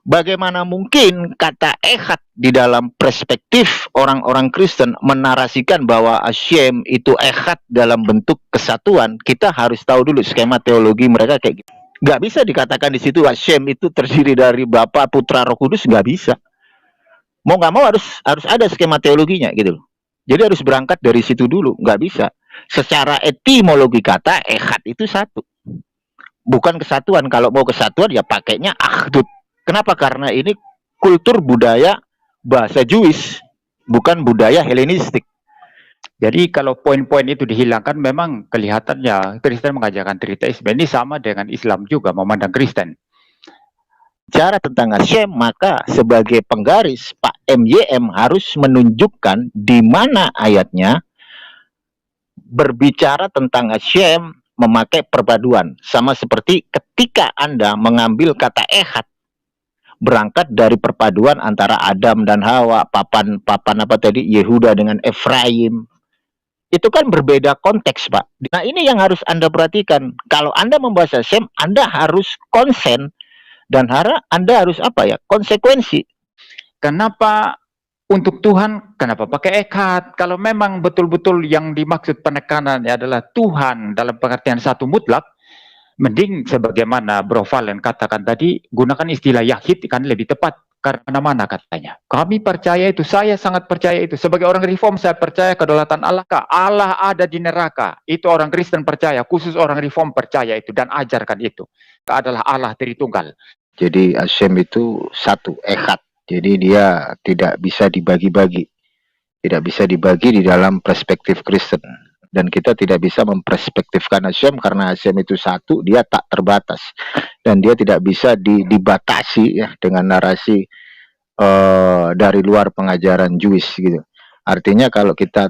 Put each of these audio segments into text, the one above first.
Bagaimana mungkin kata ehad di dalam perspektif orang-orang Kristen menarasikan bahwa Hashem itu ehad dalam bentuk kesatuan? Kita harus tahu dulu skema teologi mereka kayak gitu. Nggak bisa dikatakan di situ Hashem itu terdiri dari Bapa, Putra, Roh Kudus, nggak bisa. Mau nggak mau harus ada skema teologinya gitu. Jadi harus berangkat dari situ dulu, nggak bisa. Secara etimologi kata ehad itu satu, bukan kesatuan. Kalau mau kesatuan ya pakainya akhdut. Kenapa? Karena ini kultur budaya bahasa Jewish, bukan budaya Helenistik. Jadi kalau poin-poin itu dihilangkan, memang kelihatannya Kristen mengajarkan triteisme ini sama dengan Islam juga memandang Kristen. Bicara tentang Hashem, maka sebagai penggaris Pak MYM harus menunjukkan di mana ayatnya berbicara tentang Hashem memakai perpaduan. Sama seperti ketika Anda mengambil kata ehad, berangkat dari perpaduan antara Adam dan Hawa, papan apa tadi, Yehuda dengan Efraim. Itu kan berbeda konteks, Pak. Nah, ini yang harus Anda perhatikan. Kalau Anda membahas Hashem, Anda harus konsen dan Anda harus apa ya? Konsekuensi. Kenapa untuk Tuhan, kenapa pakai ekad? Kalau memang betul-betul yang dimaksud penekanannya adalah Tuhan dalam pengertian satu mutlak, mending sebagaimana Bro Valen katakan tadi, gunakan istilah Yahid kan lebih tepat. Karena mana katanya? Kami percaya itu, saya sangat percaya itu. Sebagai orang reform, saya percaya kedaulatan Allah. Allah ada di neraka. Itu orang Kristen percaya, khusus orang reform percaya itu dan ajarkan itu. Adalah Allah Tritunggal. Jadi Hashem itu satu, ehad. Jadi dia tidak bisa dibagi-bagi. Tidak bisa dibagi di dalam perspektif Kristen. Dan kita tidak bisa memperspektifkan Hashem karena Hashem itu satu, dia tak terbatas. Dan dia tidak bisa dibatasi ya dengan narasi dari luar pengajaran Jewish gitu. Artinya kalau kita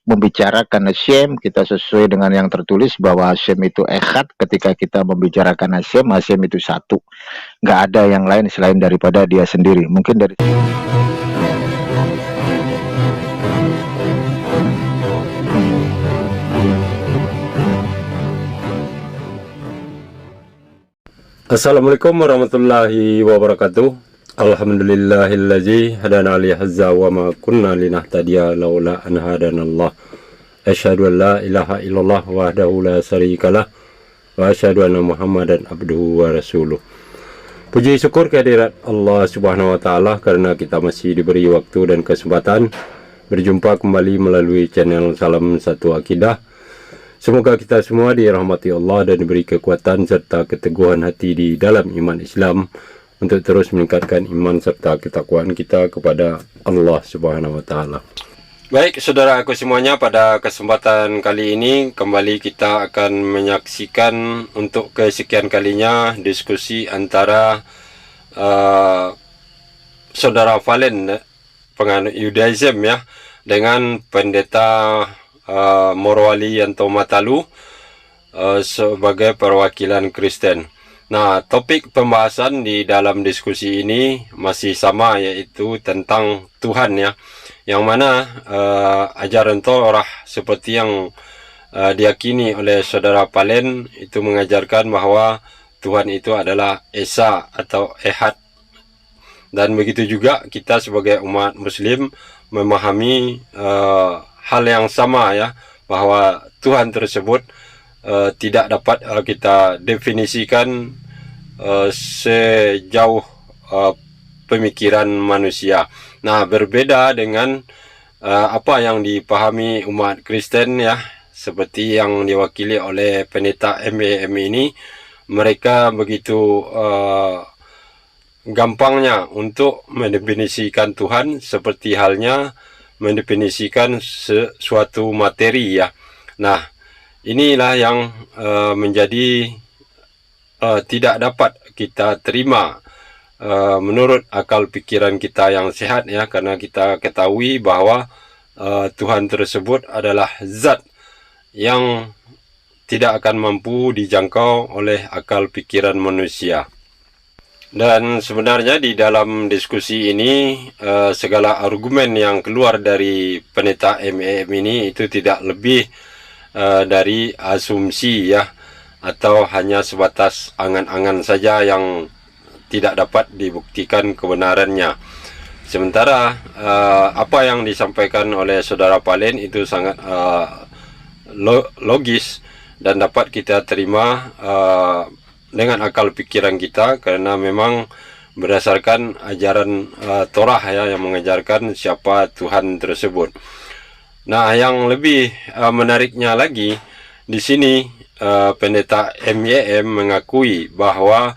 membicarakan Hashem, kita sesuai dengan yang tertulis bahwa Hashem itu ehad. Ketika kita membicarakan Hashem, Hashem itu satu. Nggak ada yang lain selain daripada dia sendiri. Mungkin dari Assalamualaikum warahmatullahi wabarakatuh. Alhamdulillahillazi hadana li hadza wa ma kunna linahtadiya laula an hadanallah. Asyhadu an la ilaha illallah wahdahu la syarikalah wa asyhadu anna Muhammadan abduhu wa rasuluh. Puji syukur kehadirat Allah Subhanahu wa taala karena kita masih diberi waktu dan kesempatan berjumpa kembali melalui channel Salam Satu Akidah. Semoga kita semua dirahmati Allah dan diberi kekuatan serta keteguhan hati di dalam iman Islam untuk terus meningkatkan iman serta ketakwaan kita kepada Allah Subhanahu wa taala. Baik, saudara aku semuanya, pada kesempatan kali ini kembali kita akan menyaksikan untuk kesekian kalinya diskusi antara saudara Valen penganut Judaism ya dengan pendeta Morwali Yanto Matalu sebagai perwakilan Kristen. Nah, topik pembahasan di dalam diskusi ini masih sama, yaitu tentang Tuhan ya, yang mana ajaran Torah seperti yang diyakini oleh saudara Valen itu mengajarkan bahwa Tuhan itu adalah Esa atau Ehad. Dan begitu juga kita sebagai umat Muslim memahami hal yang sama ya, bahwa Tuhan tersebut tidak dapat kita definisikan sejauh pemikiran manusia. Nah, berbeda dengan apa yang dipahami umat Kristen ya, seperti yang diwakili oleh pendeta MYM ini, mereka begitu gampangnya untuk mendefinisikan Tuhan seperti halnya mendefinisikan sesuatu materi ya. Nah, inilah yang menjadi tidak dapat kita terima menurut akal pikiran kita yang sehat ya, karena kita ketahui bahwa Tuhan tersebut adalah zat yang tidak akan mampu dijangkau oleh akal pikiran manusia. Dan sebenarnya di dalam diskusi ini segala argumen yang keluar dari pendeta MYM ini itu tidak lebih dari asumsi ya, atau hanya sebatas angan-angan saja yang tidak dapat dibuktikan kebenarannya. Sementara apa yang disampaikan oleh saudara Palen itu sangat logis dan dapat kita terima dengan akal pikiran kita, karena memang berdasarkan ajaran Torah ya, yang mengajarkan siapa Tuhan tersebut. Nah, yang lebih menariknya lagi di sini, pendeta MYM mengakui bahwa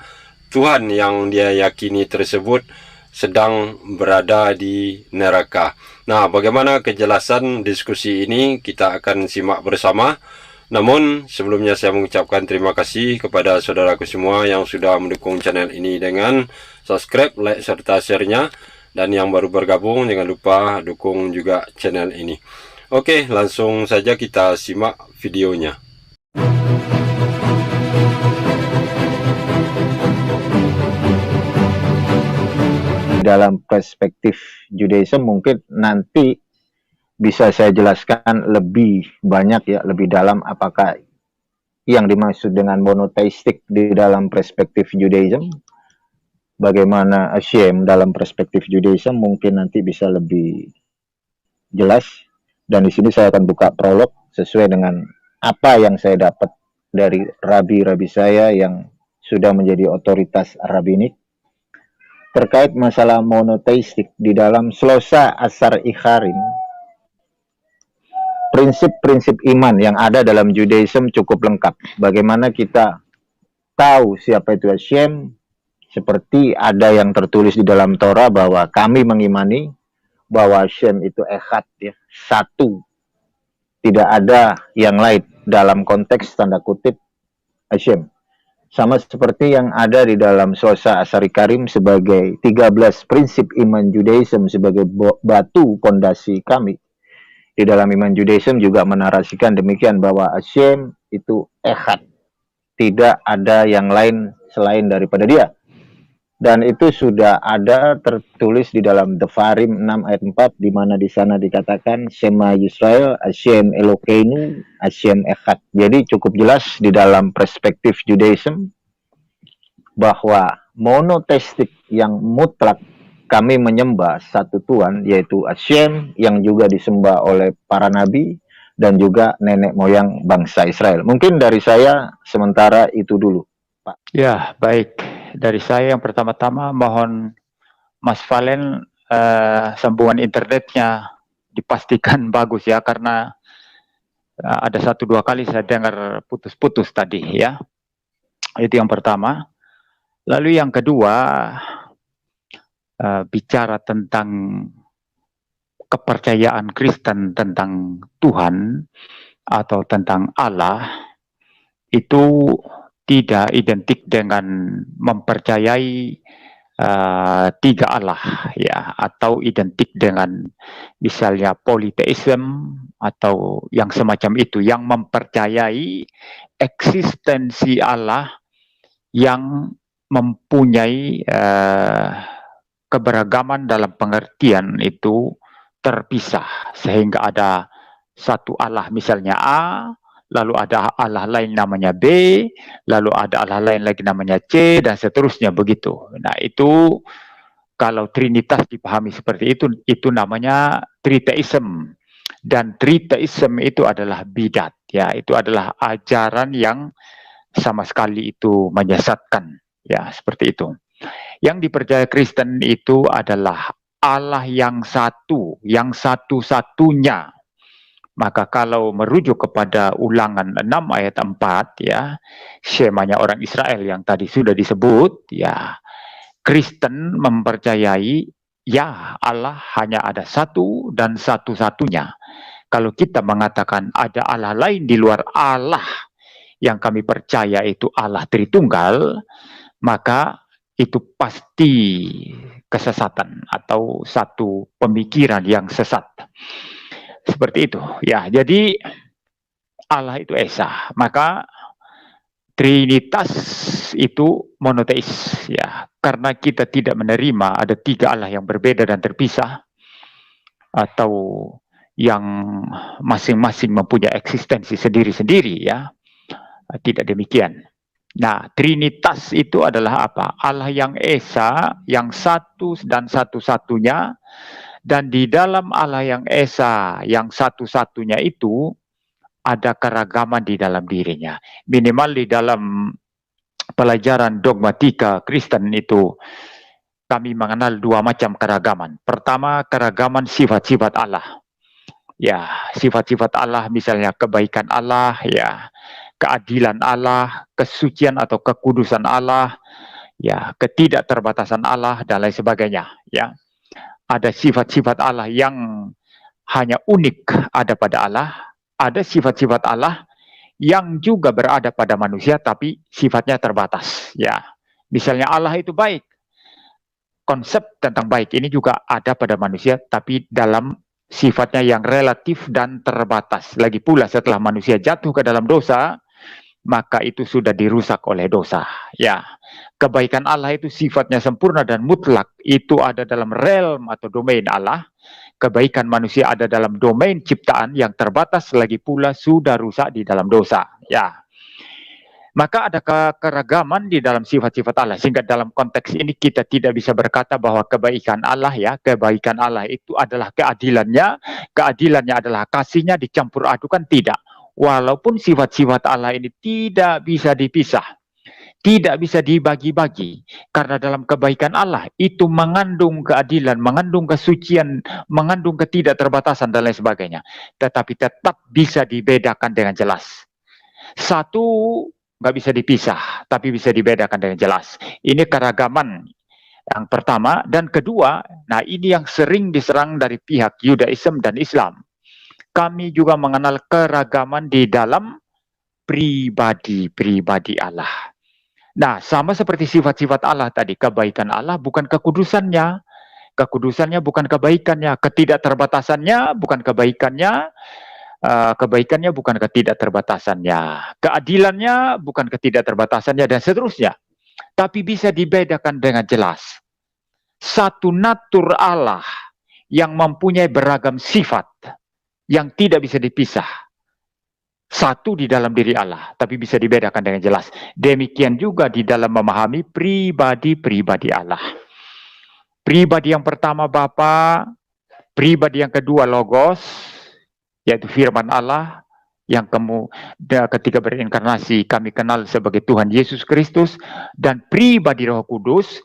Tuhan yang dia yakini tersebut sedang berada di neraka. Nah, bagaimana kejelasan diskusi ini kita akan simak bersama. Namun, sebelumnya saya mengucapkan terima kasih kepada saudaraku semua yang sudah mendukung channel ini dengan subscribe, like, serta share-nya. Dan yang baru bergabung, jangan lupa dukung juga channel ini. Oke, langsung saja kita simak videonya. Dalam perspektif Judaism mungkin nanti bisa saya jelaskan lebih banyak ya, lebih dalam apakah yang dimaksud dengan monoteistik di dalam perspektif Judaism, bagaimana Hashem dalam perspektif Judaism, mungkin nanti bisa lebih jelas. Dan di sini saya akan buka prolog sesuai dengan apa yang saya dapat dari rabi-rabi saya yang sudah menjadi otoritas rabbinik terkait masalah monoteistik di dalam Shlosa Asar Ikharim. Prinsip-prinsip iman yang ada dalam Judaism cukup lengkap. Bagaimana kita tahu siapa itu Hashem, seperti ada yang tertulis di dalam Torah bahwa kami mengimani bahwa Hashem itu echad, ya, satu, tidak ada yang lain dalam konteks tanda kutip Hashem. Sama seperti yang ada di dalam Shlosa Asar Karim sebagai 13 prinsip iman Judaism sebagai batu pondasi kami. Di dalam iman Judaism juga menarasikan demikian bahwa Hashem itu echad, tidak ada yang lain selain daripada dia. Dan itu sudah ada tertulis di dalam Devarim 6 ayat 4, di mana di sana dikatakan Shema Yisrael, Hashem Elokeinu, Hashem Echad. Jadi cukup jelas di dalam perspektif Judaism bahwa monoteistik yang mutlak, kami menyembah satu Tuhan, yaitu Hashem, yang juga disembah oleh para nabi dan juga nenek moyang bangsa Israel. Mungkin dari saya sementara itu dulu, Pak. Ya, baik. Dari saya yang pertama-tama mohon Mas Valen sambungan internetnya dipastikan bagus ya, karena ada 1-2 kali saya dengar putus-putus tadi ya. Itu yang pertama. Lalu yang kedua, bicara tentang kepercayaan Kristen tentang Tuhan atau tentang Allah, itu tidak identik dengan mempercayai 3 Allah ya, atau identik dengan misalnya politeisme atau yang semacam itu, yang mempercayai eksistensi Allah yang mempunyai keberagaman dalam pengertian itu terpisah, sehingga ada satu Allah misalnya A, lalu ada Allah lain namanya B, lalu ada Allah lain lagi namanya C, dan seterusnya begitu. Nah, itu kalau Trinitas dipahami seperti itu namanya triteism. Dan triteism itu adalah bidat, ya, itu adalah ajaran yang sama sekali itu menyesatkan, ya, seperti itu. Yang dipercaya Kristen itu adalah Allah yang satu, yang satu-satunya. Maka kalau merujuk kepada Ulangan 6 ayat 4 ya, semanya orang Israel yang tadi sudah disebut ya, Kristen mempercayai ya Allah hanya ada satu dan satu-satunya. Kalau kita mengatakan ada Allah lain di luar Allah yang kami percaya itu Allah Tritunggal, maka itu pasti kesesatan atau satu pemikiran yang sesat. Seperti itu ya. Jadi Allah itu esa, maka Trinitas itu monoteis ya, karena kita tidak menerima ada 3 Allah yang berbeda dan terpisah, atau yang masing-masing mempunyai eksistensi sendiri-sendiri ya. Tidak demikian. Nah, Trinitas itu adalah apa? Allah yang Esa, yang satu dan satu-satunya, dan di dalam Allah yang Esa, yang satu-satunya itu, ada keragaman di dalam dirinya. Minimal di dalam pelajaran dogmatika Kristen itu, kami mengenal dua macam keragaman. Pertama, keragaman sifat-sifat Allah. Ya, sifat-sifat Allah, misalnya kebaikan Allah, ya, keadilan Allah, kesucian atau kekudusan Allah, ya, ketidakterbatasan Allah dan lain sebagainya, ya. Ada sifat-sifat Allah yang hanya unik ada pada Allah, ada sifat-sifat Allah yang juga berada pada manusia tapi sifatnya terbatas, ya. Misalnya Allah itu baik. Konsep tentang baik ini juga ada pada manusia tapi dalam sifatnya yang relatif dan terbatas. Lagi pula setelah manusia jatuh ke dalam dosa, maka itu sudah dirusak oleh dosa. Ya, kebaikan Allah itu sifatnya sempurna dan mutlak. Itu ada dalam realm atau domain Allah. Kebaikan manusia ada dalam domain ciptaan yang terbatas, lagi pula sudah rusak di dalam dosa. Ya, maka ada keragaman di dalam sifat-sifat Allah, sehingga dalam konteks ini kita tidak bisa berkata bahwa kebaikan Allah, ya, kebaikan Allah itu adalah keadilannya adalah kasihnya dicampur adukan, tidak. Walaupun sifat-sifat Allah ini tidak bisa dipisah, tidak bisa dibagi-bagi, karena dalam kebaikan Allah itu mengandung keadilan, mengandung kesucian, mengandung ketidakterbatasan dan lain sebagainya, tetapi tetap bisa dibedakan dengan jelas. Satu nggak bisa dipisah, tapi bisa dibedakan dengan jelas. Ini keragaman yang pertama. Dan kedua, nah ini yang sering diserang dari pihak Yudaism dan Islam. Kami juga mengenal keragaman di dalam pribadi-pribadi Allah. Nah, sama seperti sifat-sifat Allah tadi, kebaikan Allah bukan kekudusannya, kekudusannya bukan kebaikannya, ketidakterbatasannya bukan kebaikannya, kebaikannya bukan ketidakterbatasannya, keadilannya bukan ketidakterbatasannya, dan seterusnya. Tapi bisa dibedakan dengan jelas. Satu natur Allah yang mempunyai beragam sifat yang tidak bisa dipisah. Satu di dalam diri Allah, tapi bisa dibedakan dengan jelas. Demikian juga di dalam memahami pribadi-pribadi Allah. Pribadi yang pertama Bapa, pribadi yang kedua Logos, yaitu firman Allah, yang ketika berinkarnasi kami kenal sebagai Tuhan Yesus Kristus, dan pribadi Roh Kudus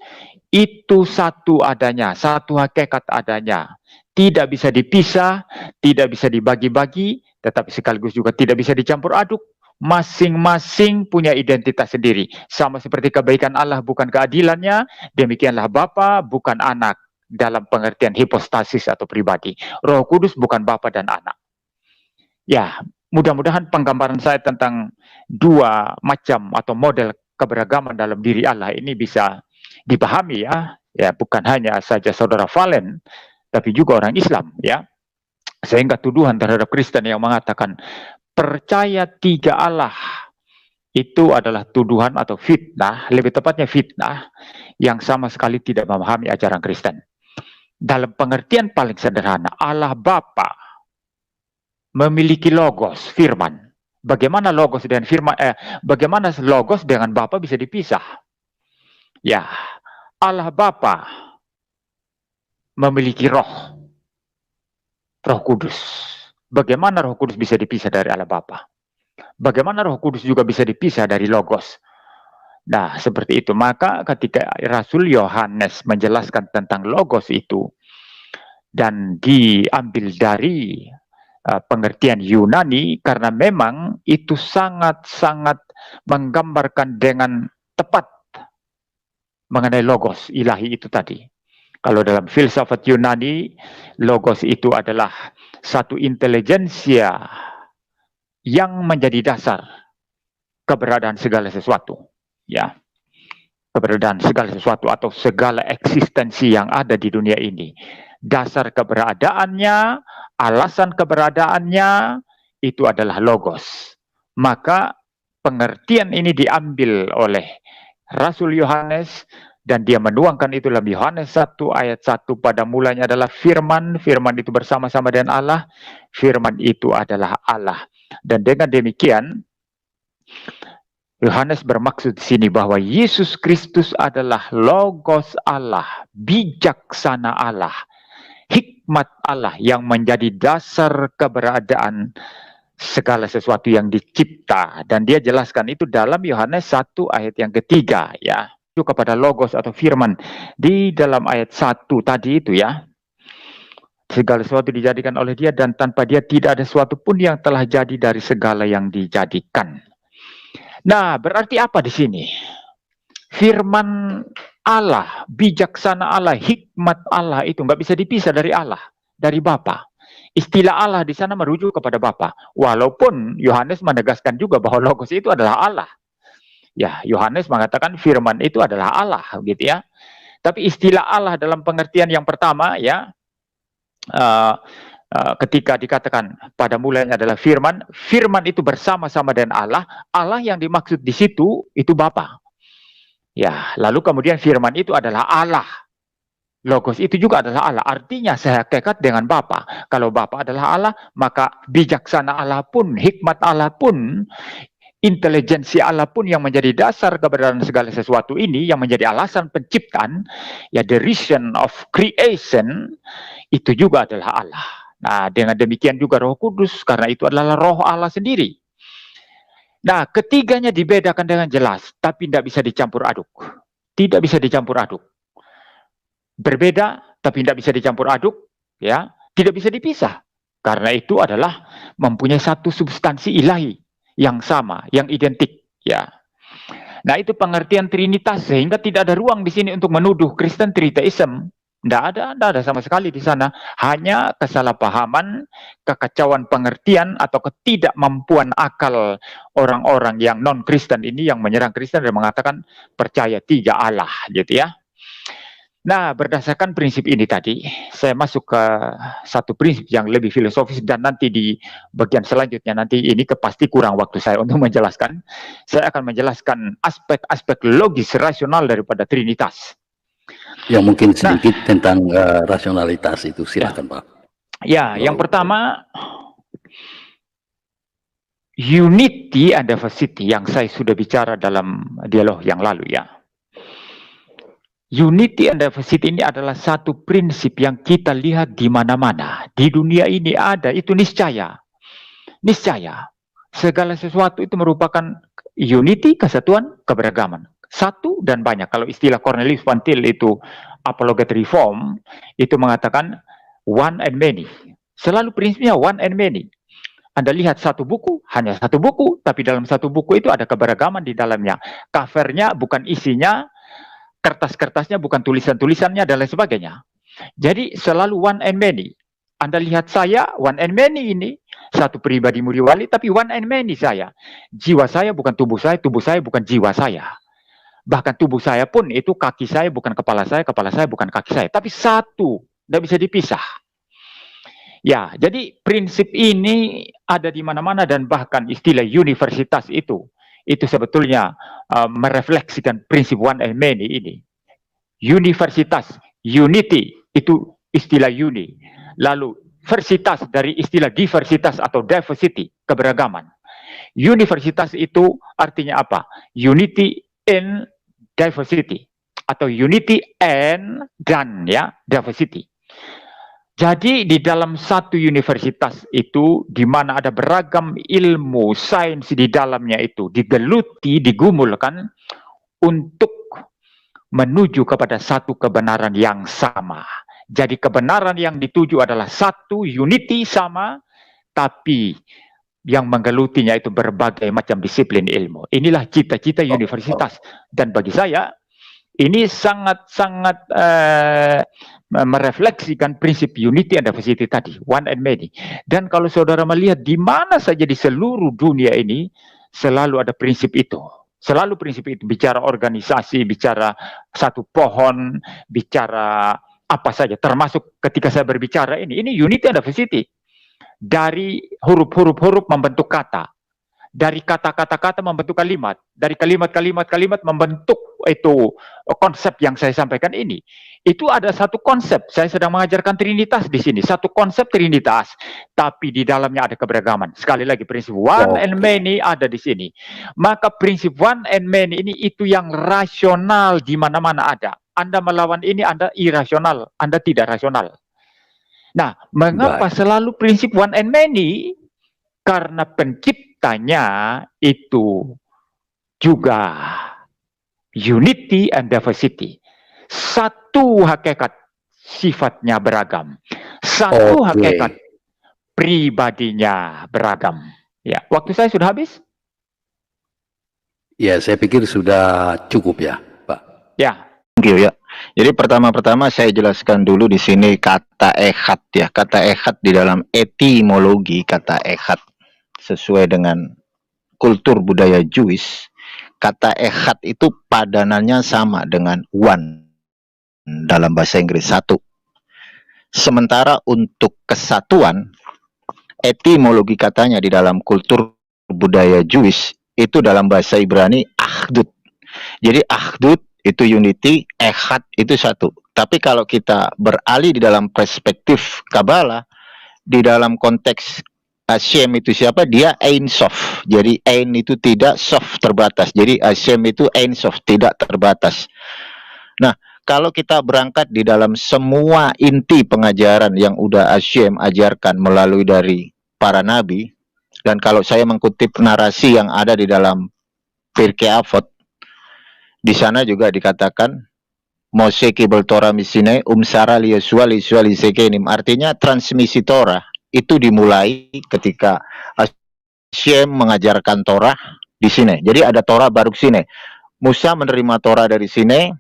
itu satu adanya, satu hakikat adanya, tidak bisa dipisah, tidak bisa dibagi-bagi, tetapi sekaligus juga tidak bisa dicampur aduk. Masing-masing punya identitas sendiri, sama seperti kebaikan Allah bukan keadilannya, demikianlah Bapa bukan anak dalam pengertian hipostasis atau pribadi, Roh Kudus bukan Bapa dan anak. Ya, mudah-mudahan penggambaran saya tentang dua macam atau model keberagaman dalam diri Allah ini bisa dipahami, ya. Ya, bukan hanya saja saudara Valen, tapi juga orang Islam, ya. Sehingga tuduhan terhadap Kristen yang mengatakan percaya tiga Allah itu adalah tuduhan atau fitnah, lebih tepatnya fitnah yang sama sekali tidak memahami ajaran Kristen. Dalam pengertian paling sederhana, Allah Bapa memiliki logos, firman. Bagaimana logos dengan firman? Bagaimana logos dengan Bapa bisa dipisah? Ya, Allah Bapa memiliki Roh Kudus. Bagaimana Roh Kudus bisa dipisah dari Allah Bapa? Bagaimana Roh Kudus juga bisa dipisah dari logos? Nah, seperti itu. Maka ketika Rasul Yohanes menjelaskan tentang logos itu dan diambil dari pengertian Yunani, karena memang itu sangat-sangat menggambarkan dengan tepat mengenai logos ilahi itu tadi. Kalau dalam filsafat Yunani, logos itu adalah satu intelijensia yang menjadi dasar keberadaan segala sesuatu, ya. Keberadaan segala sesuatu atau segala eksistensi yang ada di dunia ini. Dasar keberadaannya, alasan keberadaannya itu adalah logos. Maka pengertian ini diambil oleh Rasul Yohanes dan dia menuangkan itu dalam Yohanes 1 ayat 1, pada mulanya adalah firman, firman itu bersama-sama dengan Allah, firman itu adalah Allah. Dan dengan demikian Yohanes bermaksud di sini bahwa Yesus Kristus adalah Logos Allah, bijaksana Allah, hikmat Allah yang menjadi dasar keberadaan segala sesuatu yang dicipta. Dan dia jelaskan itu dalam Yohanes 1 ayat yang ketiga, ya. Itu kepada Logos atau firman di dalam ayat 1 tadi itu, ya. Segala sesuatu dijadikan oleh dia dan tanpa dia tidak ada sesuatu pun yang telah jadi dari segala yang dijadikan. Nah, berarti apa di sini? Firman Allah, bijaksana Allah, hikmat Allah itu nggak bisa dipisah dari Allah, dari Bapa. Istilah Allah di sana merujuk kepada Bapa. Walaupun Yohanes menegaskan juga bahwa Logos itu adalah Allah. Ya, Yohanes mengatakan firman itu adalah Allah, gitu ya. Tapi istilah Allah dalam pengertian yang pertama, ya, ketika dikatakan pada mulanya adalah firman, firman itu bersama-sama dengan Allah, Allah yang dimaksud di situ itu Bapa. Ya, lalu kemudian firman itu adalah Allah. Logos itu juga adalah Allah. Artinya sehakikat dengan Bapa. Kalau Bapa adalah Allah, maka bijaksana Allah pun, hikmat Allah pun, intelijensi Allah pun yang menjadi dasar keberadaan segala sesuatu ini, yang menjadi alasan penciptaan, ya, the reason of creation, itu juga adalah Allah. Nah, dengan demikian juga Roh Kudus, karena itu adalah Roh Allah sendiri. Nah, ketiganya dibedakan dengan jelas, tapi tidak bisa dicampur aduk. Tidak bisa dicampur aduk. Berbeda, tapi tidak bisa dicampur aduk, ya, tidak bisa dipisah. Karena itu adalah mempunyai satu substansi ilahi yang sama, yang identik, ya. Nah, itu pengertian Trinitas, sehingga tidak ada ruang di sini untuk menuduh Kristen Trinitasm. Tidak ada sama sekali di sana. Hanya kesalahpahaman, kekacauan pengertian, atau ketidakmampuan akal orang-orang yang non-Kristen ini yang menyerang Kristen dan mengatakan percaya 3 Allah, gitu ya. Nah, berdasarkan prinsip ini tadi, saya masuk ke satu prinsip yang lebih filosofis, dan nanti di bagian selanjutnya, nanti ini pasti kurang waktu saya untuk menjelaskan. Saya akan menjelaskan aspek-aspek logis rasional daripada Trinitas. Yang mungkin sedikit tentang rasionalitas itu, silakan Pak. Ya, yang pertama, unity and diversity yang saya sudah bicara dalam dialog yang lalu, ya. Unity and diversity ini adalah satu prinsip yang kita lihat di mana-mana. Di dunia ini ada, itu niscaya. Niscaya. Segala sesuatu itu merupakan unity, kesatuan, keberagaman. Satu dan banyak. Kalau istilah Cornelius Van Til itu apologet reform, itu mengatakan one and many. Selalu prinsipnya one and many. Anda lihat satu buku, hanya satu buku, tapi dalam satu buku itu ada keberagaman di dalamnya. Covernya bukan isinya, kertas-kertasnya bukan tulisan-tulisannya, dan lain sebagainya. Jadi selalu one and many. Anda lihat saya, one and many ini, satu pribadi Muriwali, tapi one and many saya. Jiwa saya bukan tubuh saya bukan jiwa saya. Bahkan tubuh saya pun itu kaki saya bukan kepala saya bukan kaki saya. Tapi satu, tidak bisa dipisah. Ya, jadi prinsip ini ada di mana-mana, dan bahkan istilah universitas itu sebetulnya merefleksikan prinsip one and many ini. Universitas, unity, itu istilah uni. Lalu versitas dari istilah diversitas atau diversity, keberagaman. Universitas itu artinya apa? Unity in diversity, atau unity and dan, ya, diversity. Jadi di dalam satu universitas itu, di mana ada beragam ilmu, sains di dalamnya itu, digeluti, digumulkan untuk menuju kepada satu kebenaran yang sama. Jadi kebenaran yang dituju adalah satu, unity, sama, tapi yang menggelutinya itu berbagai macam disiplin ilmu. Inilah cita-cita universitas. Dan bagi saya, ini sangat-sangat merefleksikan prinsip unity and diversity tadi, one and many. Dan kalau saudara melihat di mana saja di seluruh dunia ini, selalu ada prinsip itu. Selalu prinsip itu, bicara organisasi, bicara satu pohon, bicara apa saja, termasuk ketika saya berbicara ini unity and diversity. Dari huruf-huruf membentuk kata. dari kata-kata membentuk kalimat, dari kalimat membentuk itu konsep yang saya sampaikan ini. Itu ada satu konsep, saya sedang mengajarkan Trinitas di sini, satu konsep Trinitas, tapi di dalamnya ada keberagaman. Sekali lagi, prinsip one and many ada di sini. Maka prinsip one and many ini itu yang rasional di mana-mana ada. Anda melawan ini, Anda irasional, Anda tidak rasional. Nah, mengapa selalu prinsip one and many? Karena penciptanya itu juga unity and diversity. Satu hakikat sifatnya beragam. Satu hakikat pribadinya beragam. Ya, waktu saya sudah habis? Ya, saya pikir sudah cukup ya, Pak. Ya. Thank you, ya. Jadi pertama-tama saya jelaskan dulu di sini kata ehad ya. Kata ehad di dalam etimologi kata ehad sesuai dengan kultur budaya Jewish, kata ehad itu padanannya sama dengan one dalam bahasa Inggris, satu. Sementara untuk kesatuan, etimologi katanya di dalam kultur budaya Jewish itu dalam bahasa Ibrani achdut. Jadi achdut itu unity, ehad itu satu. Tapi kalau kita beralih di dalam perspektif Kabbalah, di dalam konteks Hashem itu siapa? Dia Ein Sof. Jadi Ein itu tidak Sof, terbatas. Jadi Hashem itu Ein Sof, tidak terbatas. Nah, kalau kita berangkat di dalam semua inti pengajaran yang udah Hashem ajarkan melalui dari para nabi, dan kalau saya mengutip narasi yang ada di dalam Pirkei Avot, di sana juga dikatakan Moshe kibel Torah misine umsara liyesua lisekenim. Artinya transmisi Torah itu dimulai ketika Hashem mengajarkan Torah di sini. Jadi ada Torah Baruk sini. Musa menerima Torah dari sini,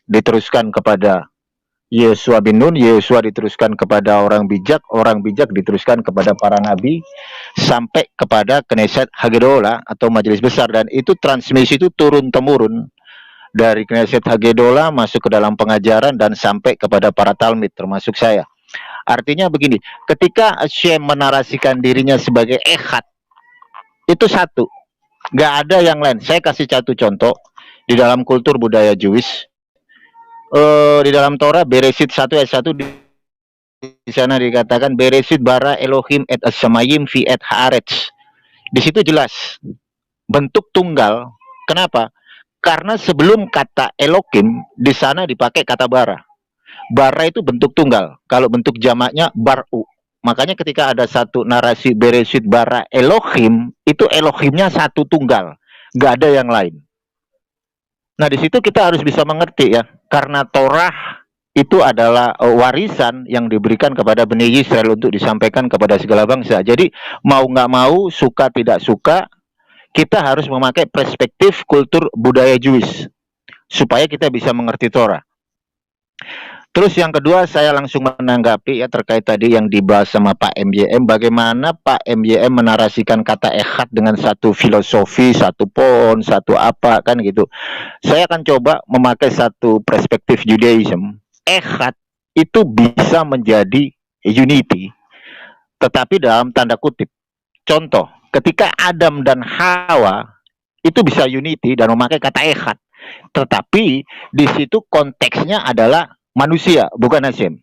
diteruskan kepada Yesua bin Nun, Yesua diteruskan kepada orang bijak diteruskan kepada para nabi, sampai kepada Knesset Hagedola atau Majelis Besar. Dan itu transmisi itu turun-temurun dari Knesset Hagedola masuk ke dalam pengajaran dan sampai kepada para talmid termasuk saya. Artinya begini, ketika Hashem menarasikan dirinya sebagai ehad, itu satu, nggak ada yang lain. Saya kasih satu contoh di dalam kultur budaya Jewish. Di dalam Torah Bereshit 1 ayat 1 di sana dikatakan Bereshit bara Elohim et as-samayim fi et haaretz. Di situ jelas bentuk tunggal. Kenapa? Karena sebelum kata Elohim di sana dipakai kata bara. Bara itu bentuk tunggal. Kalau bentuk jamaknya baru. Makanya ketika ada satu narasi Bereshit bara Elohim, itu Elohimnya satu tunggal, nggak ada yang lain. Nah, di situ kita harus bisa mengerti ya, karena Torah itu adalah warisan yang diberikan kepada Bani Israel untuk disampaikan kepada segala bangsa. Jadi mau nggak mau, suka tidak suka, kita harus memakai perspektif kultur budaya Jewish supaya kita bisa mengerti Torah. Terus yang kedua, saya langsung menanggapi ya terkait tadi yang dibahas sama Pak MYM, bagaimana Pak MYM menarasikan kata ehad dengan satu filosofi, satu pohon, satu apa kan gitu. Saya akan coba memakai satu perspektif Judaism. Ehad itu bisa menjadi unity, tetapi dalam tanda kutip. Contoh, ketika Adam dan Hawa itu bisa unity dan memakai kata ehad, tetapi di situ konteksnya adalah manusia, bukan Hashem.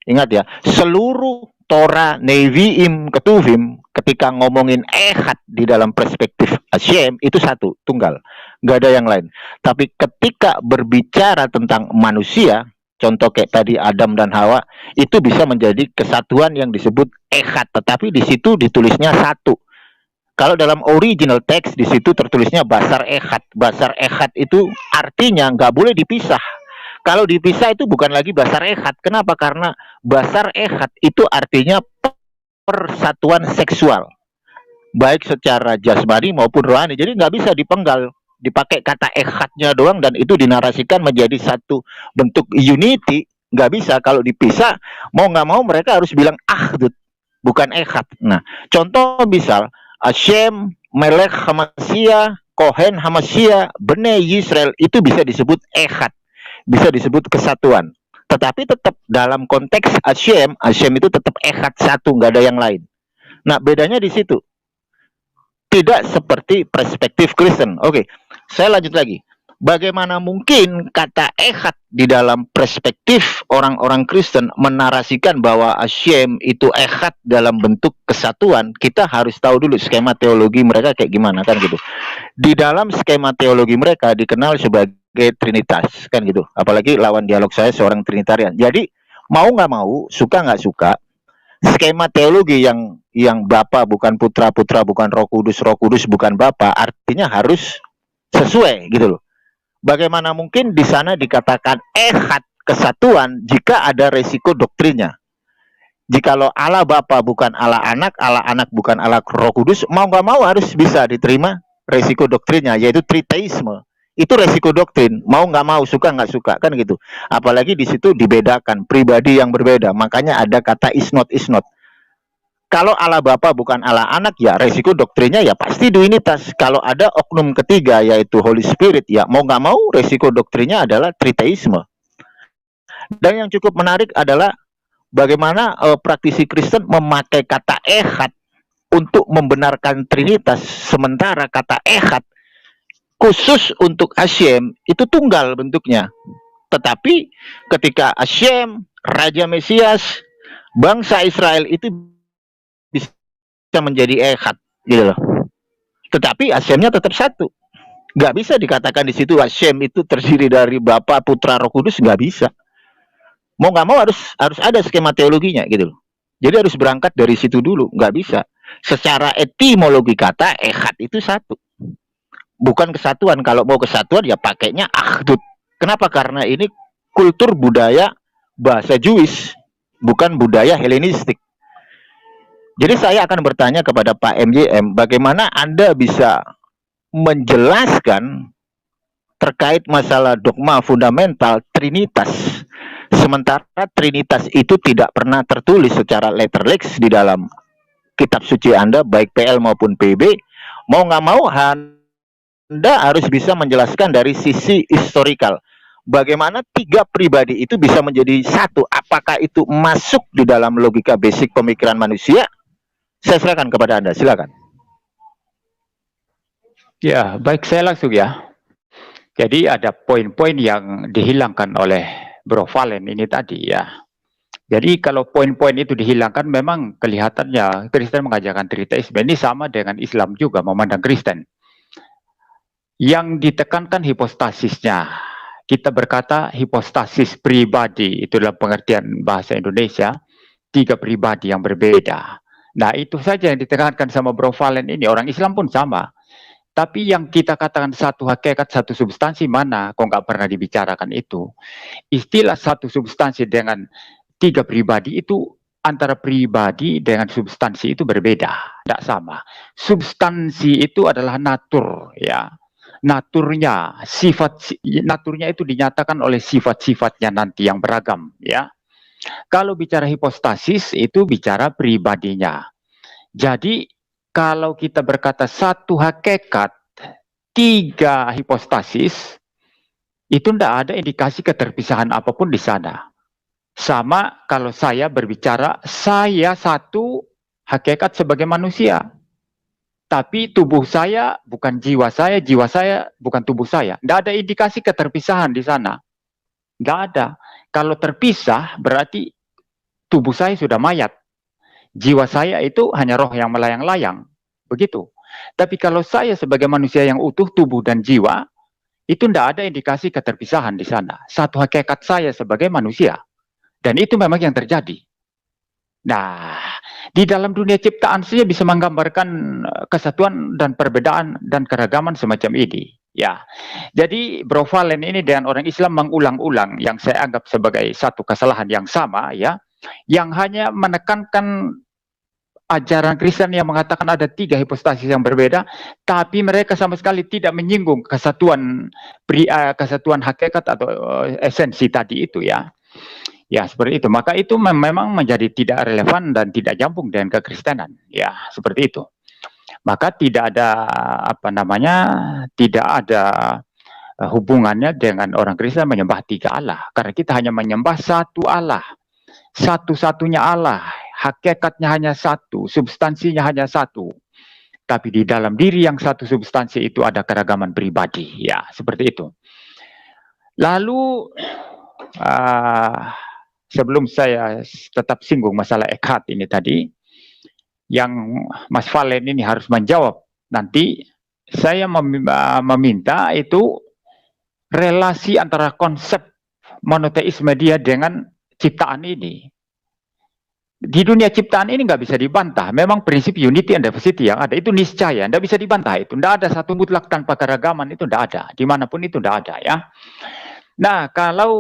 Ingat ya, seluruh Torah, Nevi'im, Ketuvim, ketika ngomongin ehad di dalam perspektif Hashem, itu satu, tunggal. Nggak ada yang lain. Tapi ketika berbicara tentang manusia, contoh kayak tadi Adam dan Hawa, itu bisa menjadi kesatuan yang disebut ehad. Tetapi di situ ditulisnya satu. Kalau dalam original text, di situ tertulisnya basar ehad. Basar ehad itu artinya nggak boleh dipisah. Kalau dipisah itu bukan lagi basar ehad. Kenapa? Karena basar ehad itu artinya persatuan seksual, baik secara jasmani maupun rohani. Jadi nggak bisa dipenggal, dipakai kata ehadnya doang dan itu dinarasikan menjadi satu bentuk unity. Nggak bisa. Kalau dipisah, mau nggak mau mereka harus bilang ahdut, bukan ehad. Nah, contoh misal Hashem, Melech Hamashiach, Kohen Hamashiach, Bnei Yisrael, itu bisa disebut ehad, bisa disebut kesatuan. Tetapi tetap dalam konteks Hashem itu tetap ehad satu, nggak ada yang lain. Nah, bedanya di situ. tidak seperti perspektif Kristen. Oke, saya lanjut lagi. Bagaimana mungkin kata echad di dalam perspektif orang-orang Kristen menarasikan bahwa Hashem itu echad dalam bentuk kesatuan? Kita harus tahu dulu skema teologi mereka kayak gimana, kan gitu. Di dalam skema teologi mereka dikenal sebagai Trinitas, kan gitu. Apalagi lawan dialog saya seorang Trinitarian. Jadi mau nggak mau, suka nggak suka, skema teologi yang Bapa bukan Putra, Putra bukan Roh Kudus bukan Bapa, artinya harus sesuai gitu loh. Bagaimana mungkin di sana dikatakan echad kesatuan jika ada resiko doktrinnya? Jikalau Allah Bapa bukan Allah Anak bukan Allah Roh Kudus, mau nggak mau harus bisa diterima resiko doktrinnya, yaitu triteisme. Itu resiko doktrin, mau nggak mau, suka nggak suka, kan gitu. Apalagi di situ dibedakan pribadi yang berbeda, makanya ada kata is not. Kalau Allah Bapa bukan Allah Anak, ya resiko doktrinnya ya pasti duinitas. Kalau ada oknum ketiga yaitu Holy Spirit, ya mau nggak mau resiko doktrinnya adalah triteisme. Dan yang cukup menarik adalah bagaimana praktisi Kristen memakai kata echad untuk membenarkan trinitas, sementara kata echad khusus untuk Hashem itu tunggal bentuknya. Tetapi ketika Hashem, Raja Mesias, bangsa Israel itu bisa menjadi echad gitu loh. Tetapi Hashemnya tetap satu. Nggak bisa dikatakan di situ Hashem itu terdiri dari Bapa, Putra, Roh Kudus, nggak bisa. Mau nggak mau harus ada skema teologinya gitu loh. Jadi harus berangkat dari situ dulu, nggak bisa. Secara etimologi kata echad itu satu. Bukan kesatuan. Kalau mau kesatuan ya pakainya akhdut. Kenapa? Karena ini kultur budaya bahasa Jewish, bukan budaya Helenistik. Jadi saya akan bertanya kepada Pak MJM, bagaimana Anda bisa menjelaskan terkait masalah dogma fundamental Trinitas, sementara Trinitas itu tidak pernah tertulis secara letterlex di dalam kitab suci Anda, baik PL maupun PB. Mau nggak mau Anda harus bisa menjelaskan dari sisi historikal. Bagaimana tiga pribadi itu bisa menjadi satu? Apakah itu masuk di dalam logika basic pemikiran manusia? Saya serahkan kepada Anda, silakan. Ya, baik, saya langsung ya. Jadi ada poin-poin yang dihilangkan oleh Bro Valen ini tadi ya. Jadi kalau poin-poin itu dihilangkan, memang kelihatannya Kristen mengajarkan triteisme ini sama dengan Islam juga memandang Kristen. Yang ditekankan hipostasisnya. Kita berkata hipostasis pribadi, itu dalam pengertian bahasa Indonesia, tiga pribadi yang berbeda. Nah, itu saja yang ditekankan sama Bro Valen ini. Orang Islam pun sama. Tapi yang kita katakan satu hakikat, satu substansi, mana? Kok nggak pernah dibicarakan itu? Istilah satu substansi dengan tiga pribadi itu, antara pribadi dengan substansi itu berbeda. Tidak sama. Substansi itu adalah natur, ya. Naturnya, naturnya itu dinyatakan oleh sifat-sifatnya nanti yang beragam, ya. Kalau bicara hipostasis itu bicara pribadinya. Jadi kalau kita berkata satu hakikat, tiga hipostasis, itu tidak ada indikasi keterpisahan apapun di sana. Sama kalau saya berbicara, saya satu hakikat sebagai manusia. Tapi tubuh saya bukan jiwa saya bukan tubuh saya. Tidak ada indikasi keterpisahan di sana. Tidak ada. Kalau terpisah berarti tubuh saya sudah mayat. Jiwa saya itu hanya roh yang melayang-layang. Begitu. Tapi kalau saya sebagai manusia yang utuh, tubuh dan jiwa, itu tidak ada indikasi keterpisahan di sana. Satu hakikat saya sebagai manusia. Dan itu memang yang terjadi. Nah, di dalam dunia ciptaan saja bisa menggambarkan kesatuan dan perbedaan dan keragaman semacam ini. Ya, jadi Bro Valen ini dengan orang Islam mengulang-ulang yang saya anggap sebagai satu kesalahan yang sama, ya, yang hanya menekankan ajaran Kristen yang mengatakan ada tiga hipostasis yang berbeda, tapi mereka sama sekali tidak menyinggung kesatuan hakikat atau esensi tadi itu, ya. Ya, seperti itu. Maka itu memang menjadi tidak relevan dan tidak nyambung dengan kekristenan. Ya, seperti itu. Maka tidak ada tidak ada hubungannya dengan orang Kristen menyembah tiga Allah. Karena kita hanya menyembah satu Allah. Satu-satunya Allah. Hakikatnya hanya satu. Substansinya hanya satu. tapi di dalam diri yang satu substansi itu ada keragaman pribadi. Ya, seperti itu. Lalu sebelum saya tetap singgung masalah echad ini tadi, yang Mas Valen ini harus menjawab nanti, saya meminta itu relasi antara konsep monoteisme dia dengan ciptaan ini. Di dunia ciptaan ini nggak bisa dibantah. Memang prinsip unity and diversity yang ada itu niscaya, nggak bisa dibantah itu. Nggak ada satu mutlak tanpa keragaman, itu nggak ada. Dimanapun itu nggak ada ya. Nah, kalau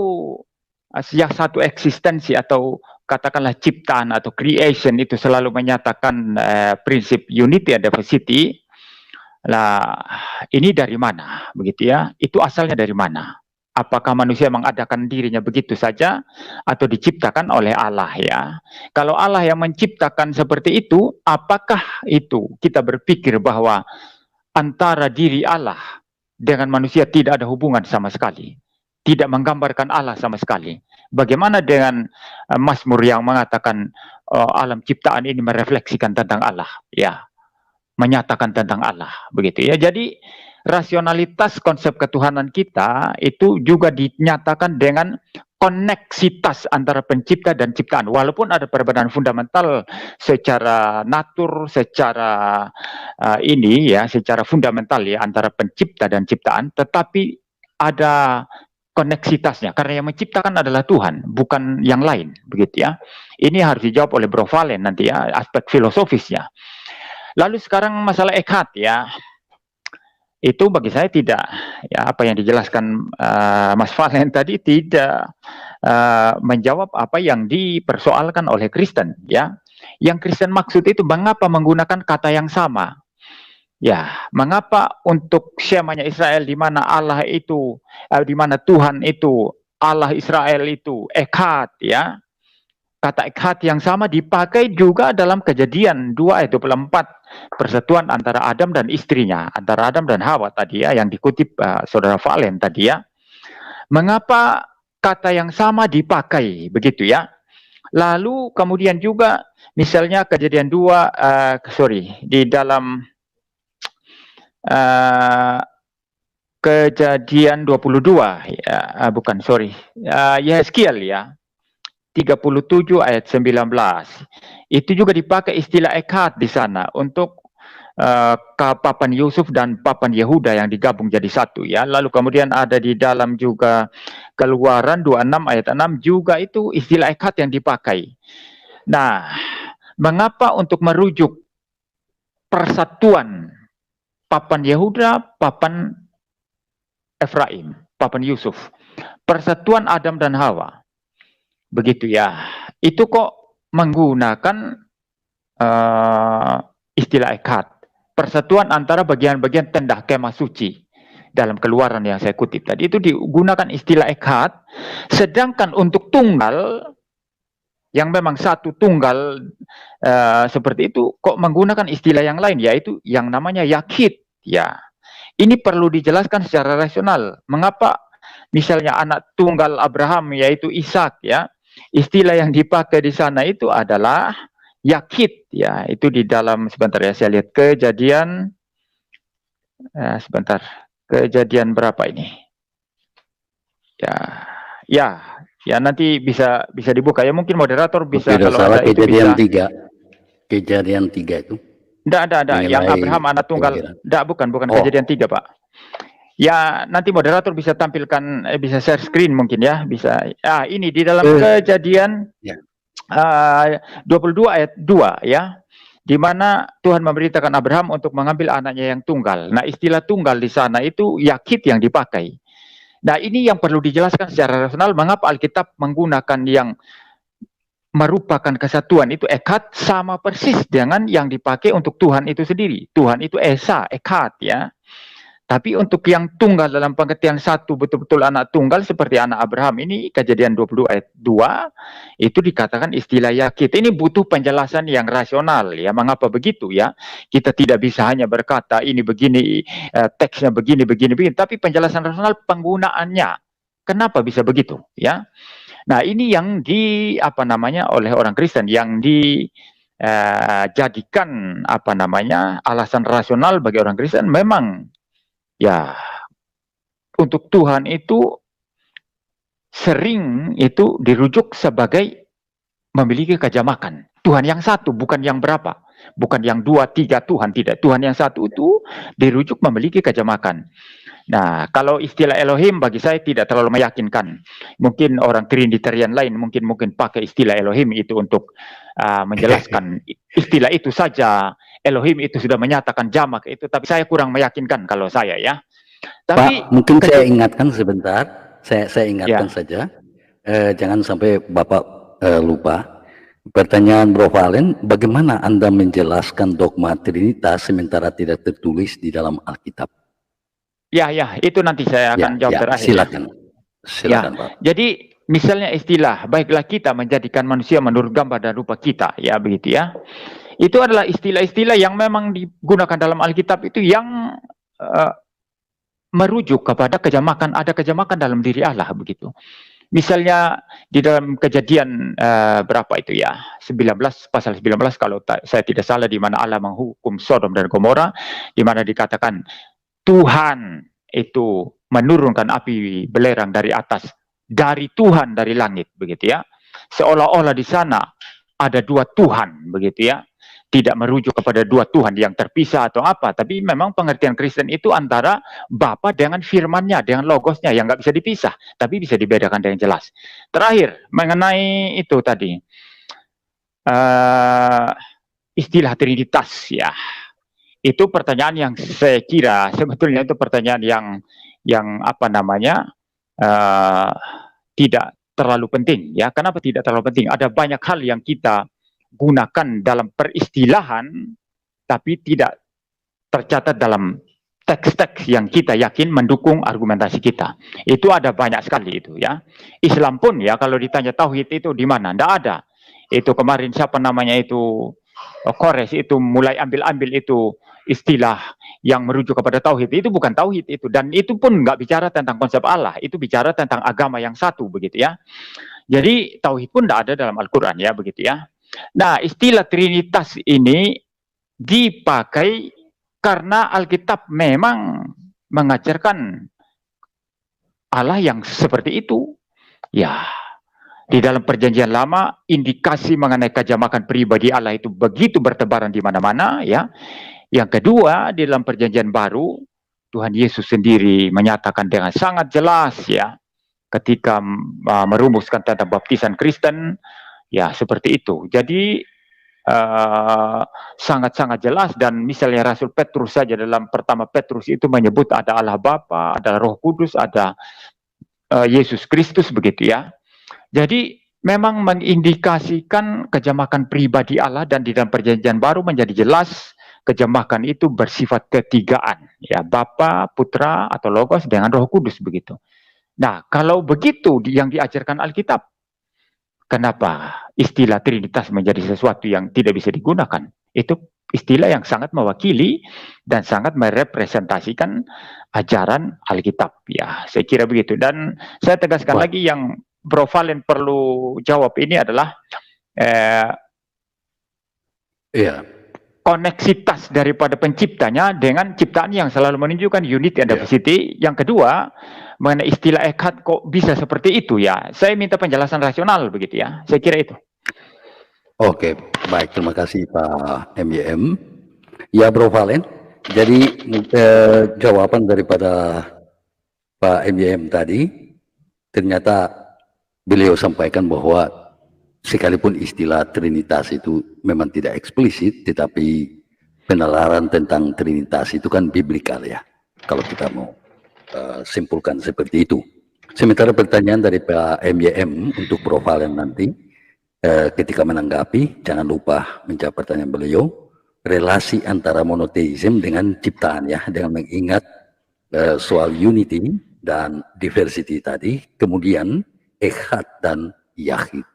yang satu eksistensi atau katakanlah ciptaan atau creation itu selalu menyatakan prinsip unity and diversity, lah ini dari mana begitu ya? Itu asalnya dari mana? Apakah manusia mengadakan dirinya begitu saja atau diciptakan oleh Allah ya? Kalau Allah yang menciptakan seperti itu, apakah itu kita berpikir bahwa antara diri Allah dengan manusia tidak ada hubungan sama sekali? Tidak menggambarkan Allah sama sekali. Bagaimana dengan Mazmur yang mengatakan alam ciptaan ini merefleksikan tentang Allah? Ya, menyatakan tentang Allah begitu ya. Jadi rasionalitas konsep ketuhanan kita itu juga dinyatakan dengan koneksitas antara pencipta dan ciptaan. Walaupun ada perbedaan fundamental secara natur, secara ini ya, secara fundamental ya antara pencipta dan ciptaan, tetapi ada koneksitasnya karena yang menciptakan adalah Tuhan, bukan yang lain begitu ya. Ini harus dijawab oleh Bro Valen nanti ya, aspek filosofisnya. Lalu sekarang masalah echad ya. Itu bagi saya tidak, ya apa yang dijelaskan Mas Valen tadi tidak menjawab apa yang dipersoalkan oleh Kristen ya. Yang Kristen maksud itu mengapa menggunakan kata yang sama? Ya, mengapa untuk skemanya Israel di mana Allah itu, di mana Tuhan itu, Allah Israel itu echad ya. Kata echad yang sama dipakai juga dalam Kejadian 2 ayat 24. Persatuan antara Adam dan istrinya, antara Adam dan Hawa tadi ya, yang dikutip Saudara Valen tadi ya. Mengapa kata yang sama dipakai begitu ya? Lalu kemudian juga misalnya Kejadian 2, di dalam Kejadian 22 ya, Yeskiel ya. 37 ayat 19. Itu juga dipakai istilah echad di sana untuk papan Yusuf dan papan Yehuda yang digabung jadi satu ya. Lalu kemudian ada di dalam juga Keluaran 26 ayat 6 juga itu istilah echad yang dipakai. Nah, mengapa untuk merujuk persatuan papan Yehuda, papan Efraim, papan Yusuf, persatuan Adam dan Hawa? Begitu ya, itu kok menggunakan istilah echad, persatuan antara bagian-bagian tenda kemah suci dalam Keluaran yang saya kutip tadi, itu digunakan istilah echad, sedangkan untuk tunggal yang memang satu tunggal seperti itu kok menggunakan istilah yang lain, yaitu yang namanya yachid ya. Ini perlu dijelaskan secara rasional. Mengapa misalnya anak tunggal Abraham yaitu Ishak ya, istilah yang dipakai di sana itu adalah yachid ya. Itu di dalam, sebentar ya saya lihat Kejadian Kejadian berapa ini ya nanti bisa dibuka ya, mungkin moderator bisa. Tidak kalau salah, ada itu Kejadian bisa. 3 Kejadian 3 itu Enggak, yang Abraham anak tunggal. Enggak, bukan Kejadian 3 Pak. Ya, nanti moderator bisa tampilkan, bisa share screen mungkin ya, bisa. Ini di dalam Kejadian 22 ayat 2 ya, di mana Tuhan memberitakan Abraham untuk mengambil anaknya yang tunggal. Nah, istilah tunggal di sana itu yachid yang dipakai. Nah, ini yang perlu dijelaskan secara rasional, mengapa Alkitab menggunakan yang merupakan kesatuan itu echad sama persis dengan yang dipakai untuk Tuhan itu sendiri. Tuhan itu esa, echad ya. Tapi untuk yang tunggal dalam pengertian satu betul-betul anak tunggal seperti anak Abraham ini, Kejadian 22 ayat 2, itu dikatakan istilah yachid. Ini butuh penjelasan yang rasional ya. Mengapa begitu ya? Kita tidak bisa hanya berkata ini begini, teksnya begini. Tapi penjelasan rasional penggunaannya. Kenapa bisa begitu ya? Nah, ini yang oleh orang Kristen yang jadikan apa namanya alasan rasional bagi orang Kristen, memang ya untuk Tuhan itu sering itu dirujuk sebagai memiliki kejamakan. Tuhan yang satu, bukan yang berapa, bukan yang 2, 3 Tuhan, tidak. Tuhan yang satu itu dirujuk memiliki kejamakan. Nah, kalau istilah Elohim bagi saya tidak terlalu meyakinkan. Mungkin orang Trinitarian lain mungkin pakai istilah Elohim itu untuk menjelaskan istilah itu saja. Elohim itu sudah menyatakan jamak itu, tapi saya kurang meyakinkan kalau saya ya. Tapi Pak, mungkin saya ingatkan sebentar, saya ingatkan saja, jangan sampai Bapak lupa. Pertanyaan Bro Valen, bagaimana Anda menjelaskan dogma Trinitas sementara tidak tertulis di dalam Alkitab? Ya, itu nanti saya akan jawab terakhir. Silakan, Pak. Jadi misalnya istilah, baiklah kita menjadikan manusia menurut gambar dan rupa kita, ya begitu ya. Itu adalah istilah-istilah yang memang digunakan dalam Alkitab itu yang merujuk kepada kejamakan, ada kejamakan dalam diri Allah begitu. Misalnya di dalam Kejadian berapa itu ya, 19 pasal 19 kalau saya tidak salah, di mana Allah menghukum Sodom dan Gomora, di mana dikatakan Tuhan itu menurunkan api belerang dari atas, dari Tuhan dari langit begitu ya. Seolah-olah di sana ada 2 Tuhan begitu ya. Tidak merujuk kepada 2 Tuhan yang terpisah atau apa, tapi memang pengertian Kristen itu antara Bapa dengan firman-Nya, dengan logosnya yang nggak bisa dipisah, tapi bisa dibedakan dengan jelas. Terakhir, mengenai itu tadi, istilah Trinitas ya, itu pertanyaan yang saya kira sebetulnya itu pertanyaan yang apa namanya tidak terlalu penting ya. Kenapa tidak terlalu penting? Ada banyak hal yang kita gunakan dalam peristilahan tapi tidak tercatat dalam teks-teks yang kita yakin mendukung argumentasi kita. Itu ada banyak sekali itu ya. Islam pun ya, kalau ditanya tauhid itu di mana? Tidak ada. Itu kemarin siapa namanya itu, Kores itu mulai ambil itu istilah yang merujuk kepada tauhid. Itu bukan tauhid itu, dan itu pun nggak bicara tentang konsep Allah, itu bicara tentang agama yang satu begitu ya. Jadi tauhid pun tidak ada dalam Al-Quran ya begitu ya. Nah, istilah Trinitas ini dipakai karena Alkitab memang mengajarkan Allah yang seperti itu. Ya, di dalam Perjanjian Lama indikasi mengenai kejamakan pribadi Allah itu begitu bertebaran di mana-mana ya. Yang kedua, di dalam Perjanjian Baru Tuhan Yesus sendiri menyatakan dengan sangat jelas ya, ketika merumuskan tentang baptisan Kristen ya seperti itu. Jadi sangat-sangat jelas, dan misalnya Rasul Petrus saja dalam pertama Petrus itu menyebut ada Allah Bapa, ada Roh Kudus, ada Yesus Kristus begitu ya. Jadi memang mengindikasikan kejamakan pribadi Allah, dan di dalam Perjanjian Baru menjadi jelas kejamakan itu bersifat ketigaan ya, Bapa, Putra atau Logos dengan Roh Kudus begitu. Nah, kalau begitu yang diajarkan Alkitab, kenapa istilah Trinitas menjadi sesuatu yang tidak bisa digunakan? Itu istilah yang sangat mewakili dan sangat merepresentasikan ajaran Alkitab. Ya, saya kira begitu. Dan saya tegaskan lagi, yang Bro Valen perlu jawab ini adalah koneksitas daripada penciptanya dengan ciptaan yang selalu menunjukkan unity and diversity. Yang kedua, mengenai istilah echad kok bisa seperti itu ya. Saya minta penjelasan rasional begitu ya. Saya kira itu. Oke, baik, terima kasih Pak MYM. Ya Bro Valen, jadi jawaban daripada Pak MYM tadi, ternyata beliau sampaikan bahwa sekalipun istilah Trinitas itu memang tidak eksplisit, tetapi penalaran tentang Trinitas itu kan biblikal ya, kalau kita mau simpulkan seperti itu. Sementara pertanyaan dari Pak MYM untuk Bro Valen nanti, ketika menanggapi, jangan lupa menjawab pertanyaan beliau, relasi antara monoteisme dengan ciptaan ya, dengan mengingat soal unity dan diversity tadi, kemudian echad dan yahid.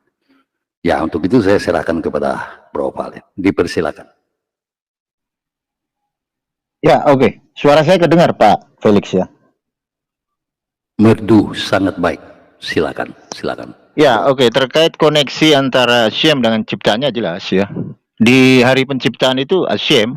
Ya, untuk itu saya serahkan kepada Bro Valen. Dipersilakan. Ya, oke. Suara saya kedengar Pak Felix ya? Merdu, sangat baik. Silakan, silakan. Ya, oke. Terkait koneksi antara Shem dengan ciptanya jelas ya. Di hari penciptaan itu Hashem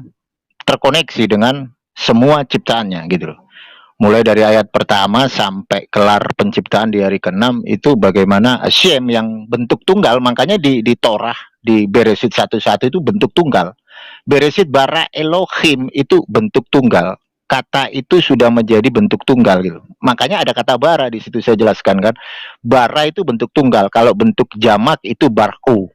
terkoneksi dengan semua ciptaannya gitu loh. Mulai dari ayat pertama sampai kelar penciptaan di hari ke-6 itu bagaimana Hashem yang bentuk tunggal. Makanya di Torah, di Beresit 1:1 itu bentuk tunggal. Beresit bara Elohim itu bentuk tunggal. Kata itu sudah menjadi bentuk tunggal gitu. Makanya ada kata bara di situ, saya jelaskan kan. Bara itu bentuk tunggal. Kalau bentuk jamak itu barku.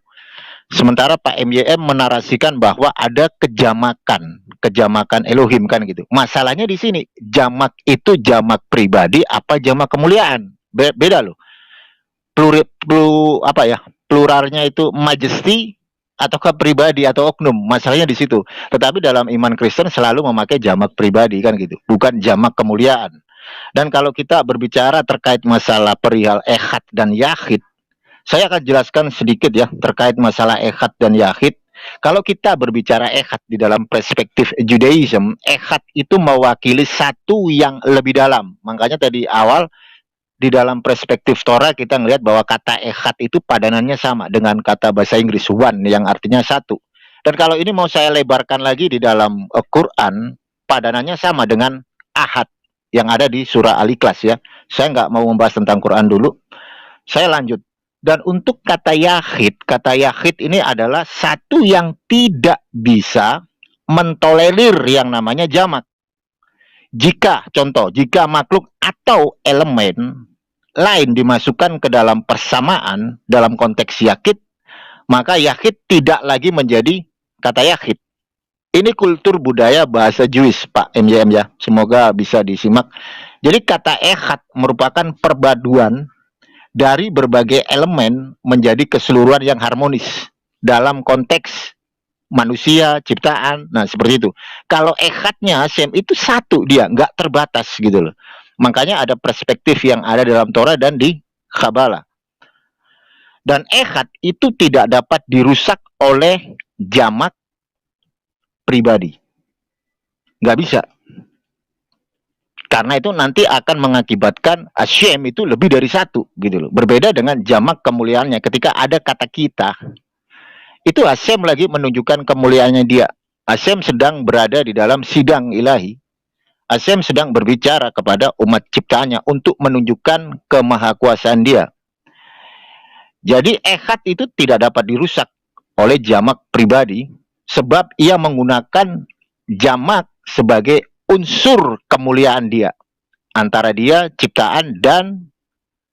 Sementara Pak MYM menarasikan bahwa ada kejamakan Elohim kan gitu. Masalahnya di sini, jamak itu jamak pribadi apa jamak kemuliaan? Beda loh. Pluralnya itu majesty ataukah pribadi atau oknum. Masalahnya di situ. Tetapi dalam iman Kristen selalu memakai jamak pribadi kan gitu, bukan jamak kemuliaan. Dan kalau kita berbicara terkait masalah perihal ehad dan yahid, saya akan jelaskan sedikit ya terkait masalah ehad dan yahid. Kalau kita berbicara ehad di dalam perspektif Judaism, ehad itu mewakili satu yang lebih dalam. Makanya tadi awal di dalam perspektif Torah kita ngelihat bahwa kata ehad itu padanannya sama dengan kata bahasa Inggris one yang artinya satu. Dan kalau ini mau saya lebarkan lagi di dalam Quran, padanannya sama dengan ahad yang ada di surah Al-Ikhlas ya. Saya nggak mau membahas tentang Quran dulu. Saya lanjut. Dan untuk kata yahid ini adalah satu yang tidak bisa mentolerir yang namanya jamak. Jika makhluk atau elemen lain dimasukkan ke dalam persamaan dalam konteks yahid, maka yahid tidak lagi menjadi kata yahid. Ini kultur budaya bahasa Jewish, Pak MYM ya. Semoga bisa disimak. Jadi kata ehad merupakan perpaduan dari berbagai elemen menjadi keseluruhan yang harmonis dalam konteks manusia, ciptaan, nah seperti itu. Kalau ehadnya Hashem itu satu dia, nggak terbatas gitu loh. Makanya ada perspektif yang ada dalam Torah dan di Kabbalah. Dan ehad itu tidak dapat dirusak oleh jamak pribadi. Nggak bisa. Karena itu nanti akan mengakibatkan Hashem itu lebih dari satu gitu loh. Berbeda dengan jamak kemuliaannya. Ketika ada kata kita, itu Hashem lagi menunjukkan kemuliaannya dia. Hashem sedang berada di dalam sidang ilahi. Hashem sedang berbicara kepada umat ciptaannya untuk menunjukkan kemahakuasaan dia. Jadi ehad itu tidak dapat dirusak oleh jamak pribadi sebab ia menggunakan jamak sebagai unsur kemuliaan dia antara dia, ciptaan, dan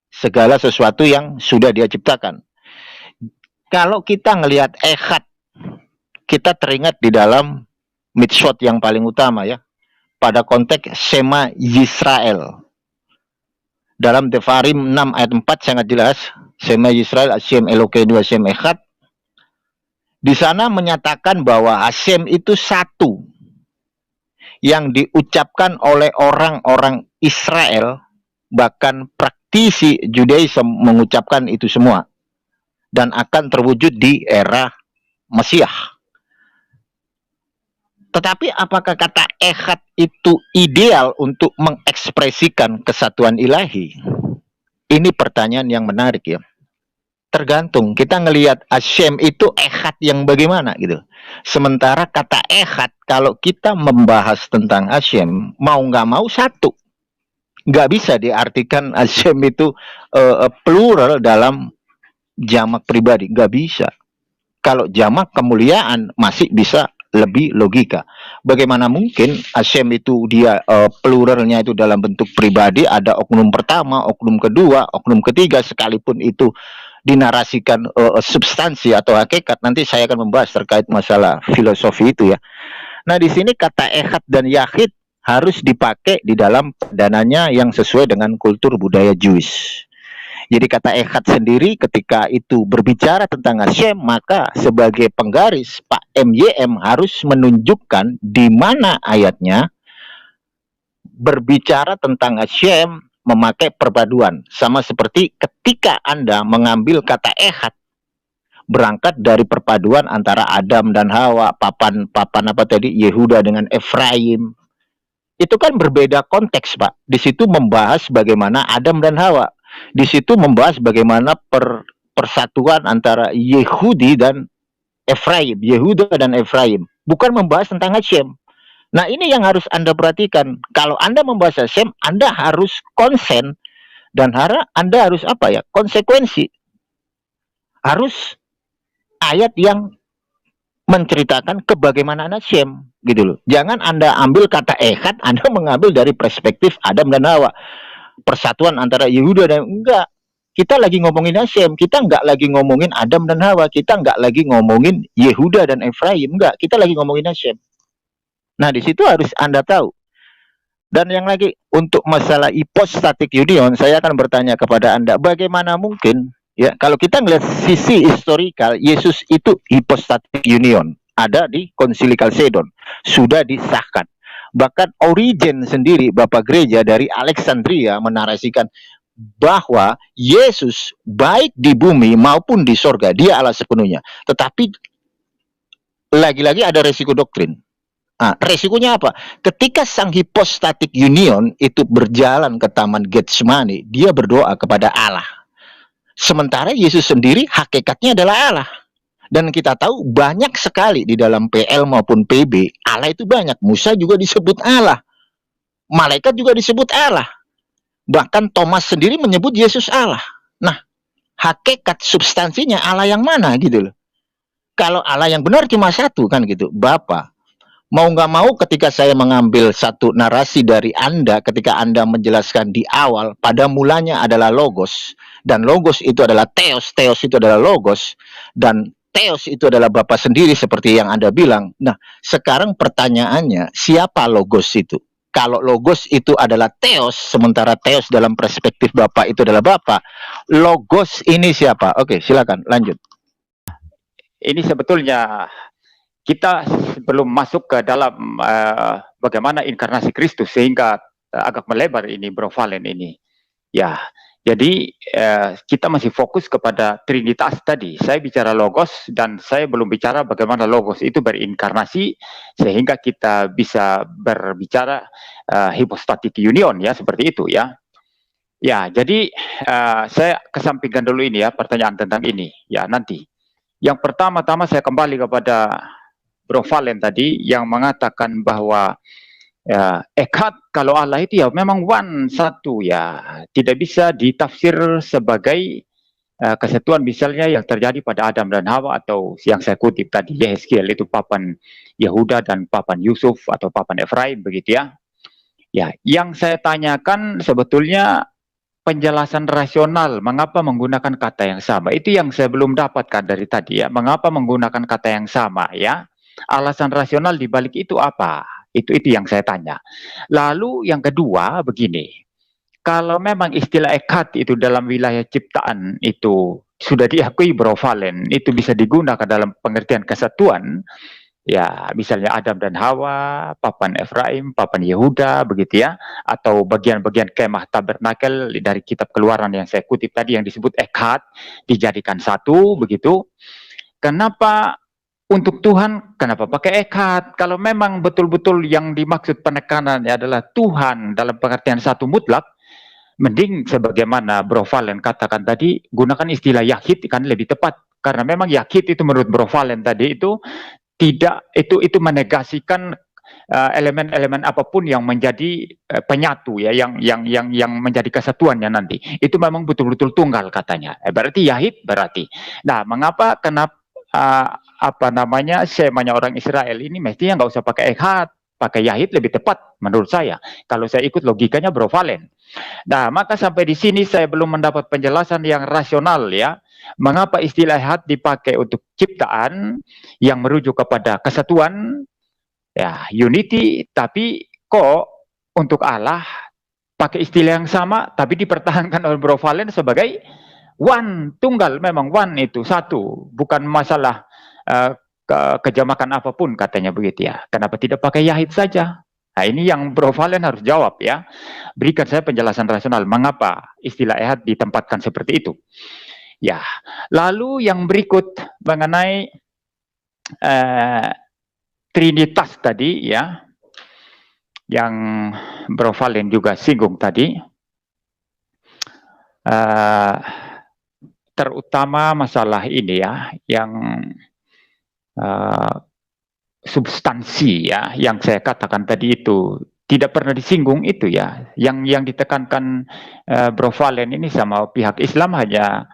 segala sesuatu yang sudah dia ciptakan. Kalau kita ngelihat ehad, kita teringat di dalam mitzvot yang paling utama ya, pada konteks Shema Yisrael. Dalam Devarim 6 ayat 4 sangat jelas, Shema Yisrael, Hashem Elokeinu, Hashem Echad. Di sana menyatakan bahwa Hashem itu satu, yang diucapkan oleh orang-orang Israel, bahkan praktisi Judaism mengucapkan itu semua, dan akan terwujud di era Mesiah. Tetapi apakah kata ehad itu ideal untuk mengekspresikan kesatuan ilahi? Ini pertanyaan yang menarik ya. Tergantung, kita ngelihat Hashem itu ehad yang bagaimana gitu. Sementara kata ehad, kalau kita membahas tentang Hashem, mau nggak mau satu. Nggak bisa diartikan Hashem itu plural dalam jamak pribadi. Nggak bisa. Kalau jamak kemuliaan masih bisa lebih logika. Bagaimana mungkin Hashem itu dia pluralnya itu dalam bentuk pribadi, ada oknum pertama, oknum kedua, oknum ketiga, sekalipun itu dinarasikan substansi atau hakikat. Nanti saya akan membahas terkait masalah filosofi itu ya. Nah di sini kata ehad dan yahid harus dipakai di dalam dananya yang sesuai dengan kultur budaya Jewish. Jadi kata ehad sendiri ketika itu berbicara tentang Hashem, maka sebagai penggaris Pak MYM harus menunjukkan di mana ayatnya berbicara tentang Hashem memakai perpaduan. Sama seperti ketika Anda mengambil kata ehad berangkat dari perpaduan antara Adam dan Hawa, papan apa tadi, Yehuda dengan Efraim. Itu kan berbeda konteks, Pak. Di situ membahas bagaimana Adam dan Hawa. Di situ membahas bagaimana persatuan antara Yehudi dan Efraim, Yehuda dan Efraim, bukan membahas tentang Hashem. Nah, ini yang harus Anda perhatikan. Kalau Anda membahas Hashem, Anda harus konsen dan Anda harus apa ya? Konsekuensi. Harus ayat yang menceritakan kebagaimanaan Hashem, gitu loh. Jangan Anda ambil kata Echad, Anda mengambil dari perspektif Adam dan Hawa. Persatuan antara Yehuda dan enggak. Kita lagi ngomongin Hashem, kita enggak lagi ngomongin Adam dan Hawa, kita enggak lagi ngomongin Yehuda dan Efraim, enggak. Kita lagi ngomongin Hashem. Nah, di situ harus Anda tahu. Dan yang lagi, untuk masalah hypostatic union, saya akan bertanya kepada Anda, bagaimana mungkin, ya, kalau kita melihat sisi historikal, Yesus itu hypostatic union, ada di Konsili Kalsedon, sudah disahkan. Bahkan Origen sendiri, Bapak Gereja dari Alexandria, menarasikan bahwa Yesus baik di bumi maupun di sorga, dia Allah sepenuhnya. Tetapi, lagi-lagi ada resiko doktrin. Nah, resikonya apa? Ketika sang hypostatic union itu berjalan ke Taman Getsemani, dia berdoa kepada Allah. Sementara Yesus sendiri hakikatnya adalah Allah. Dan kita tahu banyak sekali di dalam PL maupun PB, Allah itu banyak. Musa juga disebut Allah. Malaikat juga disebut Allah. Bahkan Thomas sendiri menyebut Yesus Allah. Nah, hakikat substansinya Allah yang mana gitu loh. Kalau Allah yang benar cuma satu kan gitu, Bapa. Mau nggak mau ketika saya mengambil satu narasi dari Anda, ketika Anda menjelaskan di awal, pada mulanya adalah Logos, dan Logos itu adalah Theos, Theos itu adalah Logos, dan Theos itu adalah Bapa sendiri seperti yang Anda bilang. Nah, sekarang pertanyaannya, siapa Logos itu? Kalau Logos itu adalah Theos, sementara Theos dalam perspektif Bapa itu adalah Bapa, Logos ini siapa? Oke, silakan, lanjut. Ini sebetulnya kita belum masuk ke dalam bagaimana inkarnasi Kristus sehingga agak melebar ini Bro Valen ini. Ya, jadi kita masih fokus kepada Trinitas tadi. Saya bicara Logos dan saya belum bicara bagaimana Logos itu berinkarnasi sehingga kita bisa berbicara hypostatic union ya, seperti itu ya. Ya, jadi saya kesampingkan dulu ini ya, pertanyaan tentang ini ya nanti. Yang pertama-tama saya kembali kepada Bro Valen tadi yang mengatakan bahwa ya, Echad kalau Allah itu ya memang one, satu ya, tidak bisa ditafsir sebagai kesatuan misalnya yang terjadi pada Adam dan Hawa atau yang saya kutip tadi Yehezkiel itu papan Yehuda dan papan Yusuf atau papan Efraim begitu ya. Ya, yang saya tanyakan sebetulnya penjelasan rasional mengapa menggunakan kata yang sama. Itu yang saya belum dapatkan dari tadi ya. Mengapa menggunakan kata yang sama ya? Alasan rasional di balik itu apa? Itu yang saya tanya. Lalu yang kedua begini. Kalau memang istilah Echad itu dalam wilayah ciptaan itu sudah diakui Bro Valen, itu bisa digunakan dalam pengertian kesatuan. Ya, misalnya Adam dan Hawa, papan Efraim, papan Yehuda, begitu ya, atau bagian-bagian kemah tabernakel dari kitab Keluaran yang saya kutip tadi yang disebut Echad dijadikan satu, begitu. Kenapa untuk Tuhan, kenapa pakai Echad? Kalau memang betul-betul yang dimaksud penekanannya adalah Tuhan dalam pengertian satu mutlak, mending sebagaimana Bro Valen katakan tadi, gunakan istilah Yahid kan lebih tepat. Karena memang Yahid itu menurut Bro Valen tadi itu tidak itu menegasikan elemen-elemen apapun yang menjadi penyatu ya, yang menjadi kesatuannya nanti. Itu memang betul-betul tunggal katanya. Berarti Yahid berarti. Nah, mengapa kenapa semanya orang Israel ini mestinya nggak usah pakai Echad, pakai Yahid lebih tepat menurut saya. Kalau saya ikut logikanya Bro Valen. Nah, maka sampai di sini saya belum mendapat penjelasan yang rasional ya. Mengapa istilah Echad dipakai untuk ciptaan yang merujuk kepada kesatuan, ya unity, tapi kok untuk Allah pakai istilah yang sama, tapi dipertahankan oleh Bro Valen sebagai one, tunggal, memang one itu satu, bukan masalah kejamakan apapun katanya begitu ya. Kenapa tidak pakai Yahid saja? Nah, ini yang Bro Valen harus jawab ya. Berikan saya penjelasan rasional mengapa istilah Echad ditempatkan seperti itu. Ya, lalu yang berikut mengenai Trinitas tadi ya, yang Bro Valen juga singgung tadi, terutama masalah ini ya, yang substansi ya yang saya katakan tadi itu tidak pernah disinggung itu ya. Yang ditekankan Bro Valen ini sama pihak Islam hanya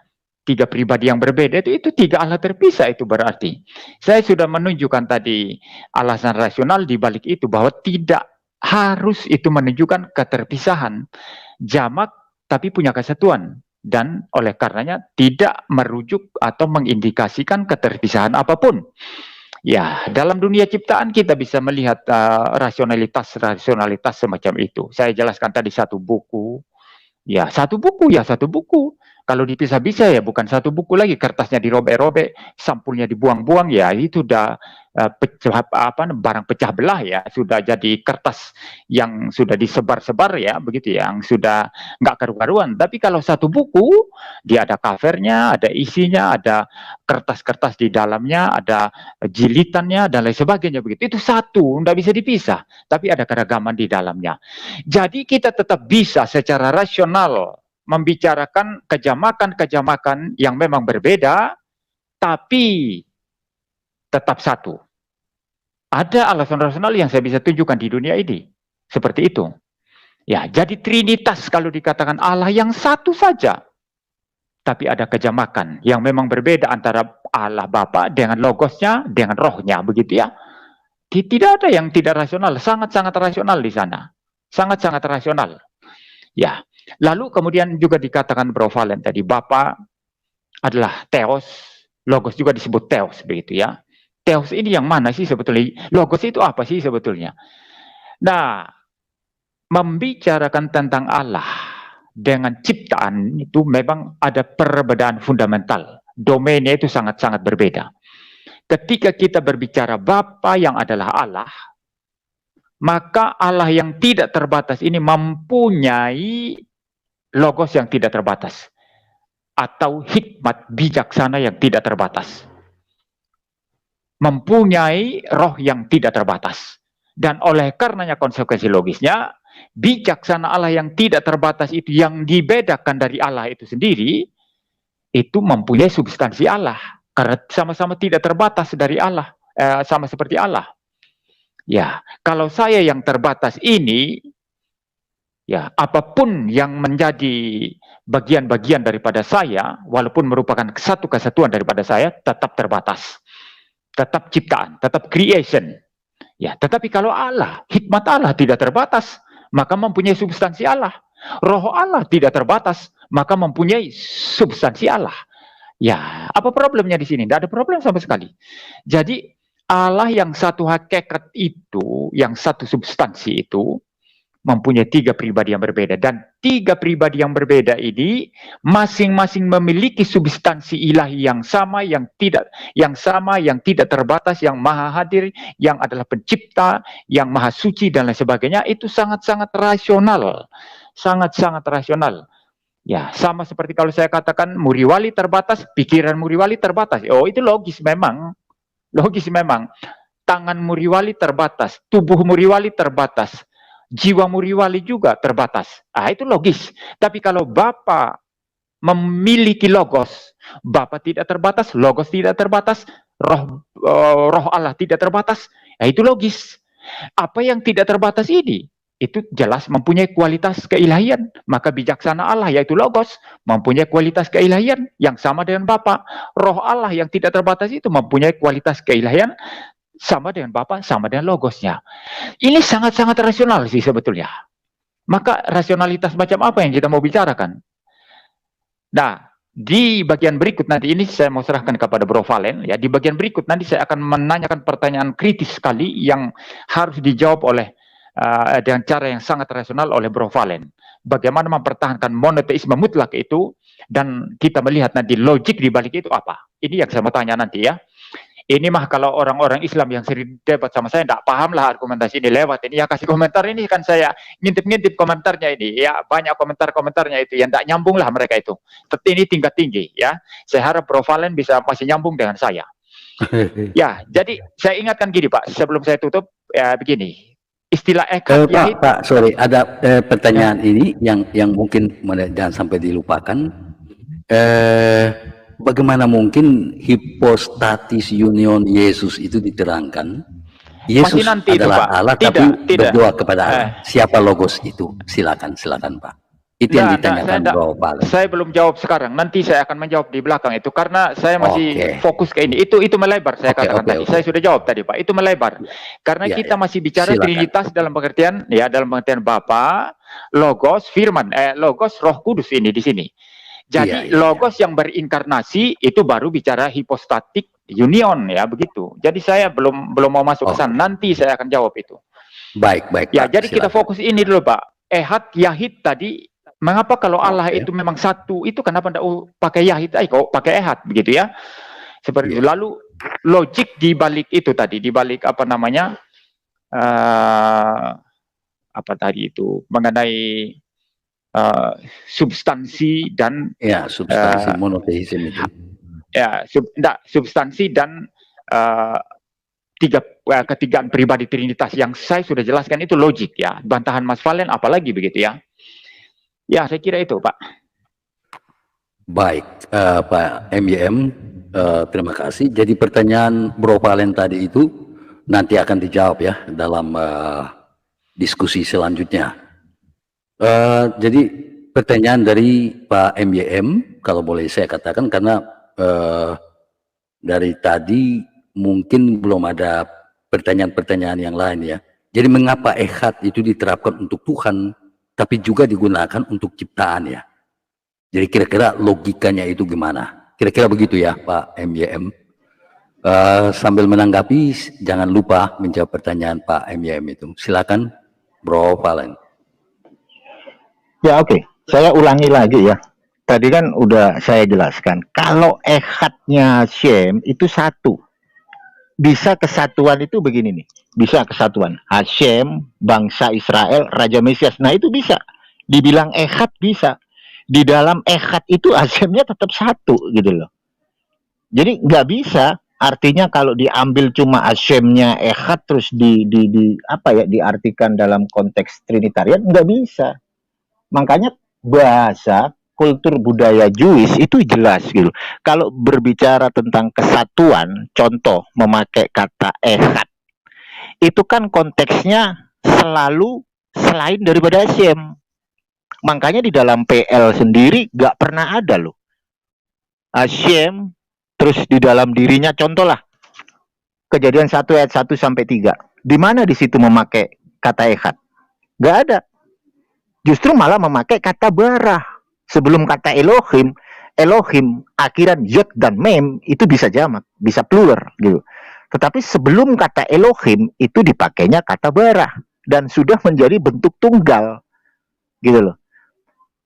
3 pribadi yang berbeda, itu 3 Allah terpisah. Itu berarti saya sudah menunjukkan tadi alasan rasional di balik itu, bahwa tidak harus itu menunjukkan keterpisahan, jamak tapi punya kesatuan, dan oleh karenanya tidak merujuk atau mengindikasikan keterpisahan apapun. Ya, dalam dunia ciptaan kita bisa melihat rasionalitas semacam itu. Saya jelaskan tadi satu buku. Ya, satu buku. Kalau dipisah-pisah ya bukan satu buku lagi, kertasnya dirobek-robek, sampulnya dibuang-buang, ya itu udah barang pecah belah ya, sudah jadi kertas yang sudah disebar-sebar ya, begitu ya, yang sudah nggak karu-karuan. Tapi kalau satu buku, dia ada covernya, ada isinya, ada kertas-kertas di dalamnya, ada jilitannya dan lain sebagainya, begitu. Itu satu, nggak bisa dipisah, tapi ada keragaman di dalamnya. Jadi kita tetap bisa secara rasional membicarakan kejamakan-kejamakan yang memang berbeda, tapi tetap satu. Ada alasan rasional yang saya bisa tunjukkan di dunia ini. Seperti itu. Ya, jadi trinitas kalau dikatakan Allah yang satu saja. Tapi ada kejamakan yang memang berbeda antara Allah Bapa dengan logosnya, dengan rohnya, begitu ya. Tidak ada yang tidak rasional, sangat-sangat rasional di sana. Sangat-sangat rasional. Ya. Lalu kemudian juga dikatakan Bro Valen tadi, Bapa adalah Theos, Logos juga disebut Theos, begitu ya. Theos ini yang mana sih sebetulnya? Logos itu apa sih sebetulnya? Nah, membicarakan tentang Allah dengan ciptaan itu memang ada perbedaan fundamental. Domainnya itu sangat-sangat berbeda. Ketika kita berbicara Bapa yang adalah Allah, maka Allah yang tidak terbatas ini mempunyai logos yang tidak terbatas, atau hikmat bijaksana yang tidak terbatas, mempunyai roh yang tidak terbatas. Dan oleh karenanya konsekuensi logisnya, bijaksana Allah yang tidak terbatas itu, yang dibedakan dari Allah itu sendiri, itu mempunyai substansi Allah, karena sama-sama tidak terbatas dari Allah, sama seperti Allah. Ya, kalau saya yang terbatas ini, ya, apapun yang menjadi bagian-bagian daripada saya, walaupun merupakan satu kesatuan daripada saya, tetap terbatas. Tetap ciptaan, tetap creation. Ya, tetapi kalau Allah, hikmat Allah tidak terbatas, maka mempunyai substansi Allah. Roh Allah tidak terbatas, maka mempunyai substansi Allah. Ya, apa problemnya di sini? Tidak ada problem sama sekali. Jadi, Allah yang satu hakikat itu, yang satu substansi itu, mempunyai 3 pribadi yang berbeda, dan 3 pribadi yang berbeda ini masing-masing memiliki substansi ilahi yang sama, yang tidak terbatas, yang maha hadir, yang adalah pencipta, yang maha suci dan lain sebagainya. Itu sangat-sangat rasional, sangat-sangat rasional. Ya, sama seperti kalau saya katakan Muriwali terbatas, pikiran Muriwali terbatas. Oh, itu logis memang. Logis memang. Tangan Muriwali terbatas, tubuh Muriwali terbatas, jiwa Muriwali juga terbatas. Ah, itu logis. Tapi kalau Bapa memiliki logos, Bapa tidak terbatas, logos tidak terbatas, roh Allah tidak terbatas, ah, itu logis. Apa yang tidak terbatas ini? Itu jelas mempunyai kualitas keilahian. Maka bijaksana Allah, yaitu logos, mempunyai kualitas keilahian yang sama dengan Bapa. Roh Allah yang tidak terbatas itu mempunyai kualitas keilahian sama dengan Bapa, sama dengan logosnya. Ini sangat-sangat rasional sih sebetulnya. Maka rasionalitas macam apa yang kita mau bicarakan? Nah, di bagian berikut nanti ini saya mau serahkan kepada Bro Valen. Ya, di bagian berikut nanti saya akan menanyakan pertanyaan kritis sekali yang harus dijawab oleh dengan cara yang sangat rasional oleh Bro Valen. Bagaimana mempertahankan monoteisme mutlak itu, dan kita melihat nanti logik di balik itu apa. Ini yang saya mau tanya nanti ya. Ini mah kalau orang-orang Islam yang sering debat sama saya tidak paham lah argumentasi ini lewat ini ya, kasih komentar ini kan saya ngintip-ngintip komentarnya ini ya, banyak komentar-komentarnya itu yang tidak nyambung lah mereka itu. Tapi ini tingkat tinggi ya. Saya harap Bro Valen bisa masih nyambung dengan saya. Ya, jadi saya ingatkan gini Pak, sebelum saya tutup ya begini. Istilah eka Pak, sorry, ada pertanyaan ini yang mungkin jangan sampai dilupakan. bagaimana mungkin hipostatis union Yesus itu diterangkan? Yesus Masih nanti itu, adalah Pak. Allah, Tidak, tapi tidak. berdoa kepada Allah. Siapa logos itu? Silakan Pak. Itu yang ditanyakan Bro Valen. Saya belum jawab sekarang. Nanti saya akan menjawab di belakang itu karena saya masih fokus ke ini. Itu melebar saya katakan tadi. Saya sudah jawab tadi, Pak. Itu melebar. Karena kita masih bicara Trinitas dalam pengertian Bapa, Logos, Firman, Logos, Roh Kudus ini di sini. Jadi Logos yang berinkarnasi itu baru bicara hipostatik union ya begitu. Jadi saya belum mau masuk ke sana. Nanti saya akan jawab itu. Baik. Ya, Pak, jadi kita fokus ini dulu, Pak. Ehad, Yahid tadi. Mengapa kalau Allah itu memang satu, itu kenapa tidak pakai Yahid, kok pakai Ehad begitu ya? Seperti itu. Lalu logik di balik itu tadi, di balik apa tadi itu mengenai substansi dan substansi monoteisme itu. Substansi dan ketigaan pribadi Trinitas yang saya sudah jelaskan itu logik ya. Bantahan Mas Valen apalagi begitu ya. Ya, saya kira itu, Pak. Baik, Pak MYM, terima kasih. Jadi pertanyaan Bro Valen tadi itu nanti akan dijawab ya dalam diskusi selanjutnya. Jadi pertanyaan dari Pak MYM, kalau boleh saya katakan, karena dari tadi mungkin belum ada pertanyaan-pertanyaan yang lain ya. Jadi mengapa ehad itu diterapkan untuk Tuhan, tapi juga digunakan untuk ciptaan ya. Jadi kira-kira logikanya itu gimana? Kira-kira begitu ya Pak MYM. Sambil menanggapi, jangan lupa menjawab pertanyaan Pak MYM itu. Silakan Bro Valen. Ya oke. Saya ulangi lagi ya. Tadi kan udah saya jelaskan. Kalau ehadnya Shem itu satu. Bisa kesatuan itu begini nih. Bisa kesatuan. Hashem, bangsa Israel, Raja Mesias. Nah itu bisa. Dibilang ehad bisa. Di dalam ehad itu Hashemnya tetap satu gitu loh. Jadi nggak bisa. Artinya kalau diambil cuma Hashemnya ehad terus diartikan dalam konteks Trinitarian nggak bisa. Makanya bahasa kultur budaya Jewish itu jelas gitu. Kalau berbicara tentang kesatuan, contoh memakai kata ehad, itu kan konteksnya selalu selain daripada Hashem. Makanya di dalam PL sendiri gak pernah ada loh Hashem terus di dalam dirinya, contoh lah Kejadian 1 ayat 1 sampai 3. Di mana di situ memakai kata ehad? Gak ada. Justru malah memakai kata barah. Sebelum kata Elohim, akhiran yod dan mem itu bisa jamak, bisa plural gitu. Tetapi sebelum kata Elohim itu dipakainya kata barah dan sudah menjadi bentuk tunggal gitu loh.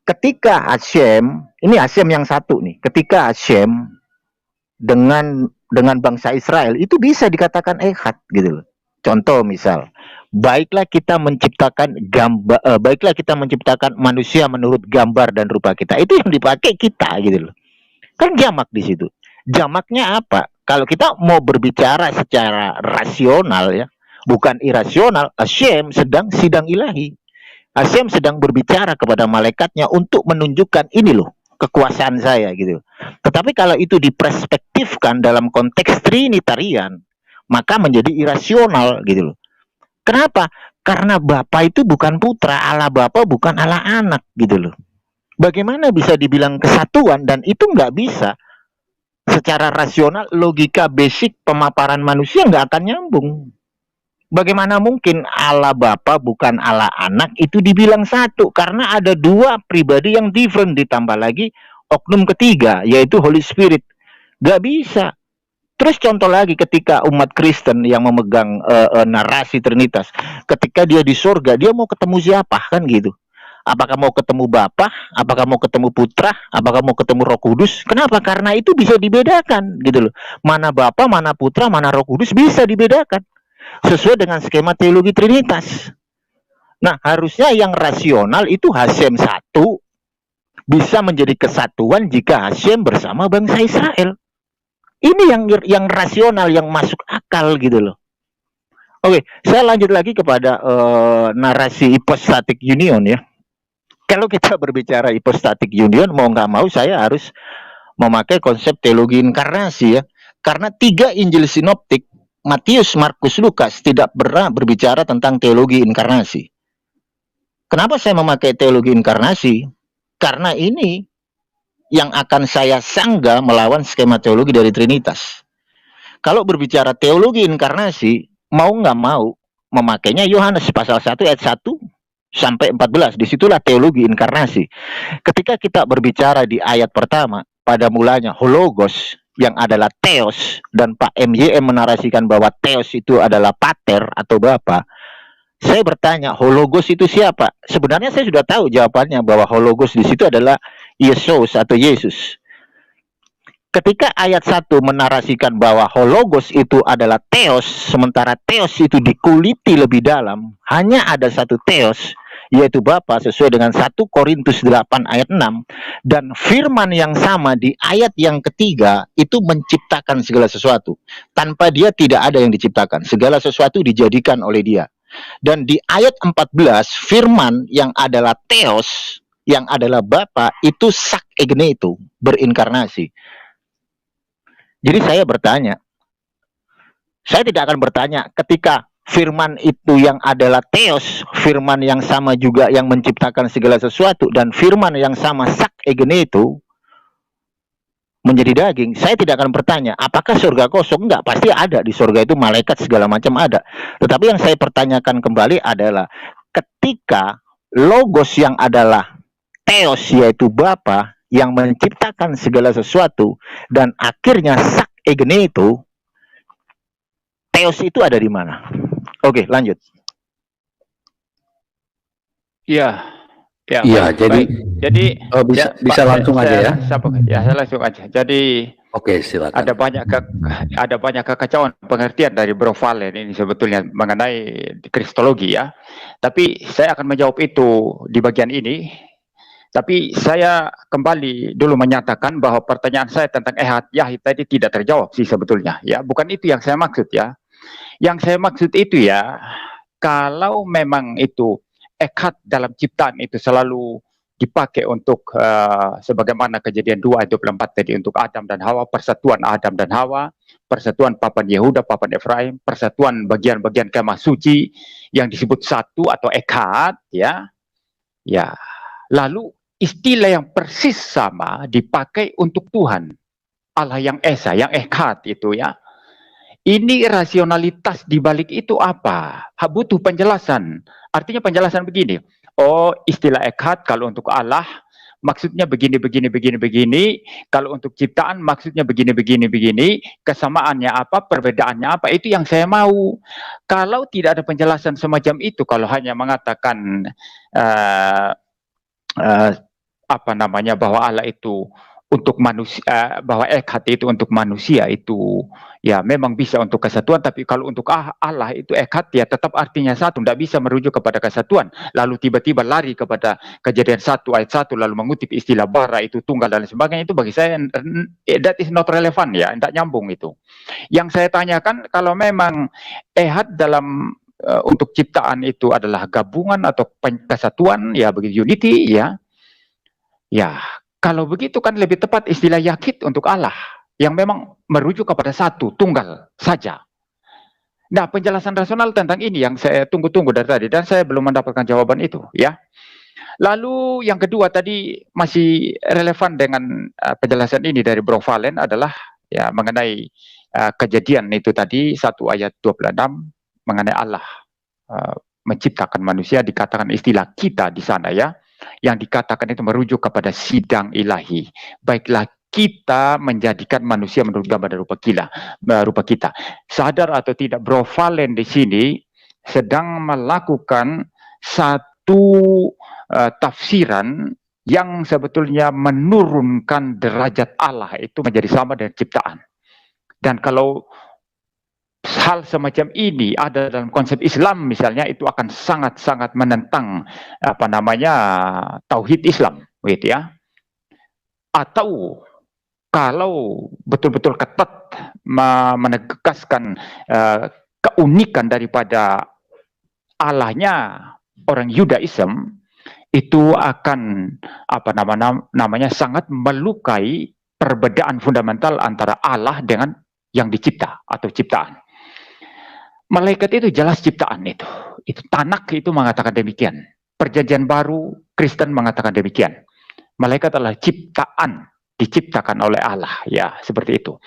Ketika Hashem, ini Hashem yang satu nih. Ketika Hashem dengan bangsa Israel itu bisa dikatakan ehad gitu loh. Contoh misal, baiklah kita menciptakan manusia menurut gambar dan rupa kita. Itu yang dipakai kita gitu loh. Kan jamak di situ. Jamaknya apa? Kalau kita mau berbicara secara rasional ya, bukan irasional, Hashem sedang sidang ilahi. Hashem sedang berbicara kepada malaikatnya untuk menunjukkan ini loh kekuasaan saya gitu. Tetapi kalau itu diperspektifkan dalam konteks Trinitarian, maka menjadi irasional gitu loh. Kenapa? Karena Bapa itu bukan putra, Allah Bapa bukan Allah anak gitu loh. Bagaimana bisa dibilang kesatuan dan itu nggak bisa. Secara rasional, logika basic pemaparan manusia nggak akan nyambung. Bagaimana mungkin Allah Bapa bukan Allah anak itu dibilang satu? Karena ada dua pribadi yang different, ditambah lagi oknum ketiga, yaitu Holy Spirit. Nggak bisa. Terus contoh lagi ketika umat Kristen yang memegang narasi Trinitas, ketika dia di surga, dia mau ketemu siapa kan gitu? Apakah mau ketemu Bapa? Apakah mau ketemu Putra? Apakah mau ketemu Roh Kudus? Kenapa? Karena itu bisa dibedakan gitu loh. Mana Bapa, mana Putra, mana Roh Kudus bisa dibedakan sesuai dengan skema teologi Trinitas. Nah, harusnya yang rasional itu Hashem satu bisa menjadi kesatuan jika Hashem bersama bangsa Israel. Ini yang rasional, yang masuk akal gitu loh. Oke, saya lanjut lagi kepada narasi hypostatic union ya. Kalau kita berbicara hypostatic union, mau nggak mau saya harus memakai konsep teologi inkarnasi ya. Karena 3 Injil sinoptik, Matius, Markus, Lukas tidak pernah berbicara tentang teologi inkarnasi. Kenapa saya memakai teologi inkarnasi? Karena ini yang akan saya sanggah melawan skema teologi dari Trinitas. Kalau berbicara teologi inkarnasi, mau nggak mau, memakainya Yohanes pasal 1 ayat 1 sampai 14. Disitulah teologi inkarnasi. Ketika kita berbicara di ayat pertama, pada mulanya hologos, yang adalah theos, dan Pak MYM menarasikan bahwa theos itu adalah pater atau bapa. Saya bertanya, hologos itu siapa? Sebenarnya saya sudah tahu jawabannya, bahwa hologos di situ adalah Yesus atau Yesus. Ketika ayat 1 menarasikan bahwa hologos itu adalah theos, sementara theos itu dikuliti lebih dalam, hanya ada satu theos, yaitu Bapa, sesuai dengan 1 Korintus 8 ayat 6, dan firman yang sama di ayat yang ketiga itu menciptakan segala sesuatu. Tanpa dia tidak ada yang diciptakan, segala sesuatu dijadikan oleh dia. Dan di ayat 14, firman yang adalah theos, yang adalah Bapa, itu sak egne, itu berinkarnasi. Jadi saya bertanya, saya tidak akan bertanya ketika firman itu yang adalah theos, firman yang sama juga yang menciptakan segala sesuatu, dan firman yang sama sak egne itu menjadi daging. Saya tidak akan bertanya, apakah surga kosong? Enggak, pasti ada di surga itu, malaikat segala macam ada. Tetapi yang saya pertanyakan kembali adalah, ketika logos yang adalah theos, yaitu Bapa, yang menciptakan segala sesuatu, dan akhirnya sak egne itu, theos itu ada di mana? Oke, lanjut. Iya. Ya, Iya, baik. Jadi bisa langsung aja ya. Saya langsung aja. Jadi Oke, silakan. ada banyak kekacauan pengertian dari Bro Valen ini sebetulnya mengenai kristologi ya. Tapi saya akan menjawab itu di bagian ini. Tapi saya kembali dulu menyatakan bahwa pertanyaan saya tentang Ehad Yahid tadi tidak terjawab sih sebetulnya ya. Bukan itu yang saya maksud ya. Yang saya maksud itu ya, kalau memang itu Ehad dalam ciptaan itu selalu dipakai untuk sebagaimana Kejadian 2 ayat 24 tadi, untuk Adam dan Hawa, persatuan Adam dan Hawa, persatuan papan Yehuda, papan Efraim, persatuan bagian-bagian kemah suci yang disebut satu atau Ehad ya. Ya. Lalu istilah yang persis sama dipakai untuk Tuhan Allah yang Esa, yang Ehad itu ya. Ini rasionalitas di balik itu apa? Butuh penjelasan. Artinya penjelasan begini. Oh, istilah Ehad kalau untuk Allah maksudnya begini. Kalau untuk ciptaan maksudnya begini. Kesamaannya apa, perbedaannya apa, itu yang saya mau. Kalau tidak ada penjelasan semacam itu, kalau hanya mengatakan bahwa Allah itu untuk manusia, bahwa Ehad itu untuk manusia, itu ya memang bisa untuk kesatuan, tapi kalau untuk Allah itu Ehad ya tetap artinya satu, tidak bisa merujuk kepada kesatuan. Lalu tiba-tiba lari kepada Kejadian 1 ayat 1 lalu mengutip istilah bara itu tunggal dan sebagainya, itu bagi saya that is not relevant ya, tidak nyambung itu. Yang saya tanyakan, kalau memang Ehad dalam untuk ciptaan itu adalah gabungan atau kesatuan ya, begitu, unity ya. Ya, kalau begitu kan lebih tepat istilah Yahid untuk Allah, yang memang merujuk kepada satu, tunggal saja. Nah, penjelasan rasional tentang ini yang saya tunggu-tunggu dari tadi, dan saya belum mendapatkan jawaban itu, ya. Lalu yang kedua tadi masih relevan dengan penjelasan ini dari Bro Valen adalah ya mengenai Kejadian itu tadi 1 ayat 26 mengenai Allah menciptakan manusia, dikatakan istilah kita di sana ya. Yang dikatakan itu merujuk kepada sidang ilahi. Baiklah kita menjadikan manusia menurut gambar dan rupa kita. Sadar atau tidak, Bro Valen di sini sedang melakukan satu tafsiran yang sebetulnya menurunkan derajat Allah itu menjadi sama dengan ciptaan. Dan kalau hal semacam ini ada dalam konsep Islam misalnya, itu akan sangat-sangat menentang tauhid Islam, gitu ya. Atau kalau betul-betul ketat menegaskan keunikan daripada Allahnya orang Yudaism, itu akan sangat melukai perbedaan fundamental antara Allah dengan yang dicipta atau ciptaan. Malaikat itu jelas ciptaan itu. Itu Tanak itu mengatakan demikian. Perjanjian Baru Kristen mengatakan demikian. Malaikat adalah ciptaan, diciptakan oleh Allah, ya seperti itu.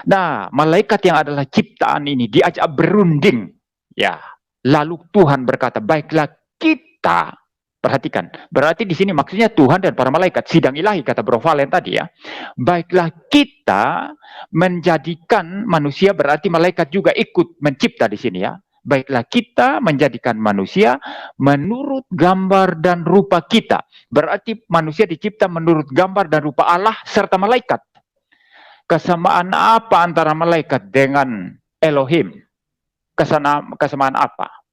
Nah, malaikat yang adalah ciptaan ini diajak berunding, ya. Lalu Tuhan berkata, baiklah kita. Perhatikan, berarti di sini maksudnya Tuhan dan para malaikat, sidang ilahi kata Bro Valen tadi ya. Baiklah kita menjadikan manusia, berarti malaikat juga ikut mencipta di sini ya. Baiklah kita menjadikan manusia menurut gambar dan rupa kita. Berarti manusia dicipta menurut gambar dan rupa Allah serta malaikat. Kesamaan apa antara malaikat dengan Elohim? Kesamaan apa?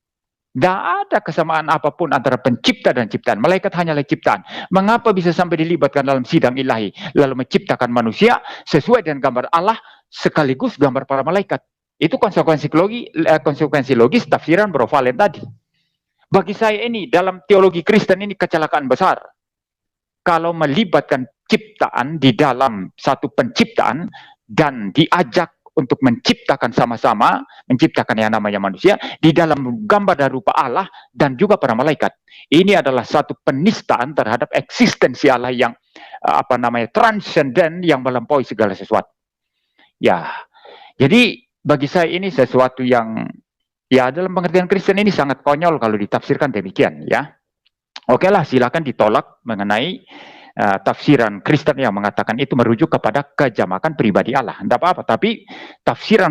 Tidak ada kesamaan apapun antara pencipta dan ciptaan. Malaikat hanyalah ciptaan. Mengapa bisa sampai dilibatkan dalam sidang ilahi, lalu menciptakan manusia sesuai dengan gambar Allah sekaligus gambar para malaikat? Itu konsekuensi logis tafsiran Bro Valen tadi. Bagi saya ini dalam teologi Kristen ini kecelakaan besar. Kalau melibatkan ciptaan di dalam satu penciptaan dan diajak untuk menciptakan sama-sama, menciptakan yang namanya manusia di dalam gambar dan rupa Allah dan juga para malaikat. Ini adalah satu penistaan terhadap eksistensi Allah yang transenden, yang melampaui segala sesuatu. Ya, jadi bagi saya ini sesuatu yang ya dalam pengertian Kristen ini sangat konyol kalau ditafsirkan demikian ya. Oke lah, silakan ditolak mengenai tafsiran Kristen yang mengatakan itu merujuk kepada kejamakan pribadi Allah. Tidak apa-apa, tapi tafsiran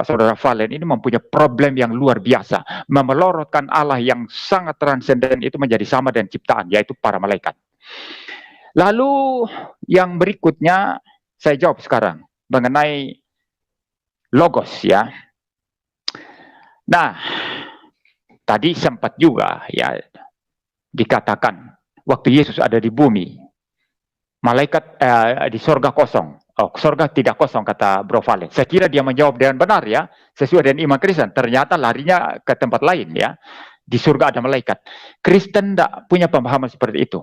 saudara Valen ini mempunyai problem yang luar biasa. Memelorotkan Allah yang sangat transenden itu menjadi sama dengan ciptaan, yaitu para malaikat. Lalu yang berikutnya, saya jawab sekarang mengenai logos ya. Nah, tadi sempat juga ya dikatakan waktu Yesus ada di bumi, malaikat di sorga kosong. Oh, sorga tidak kosong kata Bro Valen. Saya kira dia menjawab dengan benar ya, sesuai dengan iman Kristen. Ternyata larinya ke tempat lain ya. Di surga ada malaikat. Kristen tidak punya pemahaman seperti itu.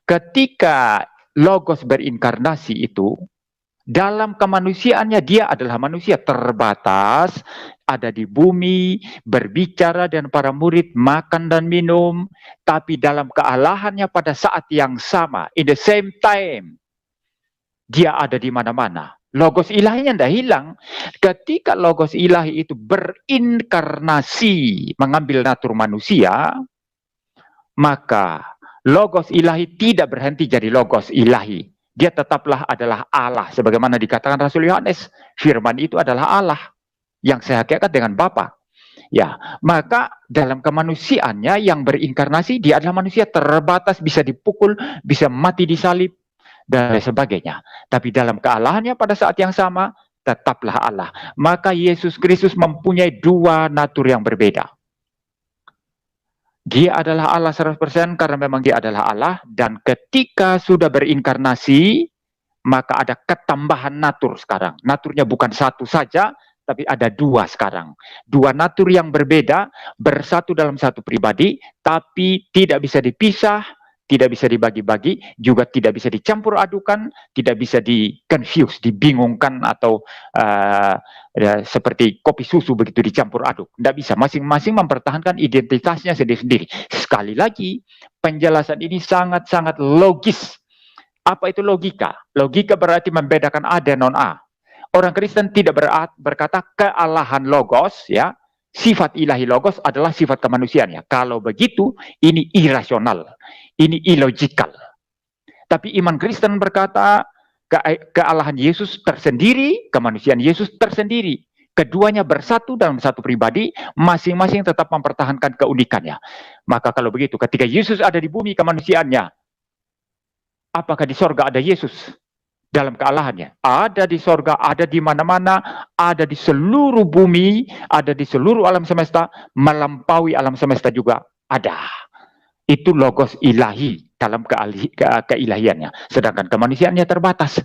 Ketika Logos berinkarnasi itu, dalam kemanusiaannya dia adalah manusia terbatas, ada di bumi, berbicara dengan para murid, makan dan minum, tapi dalam kealahannya pada saat yang sama, in the same time, dia ada di mana-mana. Logos ilahinya tidak hilang. Ketika logos ilahi itu berinkarnasi, mengambil natur manusia, maka logos ilahi tidak berhenti jadi logos ilahi. Dia tetaplah adalah Allah. Sebagaimana dikatakan Rasul Yohanes, firman itu adalah Allah yang sehakikat dengan Bapa. Ya, maka dalam kemanusiaannya yang berinkarnasi, dia adalah manusia terbatas, bisa dipukul, bisa mati disalib, dan sebagainya. Tapi dalam kealahannya pada saat yang sama, tetaplah Allah. Maka Yesus Kristus mempunyai dua natur yang berbeda. Dia adalah Allah 100% karena memang dia adalah Allah, dan ketika sudah berinkarnasi, maka ada ketambahan natur sekarang. Naturnya bukan satu saja, tapi ada dua sekarang. Dua natur yang berbeda, bersatu dalam satu pribadi, tapi tidak bisa dipisah, tidak bisa dibagi-bagi, juga tidak bisa dicampur adukan, tidak bisa di-confuse, dibingungkan, atau seperti kopi susu begitu dicampur aduk. Tidak bisa, masing-masing mempertahankan identitasnya sendiri-sendiri. Sekali lagi, penjelasan ini sangat-sangat logis. Apa itu logika? Logika berarti membedakan A dan non-A. Orang Kristen tidak berkata kealahan logos, ya, sifat ilahi logos adalah sifat kemanusiaannya. Kalau begitu, ini irasional, ini ilogikal. Tapi iman Kristen berkata kealahan Yesus tersendiri, kemanusiaan Yesus tersendiri. Keduanya bersatu dalam satu pribadi, masing-masing tetap mempertahankan keunikannya. Maka kalau begitu, ketika Yesus ada di bumi kemanusiaannya, apakah di sorga ada Yesus? Dalam kealahannya, ada di sorga, ada di mana-mana, ada di seluruh bumi, ada di seluruh alam semesta, melampaui alam semesta juga ada. Itu logos ilahi dalam keilahiannya. Sedangkan kemanusiaannya terbatas.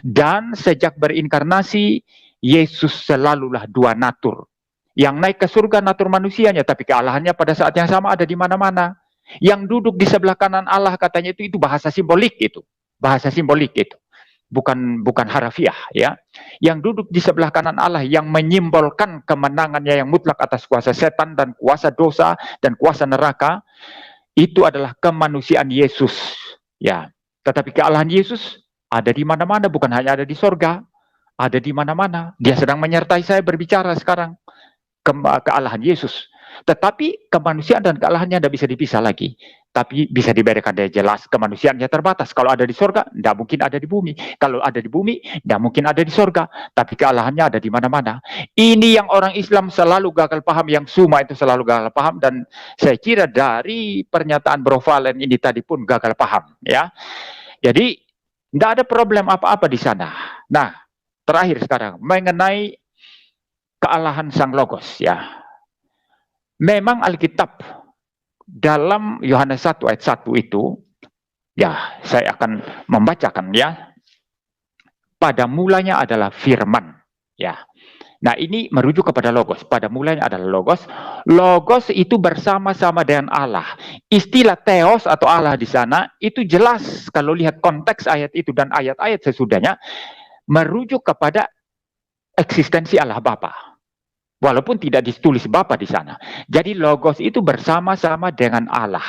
Dan sejak berinkarnasi, Yesus selalulah dua natur. Yang naik ke surga natur manusianya, tapi kealahannya pada saat yang sama ada di mana-mana. Yang duduk di sebelah kanan Allah katanya itu bahasa simbolik itu. Bahasa simbolik itu. bukan harafiah ya. Yang duduk di sebelah kanan Allah yang menyimbolkan kemenangannya yang mutlak atas kuasa setan dan kuasa dosa dan kuasa neraka, itu adalah kemanusiaan Yesus ya. Tetapi kealahan Yesus ada di mana-mana, bukan hanya ada di sorga, ada di mana-mana. Dia sedang menyertai saya berbicara sekarang, kealahan Yesus. Tetapi kemanusiaan dan kealahannya tidak bisa dipisah lagi. Tapi bisa dibedakan, dia jelas kemanusiaannya terbatas. Kalau ada di sorga, tidak mungkin ada di bumi. Kalau ada di bumi, tidak mungkin ada di sorga. Tapi kealahannya ada di mana-mana. Ini yang orang Islam selalu gagal paham, yang Suma itu selalu gagal paham. Dan saya kira dari pernyataan Bro Valen ini tadi pun gagal paham. Ya, jadi tidak ada problem apa-apa di sana. Nah, terakhir sekarang mengenai kealahan Sang Logos ya. Memang Alkitab dalam Yohanes 1 ayat 1 itu, ya saya akan membacakan ya. Pada mulanya adalah firman. Ya. Nah ini merujuk kepada Logos. Pada mulanya adalah Logos. Logos itu bersama-sama dengan Allah. Istilah Theos atau Allah di sana itu jelas kalau lihat konteks ayat itu dan ayat-ayat sesudahnya merujuk kepada eksistensi Allah Bapa. Walaupun tidak ditulis Bapa di sana. Jadi Logos itu bersama-sama dengan Allah.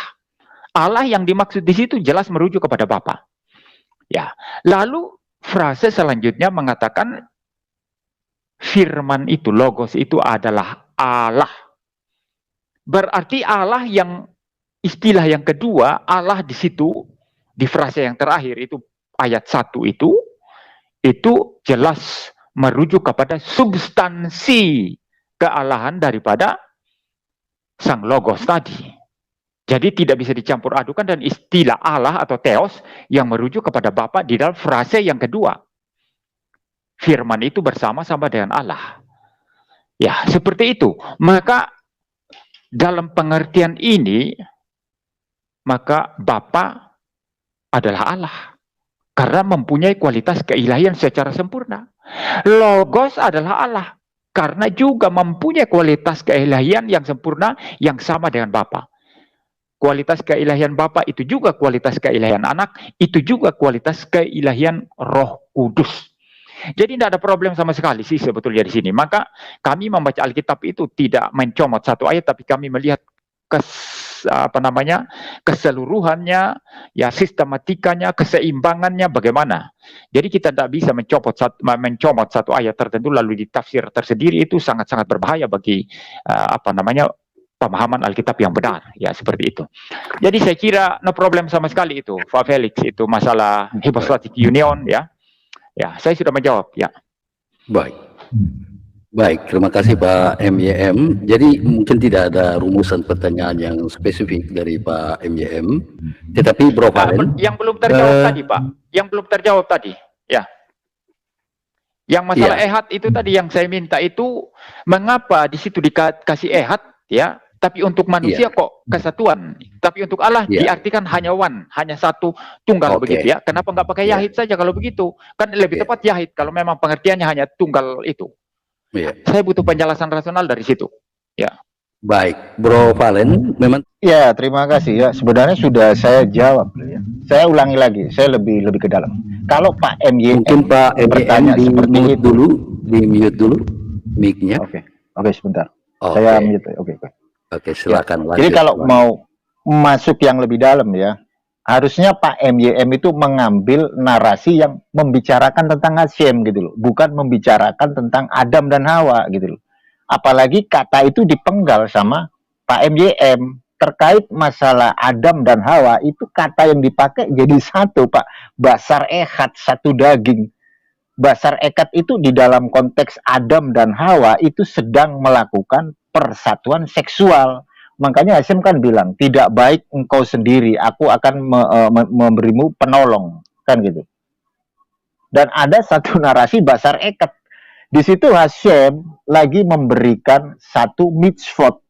Allah yang dimaksud di situ jelas merujuk kepada Bapa. Ya. Lalu frase selanjutnya mengatakan firman itu, Logos itu adalah Allah. Berarti Allah yang istilah yang kedua, Allah di situ di frase yang terakhir itu ayat 1 itu jelas merujuk kepada substansi kealahan daripada Sang Logos tadi. Jadi tidak bisa dicampur adukan, dan istilah Allah atau Theos yang merujuk kepada Bapa di dalam frase yang kedua. Firman itu bersama-sama dengan Allah. Ya, seperti itu. Maka dalam pengertian ini, maka Bapa adalah Allah. Karena mempunyai kualitas keilahian secara sempurna. Logos adalah Allah. Karena juga mempunyai kualitas keilahian yang sempurna yang sama dengan Bapa. Kualitas keilahian Bapa itu juga kualitas keilahian Anak, itu juga kualitas keilahian Roh Kudus. Jadi tidak ada problem sama sekali sih sebetulnya di sini. Maka kami membaca Alkitab itu tidak mencomot satu ayat, tapi kami melihat keseluruhannya, ya sistematikanya, keseimbangannya bagaimana. Jadi kita tidak bisa mencomot satu ayat tertentu lalu ditafsir tersendiri, itu sangat-sangat berbahaya bagi pemahaman Alkitab yang benar, ya seperti itu. Jadi saya kira no problem sama sekali itu, Pak Felix, itu masalah hypostatic union ya. Ya, saya sudah menjawab ya. Baik, terima kasih Pak MYM. Jadi mungkin tidak ada rumusan pertanyaan yang spesifik dari Pak MYM, tetapi Bro Valen, yang belum terjawab tadi Pak, yang belum terjawab tadi, ya. Yang masalah ehad itu tadi yang saya minta itu, mengapa di situ dikasih ehad, ya? Tapi untuk manusia kok kesatuan, tapi untuk Allah diartikan hanya one, hanya satu tunggal begitu ya. Kenapa nggak pakai yahid saja kalau begitu? Kan lebih tepat yahid kalau memang pengertiannya hanya tunggal itu. Saya butuh penjelasan rasional dari situ. Ya. Baik, Bro Valen, memang. Ya, terima kasih ya. Sebenarnya sudah saya jawab ya. Saya ulangi lagi, saya lebih ke dalam. Kalau Pak MY, mungkin Pak MY di mute dulu mic-nya. Oke, sebentar. Saya mute. Oke, silakan. Jadi kalau mau masuk yang lebih dalam ya, harusnya Pak MYM itu mengambil narasi yang membicarakan tentang Hashem gitu loh, bukan membicarakan tentang Adam dan Hawa gitu loh. Apalagi kata itu dipenggal sama Pak MYM terkait masalah Adam dan Hawa, itu kata yang dipakai jadi satu Pak, basar ehad, satu daging. Basar ekad itu di dalam konteks Adam dan Hawa itu sedang melakukan persatuan seksual. Makanya Hashem kan bilang, tidak baik engkau sendiri, aku akan memberimu penolong, kan gitu. Dan ada satu narasi basar ekad. Di situ Hashem lagi memberikan satu mitzvot,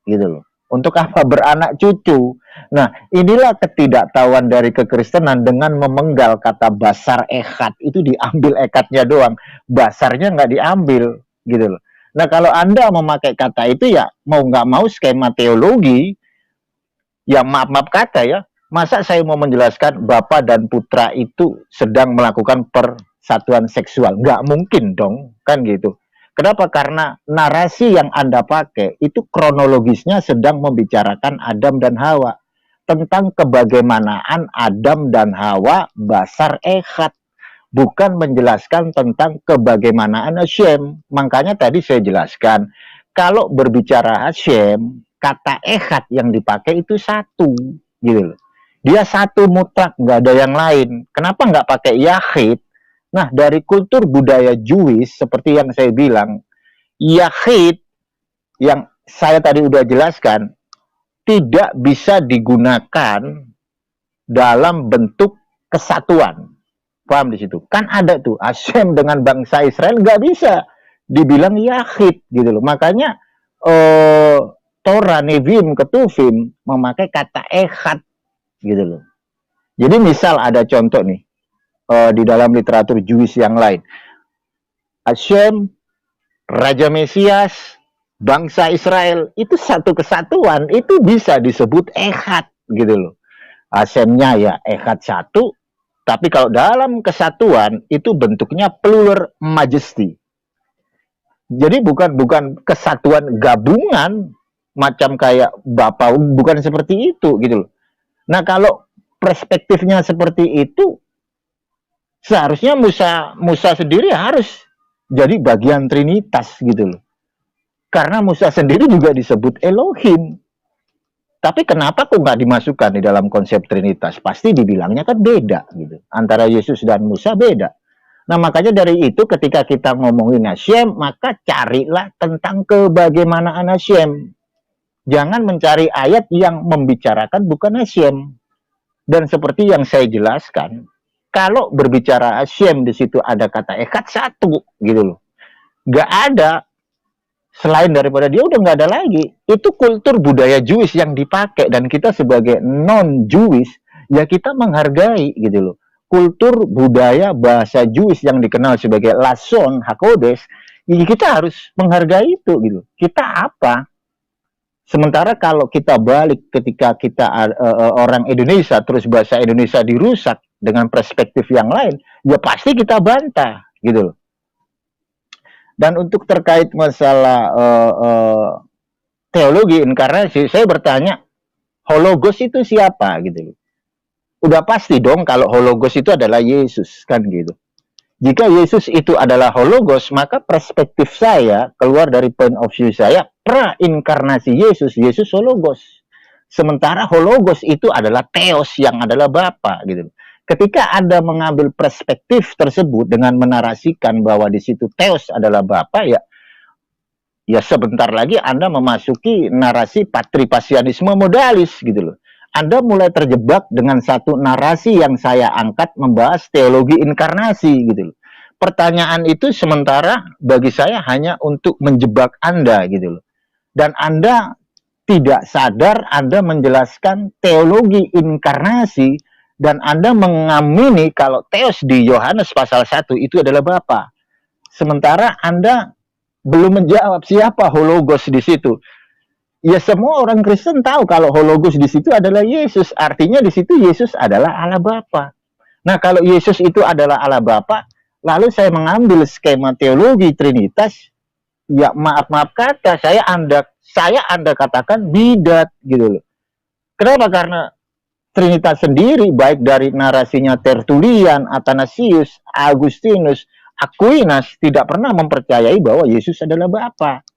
gitu loh. Untuk apa? Beranak cucu. Nah, inilah ketidaktahuan dari kekristenan dengan memenggal kata basar ekad. Itu diambil ekadnya doang, basarnya nggak diambil, gitu loh. Nah, kalau Anda memakai kata itu ya mau nggak mau skema teologi, ya maaf kata ya, Masa saya mau menjelaskan Bapa dan Putra itu sedang melakukan persatuan seksual? Nggak mungkin dong, kan gitu. Kenapa? Karena narasi yang Anda pakai itu kronologisnya sedang membicarakan Adam dan Hawa. Tentang kebagaimanaan Adam dan Hawa basar echad. Bukan menjelaskan tentang kebagaimanaan Hashem. Makanya tadi saya jelaskan, kalau berbicara Hashem, kata echad yang dipakai itu satu, gitu loh. Dia satu mutlak, nggak ada yang lain. Kenapa nggak pakai yahid? Nah, dari kultur budaya Jewish, seperti yang saya bilang, yahid yang saya tadi udah jelaskan, tidak bisa digunakan dalam bentuk kesatuan. Paham di situ? Kan ada tuh, Hashem dengan bangsa Israel nggak bisa dibilang yahid, gitu loh. Makanya, Torah, Nevim, Ketuvim memakai kata echad, gitu loh. Jadi misal ada contoh nih di dalam literatur Jewish yang lain, Hashem, Raja Mesias, bangsa Israel itu satu kesatuan, itu bisa disebut echad, gitu loh. Hashemnya ya echad satu, tapi kalau dalam kesatuan itu bentuknya plural majesty. Jadi bukan kesatuan gabungan macam kayak Bapa, bukan seperti itu, gitu loh. Nah, kalau perspektifnya seperti itu, seharusnya Musa sendiri harus jadi bagian Trinitas, gitu loh. Karena Musa sendiri juga disebut Elohim. Tapi kenapa kok nggak dimasukkan di dalam konsep Trinitas? Pasti dibilangnya kan beda, gitu. Antara Yesus dan Musa beda. Nah, makanya dari itu ketika kita ngomongin Hashem, maka carilah tentang kebagaimanaan Hashem. Jangan mencari ayat yang membicarakan bukan Hashem. Dan seperti yang saya jelaskan, kalau berbicara Hashem di situ ada kata echad satu, gitu loh. Nggak ada selain daripada dia, udah nggak ada lagi. Itu kultur budaya Jewish yang dipakai, dan kita sebagai non-Jewish ya kita menghargai, gitu loh, kultur budaya bahasa Jewish yang dikenal sebagai Lashon HaKodesh. Ya kita harus menghargai itu, gitu. Kita apa? Sementara kalau kita balik ketika kita orang Indonesia, terus bahasa Indonesia dirusak dengan perspektif yang lain, ya pasti kita bantah, gitu loh. Dan untuk terkait masalah teologi inkarnasi, saya bertanya, Hologos itu siapa, gitu loh. Udah pasti dong kalau Hologos itu adalah Yesus, kan gitu. Jika Yesus itu adalah Hologos, maka perspektif saya keluar dari point of view saya, pra-inkarnasi Yesus, Yesus Hologos. Sementara Hologos itu adalah Theos yang adalah Bapa, gitu. Ketika Anda mengambil perspektif tersebut dengan menarasikan bahwa di situ Theos adalah Bapa, ya sebentar lagi Anda memasuki narasi patripasianisme modalis, gitu loh. Anda mulai terjebak dengan satu narasi yang saya angkat membahas teologi inkarnasi, gitu loh. Pertanyaan itu sementara bagi saya hanya untuk menjebak Anda, gitu loh. Dan Anda tidak sadar Anda menjelaskan teologi inkarnasi, dan Anda mengamini kalau Theos di Yohanes pasal 1 itu adalah Bapa. Sementara Anda belum menjawab siapa Hologos di situ. Ya semua orang Kristen tahu kalau Hologos di situ adalah Yesus. Artinya di situ Yesus adalah Allah Bapa. Nah, kalau Yesus itu adalah Allah Bapa, lalu saya mengambil skema teologi Trinitas, ya maaf kata, saya Anda katakan bidat, gitu loh. Kenapa? Karena Trinitas sendiri, baik dari narasinya Tertullian, Athanasius, Agustinus, Aquinas, tidak pernah mempercayai bahwa Yesus adalah Bapa.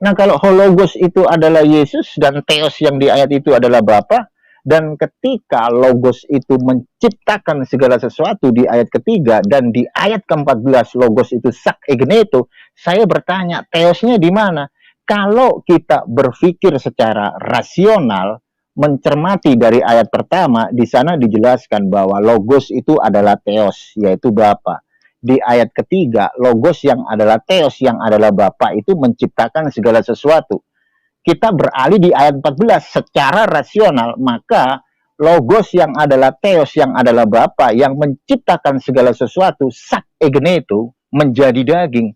Nah, kalau Hologos itu adalah Yesus dan Theos yang di ayat itu adalah Bapa, dan ketika Logos itu menciptakan segala sesuatu di ayat ketiga, dan di ayat ke-14 Logos itu sak egeneto, saya bertanya, Theosnya di mana? Kalau kita berpikir secara rasional, mencermati dari ayat pertama, di sana dijelaskan bahwa Logos itu adalah Theos, yaitu Bapa. Di ayat ketiga, Logos yang adalah Theos yang adalah Bapa itu menciptakan segala sesuatu. Kita beralih di ayat 14 secara rasional, maka Logos yang adalah Theos yang adalah Bapa yang menciptakan segala sesuatu, sak egeneto, menjadi daging.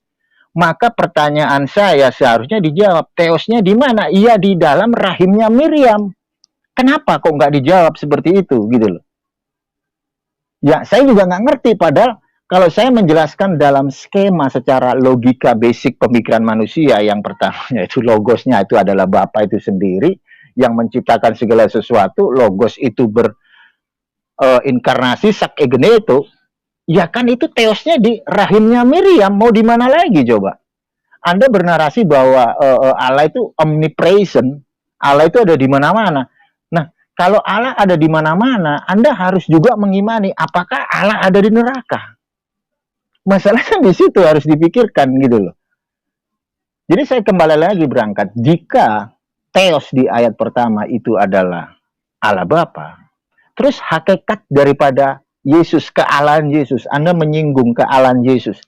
Maka pertanyaan saya seharusnya dijawab, Theosnya di mana? Iya, di dalam rahimnya Miriam. Kenapa kok nggak dijawab seperti itu gitu loh? Ya, saya juga nggak ngerti, padahal kalau saya menjelaskan dalam skema secara logika basic pemikiran manusia, yang pertamanya itu logosnya itu adalah Bapa itu sendiri yang menciptakan segala sesuatu, logos itu berinkarnasi sak egeneto, ya kan itu teosnya di rahimnya Miriam, mau di mana lagi coba? Anda bernarasi bahwa Allah itu omnipresent, Allah itu ada di mana-mana. Nah, kalau Allah ada di mana-mana, Anda harus juga mengimani apakah Allah ada di neraka. Masalahnya di situ harus dipikirkan gitu loh. Jadi saya kembali lagi berangkat, jika teos di ayat pertama itu adalah Allah Bapa, terus hakikat daripada Yesus, kealahan Yesus, Anda menyinggung kealahan Yesus.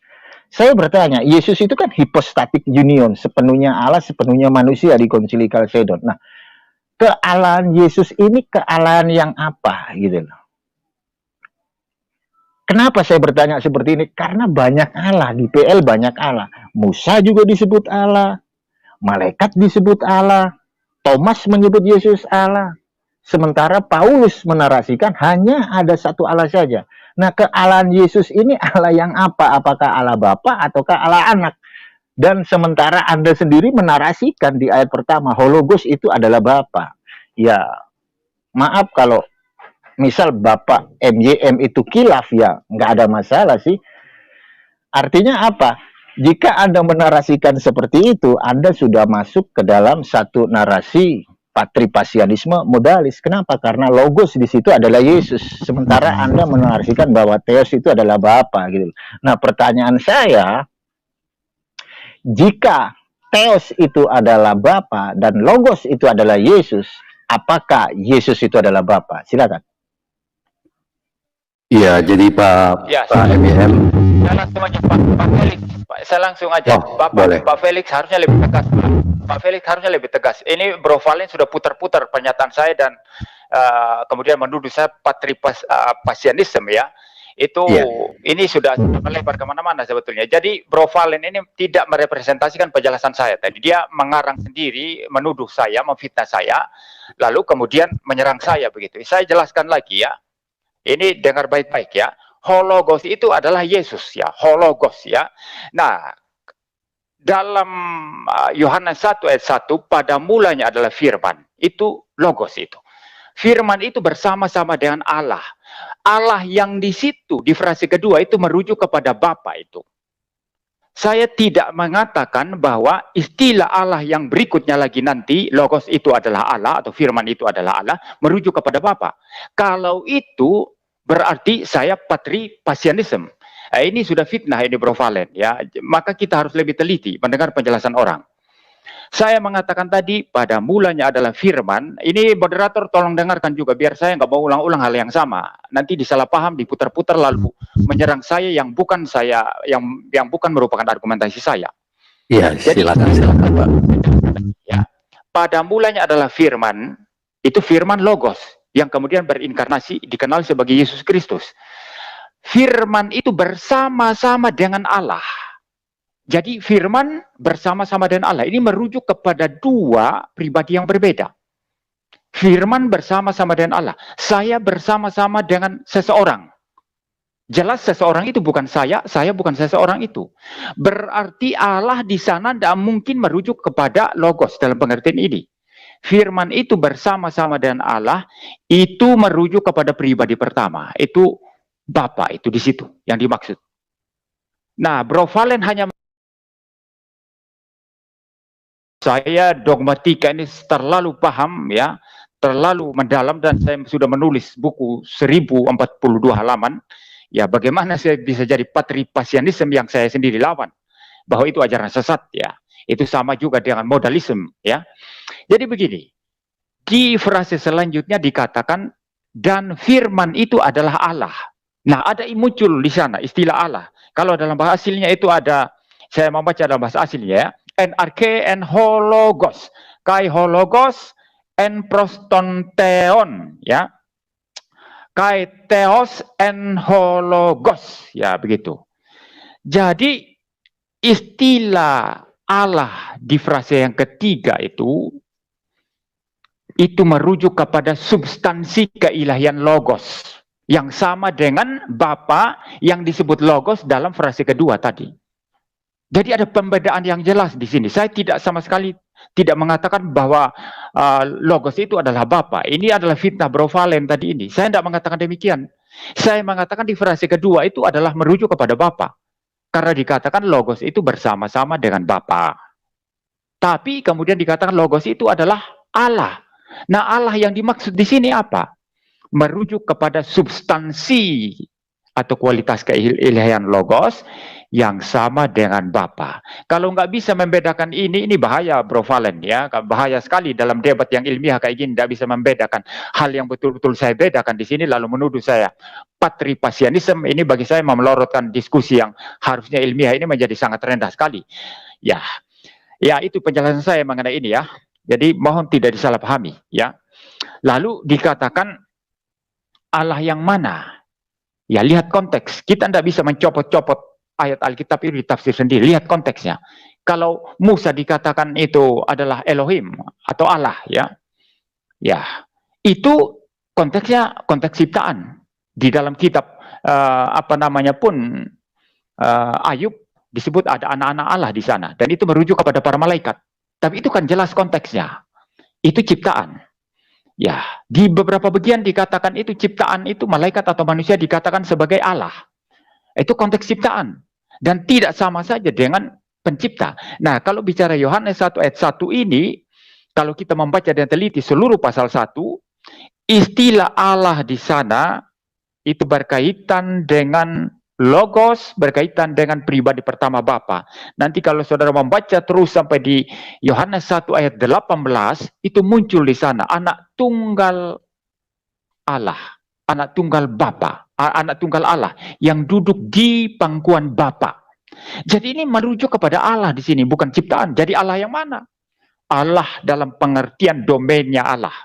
Saya bertanya, Yesus itu kan hypostatic union, sepenuhnya Allah, sepenuhnya manusia di Konsili Chalcedon. Nah, kealahan Yesus ini kealahan yang apa gitu loh. Kenapa saya bertanya seperti ini? Karena banyak Allah, di PL banyak Allah. Musa juga disebut Allah, malaikat disebut Allah, Thomas menyebut Yesus Allah. Sementara Paulus menarasikan hanya ada satu Allah saja. Nah, kealahan Yesus ini Allah yang apa? Apakah Allah Bapa ataukah Allah Anak? Dan sementara Anda sendiri menarasikan di ayat pertama, Hologos itu adalah Bapa. Ya, maaf kalau misal Bapak MYM itu kilaf, ya nggak ada masalah sih. Artinya apa? Jika Anda menarasikan seperti itu, Anda sudah masuk ke dalam satu narasi patripasianisme modalis. Kenapa? Karena logos di situ adalah Yesus. Sementara Anda menarasikan bahwa teos itu adalah Bapa gitu. Nah, pertanyaan saya, jika teos itu adalah Bapa dan logos itu adalah Yesus, apakah Yesus itu adalah Bapa? Silakan. Iya, jadi Pak MYM. Saya langsung aja Pak Felix. Saya langsung aja. Pak Felix harusnya lebih tegas. Pak Felix harusnya lebih tegas. Ini Bro Valen sudah putar-putar pernyataan saya dan kemudian menuduh saya patripasianisme ya. Itu ini sudah melebar kemana-mana sebetulnya. Jadi Bro Valen ini tidak merepresentasikan penjelasan saya tadi. Dia mengarang sendiri, menuduh saya, memfitnah saya, lalu kemudian menyerang saya begitu. Saya jelaskan lagi ya. Ini dengar baik-baik ya. Hologos itu adalah Yesus ya. Hologos ya. Nah, dalam Yohanes 1 ayat 1, pada mulanya adalah firman. Itu logos itu. Firman itu bersama-sama dengan Allah. Allah yang di situ, di frase kedua itu merujuk kepada Bapa itu. Saya tidak mengatakan bahwa istilah Allah yang berikutnya lagi nanti, logos itu adalah Allah atau firman itu adalah Allah, merujuk kepada Bapa. Kalau itu berarti saya patripasianisme. Ini sudah fitnah ini Bro Valen ya. Maka kita harus lebih teliti mendengar penjelasan orang. Saya mengatakan tadi pada mulanya adalah firman. Ini moderator tolong dengarkan juga biar saya nggak mau ulang-ulang hal yang sama. Nanti disalah paham, diputar-putar lalu menyerang saya yang bukan saya, yang bukan merupakan argumentasi saya. Iya, silakan Pak. Ya, pada mulanya adalah firman. Itu firman logos yang kemudian berinkarnasi dikenal sebagai Yesus Kristus. Firman itu bersama-sama dengan Allah. Jadi firman bersama-sama dengan Allah ini merujuk kepada dua pribadi yang berbeda. Firman bersama-sama dengan Allah. Saya bersama-sama dengan seseorang. Jelas seseorang itu bukan saya bukan seseorang itu. Berarti Allah di sana tidak mungkin merujuk kepada logos dalam pengertian ini. Firman itu bersama-sama dengan Allah itu merujuk kepada pribadi pertama. Itu Bapa itu di situ yang dimaksud. Nah, Bro Valen hanya saya dogmatika ini terlalu paham ya, terlalu mendalam dan saya sudah menulis buku 1042 halaman. Ya, bagaimana saya bisa jadi patripasianisme yang saya sendiri lawan bahwa itu ajaran sesat ya. Itu sama juga dengan modalisme ya. Jadi begini. Di frase selanjutnya dikatakan dan firman itu adalah Allah. Nah, ada muncul di sana istilah Allah. Kalau dalam bahasa aslinya itu ada, saya membaca dalam bahasa aslinya ya, en arche en hologos, kai hologos en prostonteon, ya, kai theos en hologos, ya begitu. Jadi istilah Allah di frase yang ketiga itu itu merujuk kepada substansi keilahian logos yang sama dengan Bapa yang disebut logos dalam frase kedua tadi. Jadi ada pembedaan yang jelas di sini. Saya tidak sama sekali tidak mengatakan bahwa logos itu adalah Bapa. Ini adalah fitnah Bro Valen tadi ini. Saya tidak mengatakan demikian. Saya mengatakan di frase kedua itu adalah merujuk kepada Bapa. Karena dikatakan logos itu bersama-sama dengan Bapa. Tapi kemudian dikatakan logos itu adalah Allah. Nah, Allah yang dimaksud di sini apa? Merujuk kepada substansi atau kualitas keilahian logos yang sama dengan Bapa. Kalau nggak bisa membedakan ini bahaya Bro Valen ya, bahaya sekali dalam debat yang ilmiah kayak gini, tidak bisa membedakan hal yang betul-betul saya bedakan di sini lalu menuduh saya patripasianisme. Ini bagi saya melorotkan diskusi yang harusnya ilmiah ini menjadi sangat rendah sekali. Ya, itu penjelasan saya mengenai ini ya. Jadi mohon tidak disalahpahami ya. Lalu dikatakan Allah yang mana? Ya lihat konteks. Kita tidak bisa mencopot-copot ayat Alkitab itu ditafsir sendiri. Lihat konteksnya. Kalau Musa dikatakan itu adalah Elohim atau Allah ya. Ya, itu konteksnya konteks ciptaan. Di dalam kitab Ayub disebut ada anak-anak Allah di sana dan itu merujuk kepada para malaikat. Tapi itu kan jelas konteksnya. Itu ciptaan. Ya, di beberapa bagian dikatakan itu ciptaan itu malaikat atau manusia dikatakan sebagai Allah. Itu konteks ciptaan dan tidak sama saja dengan pencipta. Nah, kalau bicara Yohanes 1 ayat 1 ini, kalau kita membaca dan teliti seluruh pasal 1, istilah Allah di sana itu berkaitan dengan logos, berkaitan dengan pribadi pertama Bapa. Nanti kalau saudara membaca terus sampai di Yohanes 1 ayat 18, itu muncul di sana anak tunggal Allah, anak tunggal Bapa, anak tunggal Allah yang duduk di pangkuan Bapa. Jadi ini merujuk kepada Allah di sini, bukan ciptaan. Jadi Allah yang mana? Allah dalam pengertian domainnya Allah.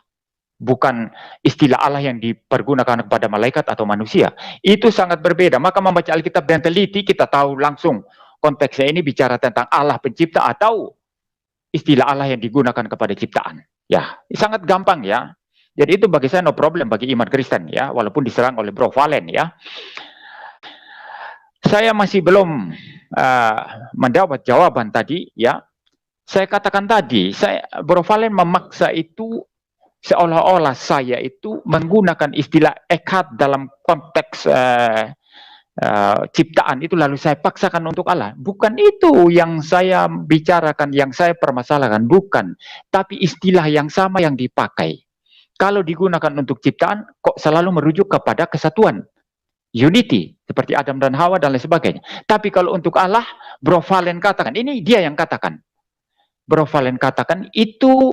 Bukan istilah Allah yang dipergunakan kepada malaikat atau manusia. Itu sangat berbeda. Maka membaca Alkitab dan teliti, kita tahu langsung konteksnya ini bicara tentang Allah pencipta atau istilah Allah yang digunakan kepada ciptaan. Ya, sangat gampang ya. Jadi itu bagi saya no problem bagi iman Kristen ya, walaupun diserang oleh Bro Valen ya. Saya masih belum mendapat jawaban tadi ya. Saya katakan tadi, Bro Valen memaksa itu seolah-olah saya itu menggunakan istilah echad dalam konteks ciptaan itu lalu saya paksakan untuk Allah. Bukan itu yang saya bicarakan, yang saya permasalahkan, bukan. Tapi istilah yang sama yang dipakai. Kalau digunakan untuk ciptaan, kok selalu merujuk kepada kesatuan. Unity, seperti Adam dan Hawa dan lain sebagainya. Tapi kalau untuk Allah, Bro Valen katakan, ini dia yang katakan. Bro Valen katakan, itu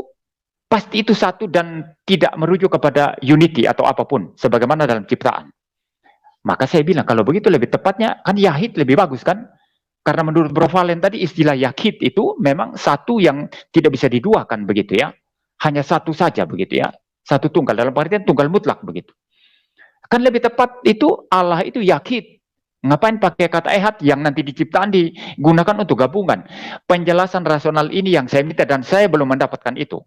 pasti itu satu dan tidak merujuk kepada unity atau apapun sebagaimana dalam ciptaan. Maka saya bilang kalau begitu lebih tepatnya kan Yahid lebih bagus kan? Karena menurut Bro Valen tadi istilah Yahid itu memang satu yang tidak bisa diduakan begitu ya. Hanya satu saja begitu ya. Satu tunggal dalam pengertian tunggal mutlak begitu. Kan lebih tepat itu Allah itu Yahid. Ngapain pakai kata ehad yang nanti di ciptaan digunakan untuk gabungan? Penjelasan rasional ini yang saya minta dan saya belum mendapatkan itu.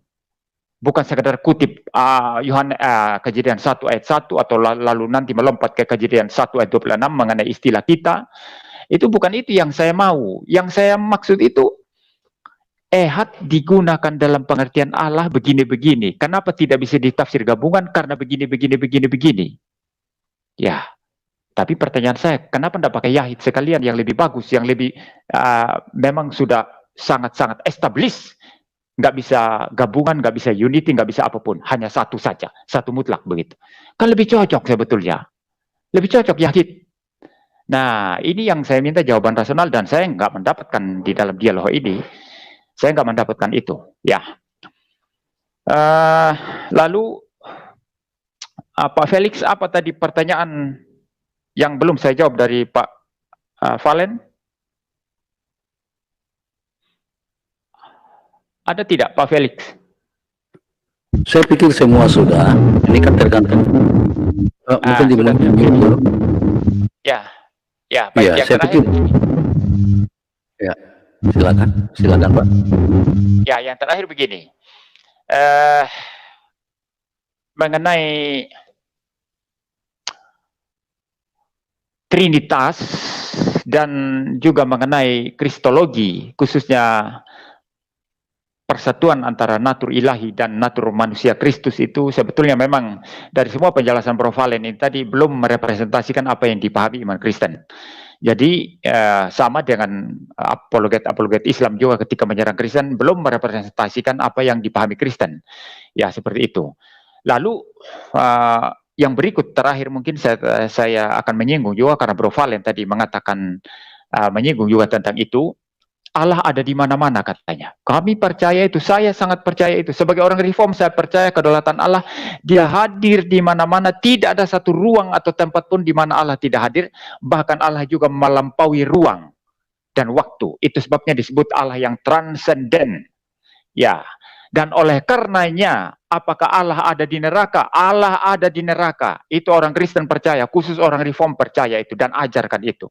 Bukan sekedar kutip Kejadian 1 ayat 1 atau lalu nanti melompat ke Kejadian 1 ayat 26 mengenai istilah kita. Itu bukan itu yang saya mau. Yang saya maksud itu ehad digunakan dalam pengertian Allah begini-begini. Kenapa tidak bisa ditafsir gabungan? Karena begini. Ya. Tapi pertanyaan saya, kenapa tidak pakai Yahid sekalian yang lebih bagus, yang lebih memang sudah sangat-sangat established. Nggak bisa gabungan, nggak bisa unity, nggak bisa apapun. Hanya satu saja, satu mutlak begitu. Kan lebih cocok sebetulnya. Lebih cocok Yahid. Nah, ini yang saya minta jawaban rasional dan saya nggak mendapatkan di dalam dialog ini. Saya nggak mendapatkan itu. Ya. Lalu, Pak Felix, apa tadi pertanyaan yang belum saya jawab dari Pak Valen? Ada tidak Pak Felix? Saya pikir semua sudah. Ini kan tergantung. Mungkin dibilang dulu. Ya, baik. Ya, saya pikir. Ya, silakan Pak. Ya, yang terakhir begini. mengenai Trinitas dan juga mengenai Kristologi, khususnya persatuan antara natur ilahi dan natur manusia Kristus itu sebetulnya memang dari semua penjelasan Prof. Valen ini tadi belum merepresentasikan apa yang dipahami iman Kristen. Jadi sama dengan apologet Islam juga ketika menyerang Kristen belum merepresentasikan apa yang dipahami Kristen. Ya seperti itu. Lalu yang berikut terakhir mungkin saya akan menyinggung juga karena Prof. Valen tadi mengatakan menyinggung juga tentang itu. Allah ada di mana-mana katanya. Kami percaya itu, saya sangat percaya itu. Sebagai orang reform saya percaya kedaulatan Allah. Dia hadir di mana-mana, tidak ada satu ruang atau tempat pun di mana Allah tidak hadir. Bahkan Allah juga melampaui ruang dan waktu. Itu sebabnya disebut Allah yang transenden. Ya. Dan oleh karenanya, apakah Allah ada di neraka? Allah ada di neraka. Itu orang Kristen percaya, khusus orang reform percaya itu dan ajarkan itu.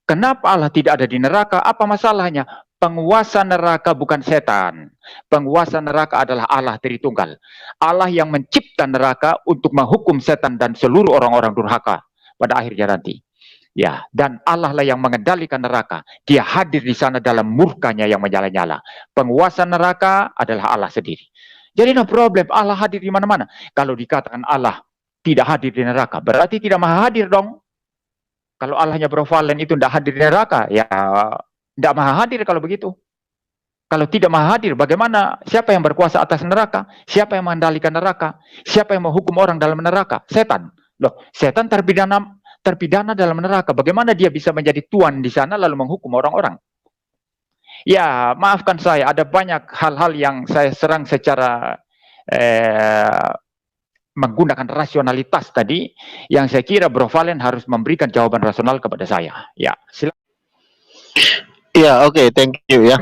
Kenapa Allah tidak ada di neraka? Apa masalahnya? Penguasa neraka bukan setan. Penguasa neraka adalah Allah Tritunggal. Allah yang mencipta neraka untuk menghukum setan dan seluruh orang-orang durhaka pada akhirnya nanti. Ya, dan Allah lah yang mengendalikan neraka. Dia hadir di sana dalam murkanya yang menyala-nyala. Penguasa neraka adalah Allah sendiri. Jadi no problem, Allah hadir di mana-mana. Kalau dikatakan Allah tidak hadir di neraka, berarti tidak maha hadir dong. Kalau Allahnya Prof. Valen itu tidak hadir di neraka, ya tidak maha hadir kalau begitu. Kalau tidak maha hadir, bagaimana? Siapa yang berkuasa atas neraka? Siapa yang mengendalikan neraka? Siapa yang menghukum orang dalam neraka? Setan. Loh, setan terpidana dalam neraka. Bagaimana dia bisa menjadi tuan di sana lalu menghukum orang-orang? Ya, maafkan saya, ada banyak hal-hal yang saya serang secara menggunakan rasionalitas tadi, yang saya kira Bro Valen harus memberikan jawaban rasional kepada saya. Ya, silakan. Ya, oke, thank you ya.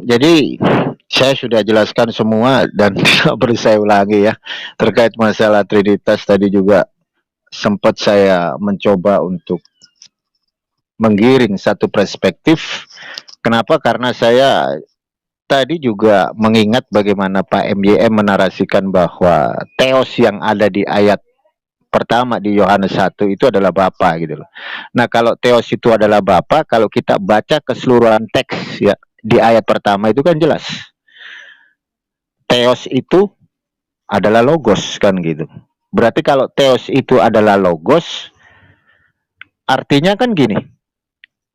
Jadi saya sudah jelaskan semua dan tidak perlu saya ulangi ya. Terkait masalah Trinitas tadi juga sempat saya mencoba untuk menggiring satu perspektif. Kenapa? Karena saya tadi juga mengingat bagaimana Pak MYM menarasikan bahwa Theos yang ada di ayat pertama di Yohanes 1 itu adalah Bapa gitu loh. Nah, kalau Theos itu adalah Bapa, kalau kita baca keseluruhan teks ya di ayat pertama itu kan jelas. Theos itu adalah logos kan gitu. Berarti kalau Theos itu adalah logos, artinya kan gini.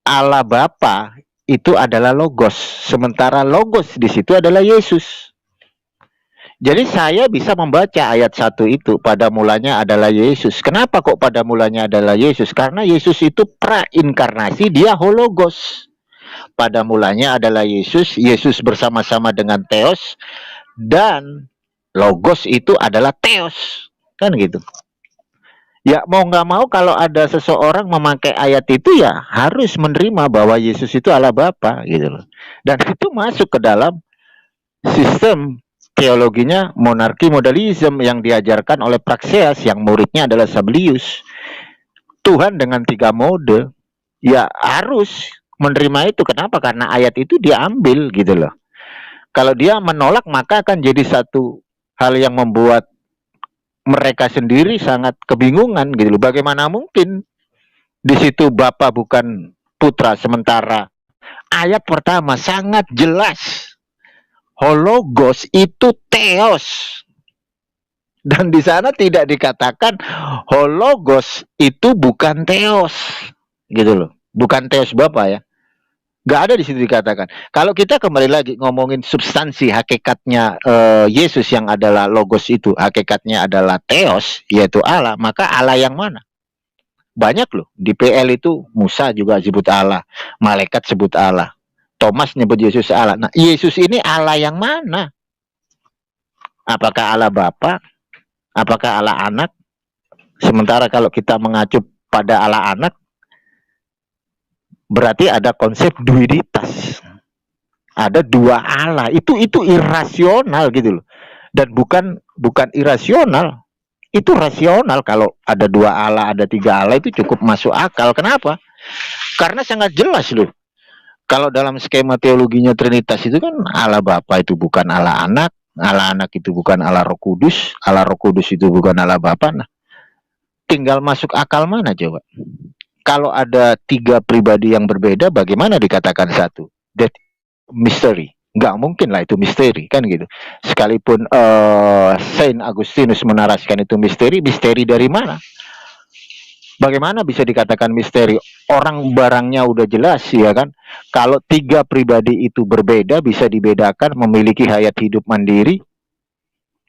Allah Bapa itu adalah logos, sementara logos di situ adalah Yesus. Jadi saya bisa membaca ayat 1 itu, pada mulanya adalah Yesus. Kenapa kok pada mulanya adalah Yesus? Karena Yesus itu prainkarnasi, dia hologos. Pada mulanya adalah Yesus, Yesus bersama-sama dengan Theos, dan logos itu adalah Theos. Kan gitu. Ya mau nggak mau kalau ada seseorang memakai ayat itu ya harus menerima bahwa Yesus itu Allah Bapa gitu loh. Dan itu masuk ke dalam sistem teologinya monarki modalisme yang diajarkan oleh Praxeas yang muridnya adalah Sablius. Tuhan dengan 3 mode ya harus menerima itu. Kenapa? Karena ayat itu diambil gitu loh. Kalau dia menolak maka akan jadi satu hal yang membuat mereka sendiri sangat kebingungan gitu loh. Bagaimana mungkin di situ Bapa bukan putra, sementara ayat pertama sangat jelas hologos itu Theos. Dan di sana tidak dikatakan hologos itu bukan Theos. Gitu loh. Bukan Theos Bapa ya. Gak ada di situ dikatakan. Kalau kita kembali lagi ngomongin substansi hakikatnya Yesus yang adalah logos itu, hakikatnya adalah Theos, yaitu Allah, maka Allah yang mana? Banyak loh. Di PL itu Musa juga sebut Allah, malaikat sebut Allah, Thomas nyebut Yesus Allah. Nah, Yesus ini Allah yang mana? Apakah Allah Bapa? Apakah Allah Anak? Sementara kalau kita mengacu pada Allah Anak, berarti ada konsep duiditas. Ada 2 Allah. Itu irasional gitu loh. Dan bukan irasional. Itu rasional. Kalau ada 2 Allah, ada 3 Allah itu cukup masuk akal. Kenapa? Karena sangat jelas loh. Kalau dalam skema teologinya Trinitas itu kan Allah Bapa itu bukan Allah Anak, Allah anak itu bukan Allah Roh Kudus itu bukan Allah Bapa. Nah, tinggal masuk akal mana coba? Kalau ada 3 pribadi yang berbeda, bagaimana dikatakan satu? That mystery. Nggak mungkin lah itu misteri, kan gitu. Sekalipun Saint Agustinus menarasikan itu misteri dari mana? Bagaimana bisa dikatakan misteri? Orang barangnya udah jelas, ya kan? Kalau 3 pribadi itu berbeda, bisa dibedakan, memiliki hayat hidup mandiri,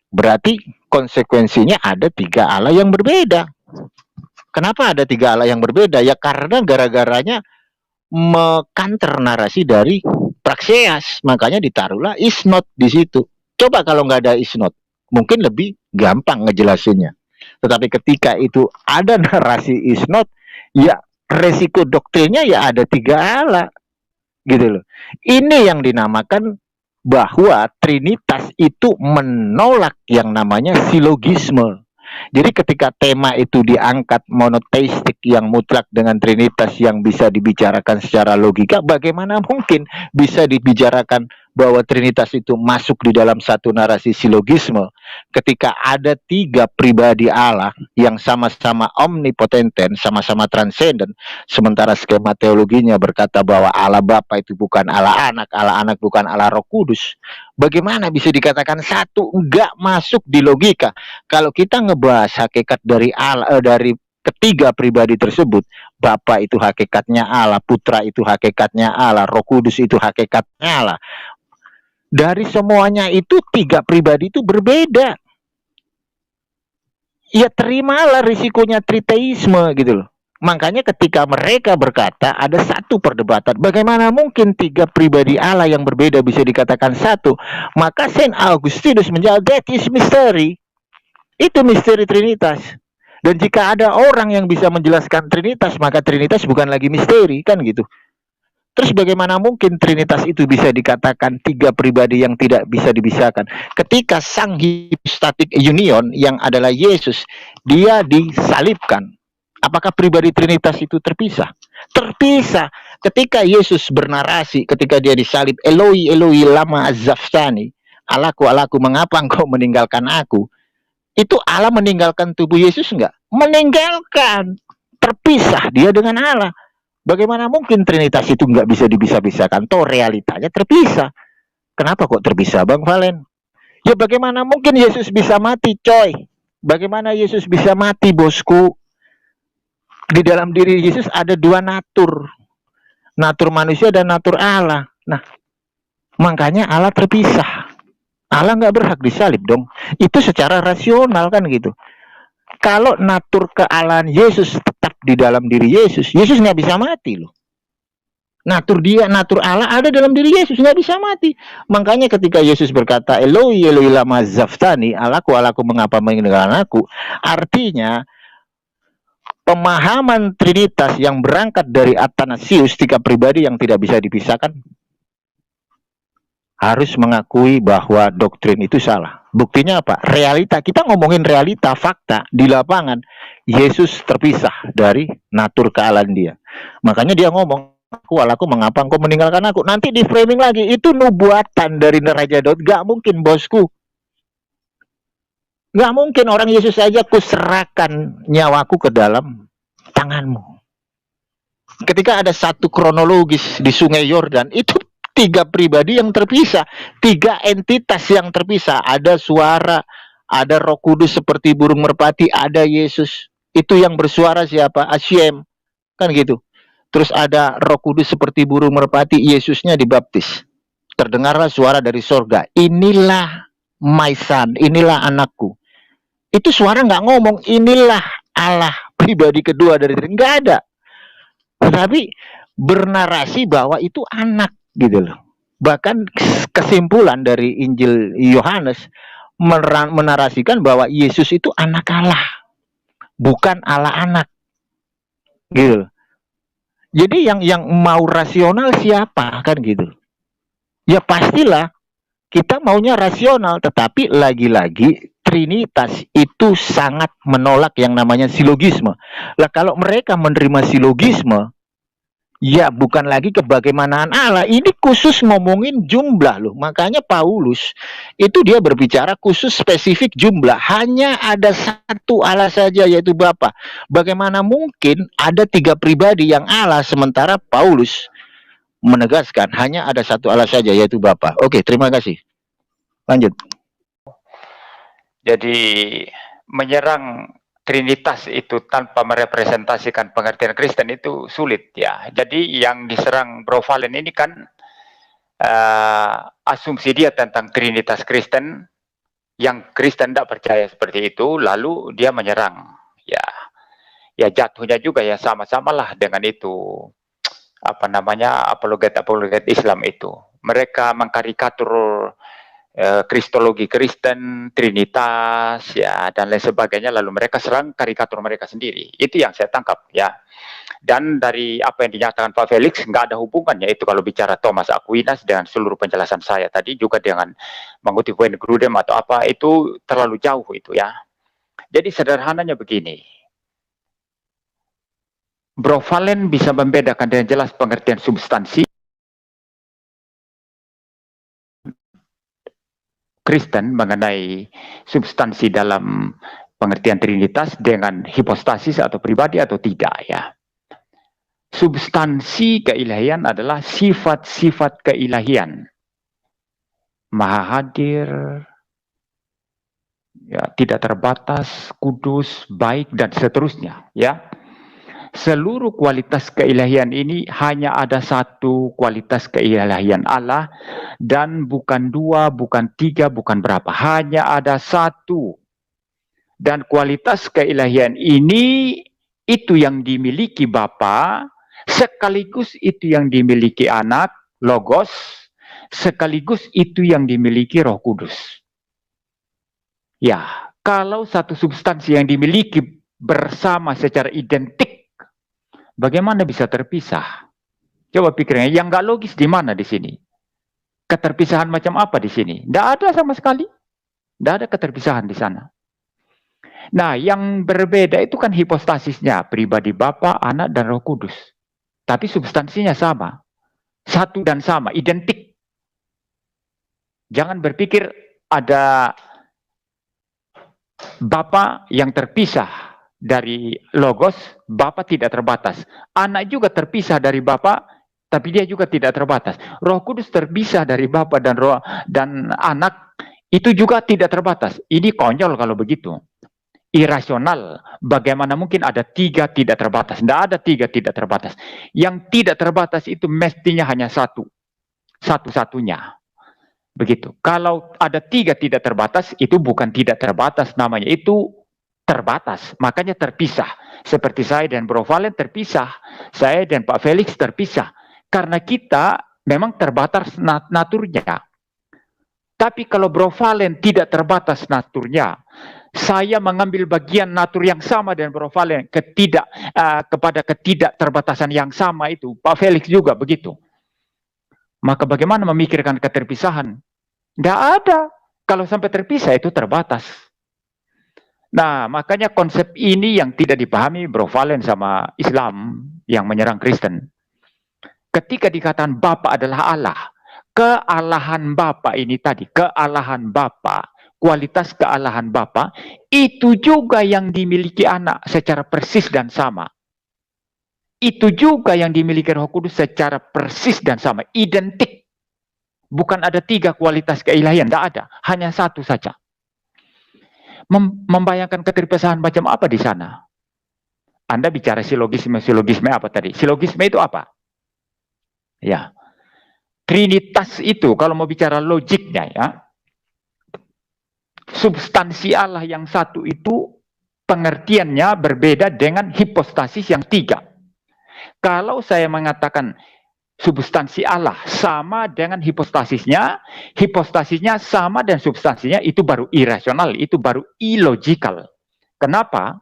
berarti konsekuensinya ada 3 Allah yang berbeda. Kenapa ada 3 Allah yang berbeda? Ya karena gara-garanya mekanter narasi dari Praxeas, makanya ditaruhlah is not di situ. Coba kalau nggak ada is not, mungkin lebih gampang ngejelasinnya. Tetapi ketika itu ada narasi is not, ya resiko doktrinnya ya ada 3 Allah, gitu loh. Ini yang dinamakan bahwa Trinitas itu menolak yang namanya silogisme. Jadi ketika tema itu diangkat monoteistik yang mutlak dengan Trinitas yang bisa dibicarakan secara logika, bagaimana mungkin bisa dibicarakan bahwa Trinitas itu masuk di dalam satu narasi silogisme ketika ada 3 pribadi Allah yang sama-sama omnipotenten, sama-sama transenden, sementara skema teologinya berkata bahwa Allah Bapa itu bukan Allah Anak bukan Allah Roh Kudus. Bagaimana bisa dikatakan satu? Enggak masuk di logika. Kalau kita ngebahas hakikat dari Allah, dari ketiga pribadi tersebut, Bapa itu hakikatnya Allah, Putra itu hakikatnya Allah, Roh Kudus itu hakikatnya Allah. Dari semuanya itu 3 pribadi itu berbeda. Ya terimalah risikonya triteisme gitu loh. Makanya ketika mereka berkata ada satu perdebatan, bagaimana mungkin 3 pribadi Allah yang berbeda bisa dikatakan satu? Maka Saint Augustinus menjawab, that is mystery. Itu misteri Trinitas. Dan jika ada orang yang bisa menjelaskan Trinitas, maka Trinitas bukan lagi misteri, kan gitu. Terus bagaimana mungkin Trinitas itu bisa dikatakan 3 pribadi yang tidak bisa dipisahkan? Ketika sang hypostatic union yang adalah Yesus, dia disalibkan. Apakah pribadi Trinitas itu terpisah? Terpisah. Ketika Yesus bernarasi, ketika dia disalib, Eloi, Eloi, lama azzaftani, Allahku, Allahku, mengapa engkau meninggalkan aku? Itu Allah meninggalkan tubuh Yesus enggak? Meninggalkan. Terpisah dia dengan Allah. Bagaimana mungkin Trinitas itu enggak bisa dipisah-pisahkan? Toh realitanya terpisah. Kenapa kok terpisah, Bang Valen? Ya bagaimana mungkin Yesus bisa mati, coy? Bagaimana Yesus bisa mati, bosku? Di dalam diri Yesus ada 2 natur. Natur manusia dan natur Allah. Nah, makanya Allah terpisah. Allah nggak berhak disalib dong. Itu secara rasional kan gitu. Kalau natur kealahan Yesus tetap di dalam diri Yesus, Yesus nggak bisa mati loh. Natur dia, natur Allah ada dalam diri Yesus, nggak bisa mati. Makanya ketika Yesus berkata, Eloi, Eloi, lama zaftani, Allahku, Allahku, mengapa meninggalkan aku? Artinya, pemahaman Trinitas yang berangkat dari Athanasius, 3 pribadi yang tidak bisa dipisahkan, harus mengakui bahwa doktrin itu salah. Buktinya apa? Realita. Kita ngomongin realita, fakta di lapangan. Yesus terpisah dari natur kealahan dia. Makanya dia ngomong, Allahku, mengapa engkau meninggalkan aku? Nanti di framing lagi, itu nubuatan dari Raja Daud. Gak mungkin, bosku. Gak mungkin orang Yesus saja, kuserahkan nyawaku ke dalam tanganmu. Ketika ada satu kronologis di Sungai Yordan, itu 3 pribadi yang terpisah, 3 entitas yang terpisah. Ada suara, ada Roh Kudus seperti burung merpati, ada Yesus. Itu yang bersuara siapa? Hashem, kan gitu. Terus ada Roh Kudus seperti burung merpati, Yesusnya dibaptis. Terdengarlah suara dari sorga, inilah my son, inilah anakku. Itu suara nggak ngomong, inilah Allah pribadi kedua dari Trinity, nggak ada. Tetapi bernarasi bahwa itu anak, gitu loh. Bahkan kesimpulan dari Injil Yohanes menarasikan bahwa Yesus itu anak Allah, bukan Allah anak, gitu loh. Jadi yang mau rasional siapa, kan gitu. Ya pastilah kita maunya rasional, tetapi lagi-lagi Trinitas itu sangat menolak yang namanya silogisme. Lah kalau mereka menerima silogisme, Ya, bukan lagi kebagaimanaan Allah. Ini khusus ngomongin jumlah loh. Makanya Paulus itu dia berbicara khusus spesifik jumlah. Hanya ada satu Allah saja, yaitu Bapa. Bagaimana mungkin ada 3 pribadi yang Allah, sementara Paulus menegaskan hanya ada satu Allah saja, yaitu Bapa. Oke, terima kasih. Lanjut. Jadi menyerang Trinitas itu tanpa merepresentasikan pengertian Kristen itu sulit ya. Jadi yang diserang Bro Valen ini kan asumsi dia tentang Trinitas Kristen, yang Kristen tidak percaya seperti itu, lalu dia menyerang. Ya jatuhnya juga ya sama-samalah dengan itu, apa namanya, apologet Islam itu. Mereka mengkarikatur kristologi Kristen, Trinitas, ya, dan lain sebagainya. Lalu mereka serang karikatur mereka sendiri. Itu yang saya tangkap, ya. Dan dari apa yang dinyatakan Pak Felix, nggak ada hubungannya itu kalau bicara Thomas Aquinas dengan seluruh penjelasan saya tadi, juga dengan mengutip Wayne Grudem atau apa, itu terlalu jauh itu, ya. Jadi sederhananya begini. Bro Valen bisa membedakan dengan jelas pengertian substansi Kristen mengenai substansi dalam pengertian Trinitas dengan hipostasis atau pribadi atau tidak, ya. Substansi keilahian adalah sifat-sifat keilahian. Maha hadir, ya, tidak terbatas, kudus, baik, dan seterusnya, ya. Seluruh kualitas keilahian ini hanya ada satu kualitas keilahian Allah, dan bukan dua, bukan tiga, bukan berapa, hanya ada satu. Dan kualitas keilahian ini itu yang dimiliki Bapa, sekaligus itu yang dimiliki Anak, Logos, sekaligus itu yang dimiliki Roh Kudus. Ya, kalau satu substansi yang dimiliki bersama secara identik, bagaimana bisa terpisah? Coba pikirnya, yang nggak logis di mana di sini? Keterpisahan macam apa di sini? Nggak ada sama sekali. Nggak ada keterpisahan di sana. Nah, yang berbeda itu kan hipostasisnya, pribadi Bapa, Anak, dan Roh Kudus. Tapi substansinya sama. Satu dan sama, identik. Jangan berpikir ada Bapa yang terpisah dari Logos, Bapa tidak terbatas. Anak juga terpisah dari Bapa, tapi dia juga tidak terbatas. Roh Kudus terpisah dari Bapa dan Anak, itu juga tidak terbatas. Ini konyol kalau begitu. Irasional. Bagaimana mungkin ada 3 tidak terbatas? Tidak ada 3 tidak terbatas. Yang tidak terbatas itu mestinya hanya satu. Satu-satunya. Begitu. Kalau ada 3 tidak terbatas, itu bukan tidak terbatas namanya. Itu terbatas. Makanya terpisah. Seperti saya dan Bro Valen terpisah. Saya dan Pak Felix terpisah. Karena kita memang terbatas naturnya. Tapi kalau Bro Valen tidak terbatas naturnya, saya mengambil bagian natur yang sama dengan Bro Valen kepada ketidakterbatasan yang sama itu. Pak Felix juga begitu. Maka bagaimana memikirkan keterpisahan? Tidak ada. Kalau sampai terpisah itu terbatas. Nah, makanya konsep ini yang tidak dipahami Bro Valen sama Islam yang menyerang Kristen. Ketika dikatakan Bapa adalah Allah, kealahan Bapa ini tadi, kealahan Bapa, kualitas kealahan Bapa, itu juga yang dimiliki Anak secara persis dan sama. Itu juga yang dimiliki Roh Kudus secara persis dan sama, identik. Bukan ada 3 kualitas keilahian, tidak ada, hanya satu saja. Membayangkan keterpisahan macam apa di sana? Anda bicara silogisme apa tadi? Silogisme itu apa? Ya, Trinitas itu kalau mau bicara logiknya, ya, substansi Allah yang satu itu pengertiannya berbeda dengan hipostasis yang 3. Kalau saya mengatakan substansi Allah sama dengan hipostasisnya sama dengan substansinya, itu baru irasional, itu baru illogical. Kenapa?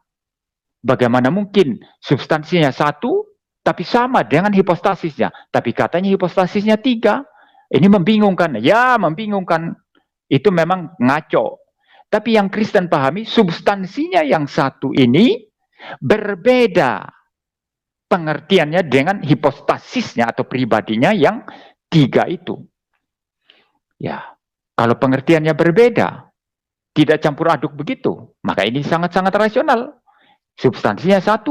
Bagaimana mungkin substansinya satu, tapi sama dengan hipostasisnya. Tapi katanya hipostasisnya 3. Ini membingungkan. Ya, membingungkan. Itu memang ngaco. Tapi yang Kristen pahami, substansinya yang satu ini berbeda pengertiannya dengan hipostasisnya atau pribadinya yang 3 itu. Ya, kalau pengertiannya berbeda, tidak campur aduk begitu, maka ini sangat-sangat rasional. Substansinya 1,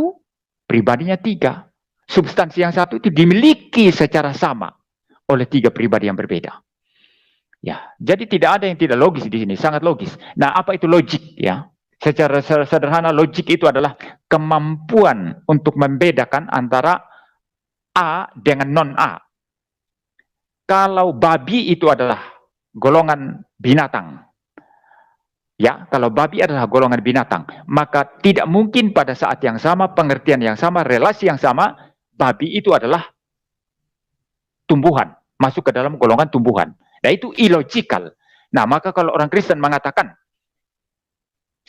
pribadinya 3. Substansi yang 1 itu dimiliki secara sama oleh 3 pribadi yang berbeda. Ya, jadi tidak ada yang tidak logis di sini, sangat logis. Nah, apa itu logik ya? Secara sederhana, logik itu adalah kemampuan untuk membedakan antara A dengan non-A. Kalau babi itu adalah golongan binatang, ya, kalau babi adalah golongan binatang, maka tidak mungkin pada saat yang sama, pengertian yang sama, relasi yang sama, babi itu adalah tumbuhan, masuk ke dalam golongan tumbuhan. Nah, itu illogical. Nah, maka kalau orang Kristen mengatakan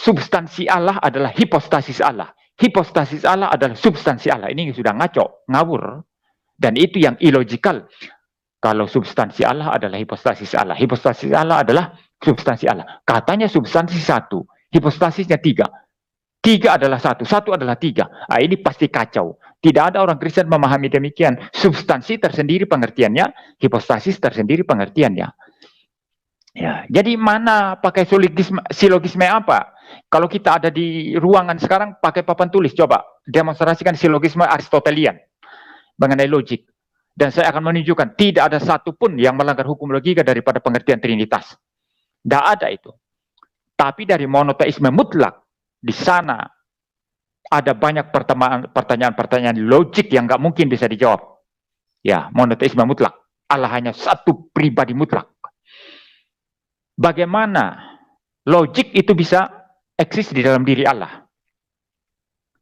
substansi Allah adalah hipostasis Allah, hipostasis Allah adalah substansi Allah, ini sudah ngaco, ngawur, dan itu yang illogical. Kalau substansi Allah adalah hipostasis Allah, hipostasis Allah adalah substansi Allah. Katanya substansi 1, hipostasisnya 3. 3 adalah 1, 1 adalah 3. Nah, ini pasti kacau. Tidak ada orang Kristen memahami demikian. Substansi tersendiri pengertiannya, hipostasis tersendiri pengertiannya. Ya, jadi mana pakai silogisme apa? Kalau kita ada di ruangan sekarang pakai papan tulis, coba demonstrasikan silogisme Aristotelian mengenai logik. Dan saya akan menunjukkan tidak ada satupun yang melanggar hukum logika daripada pengertian Trinitas. Tidak ada itu. Tapi dari monoteisme mutlak, di sana ada banyak pertanyaan-pertanyaan logik yang nggak mungkin bisa dijawab. Ya, monoteisme mutlak. Allah hanya satu pribadi mutlak. Bagaimana logik itu bisa eksis di dalam diri Allah?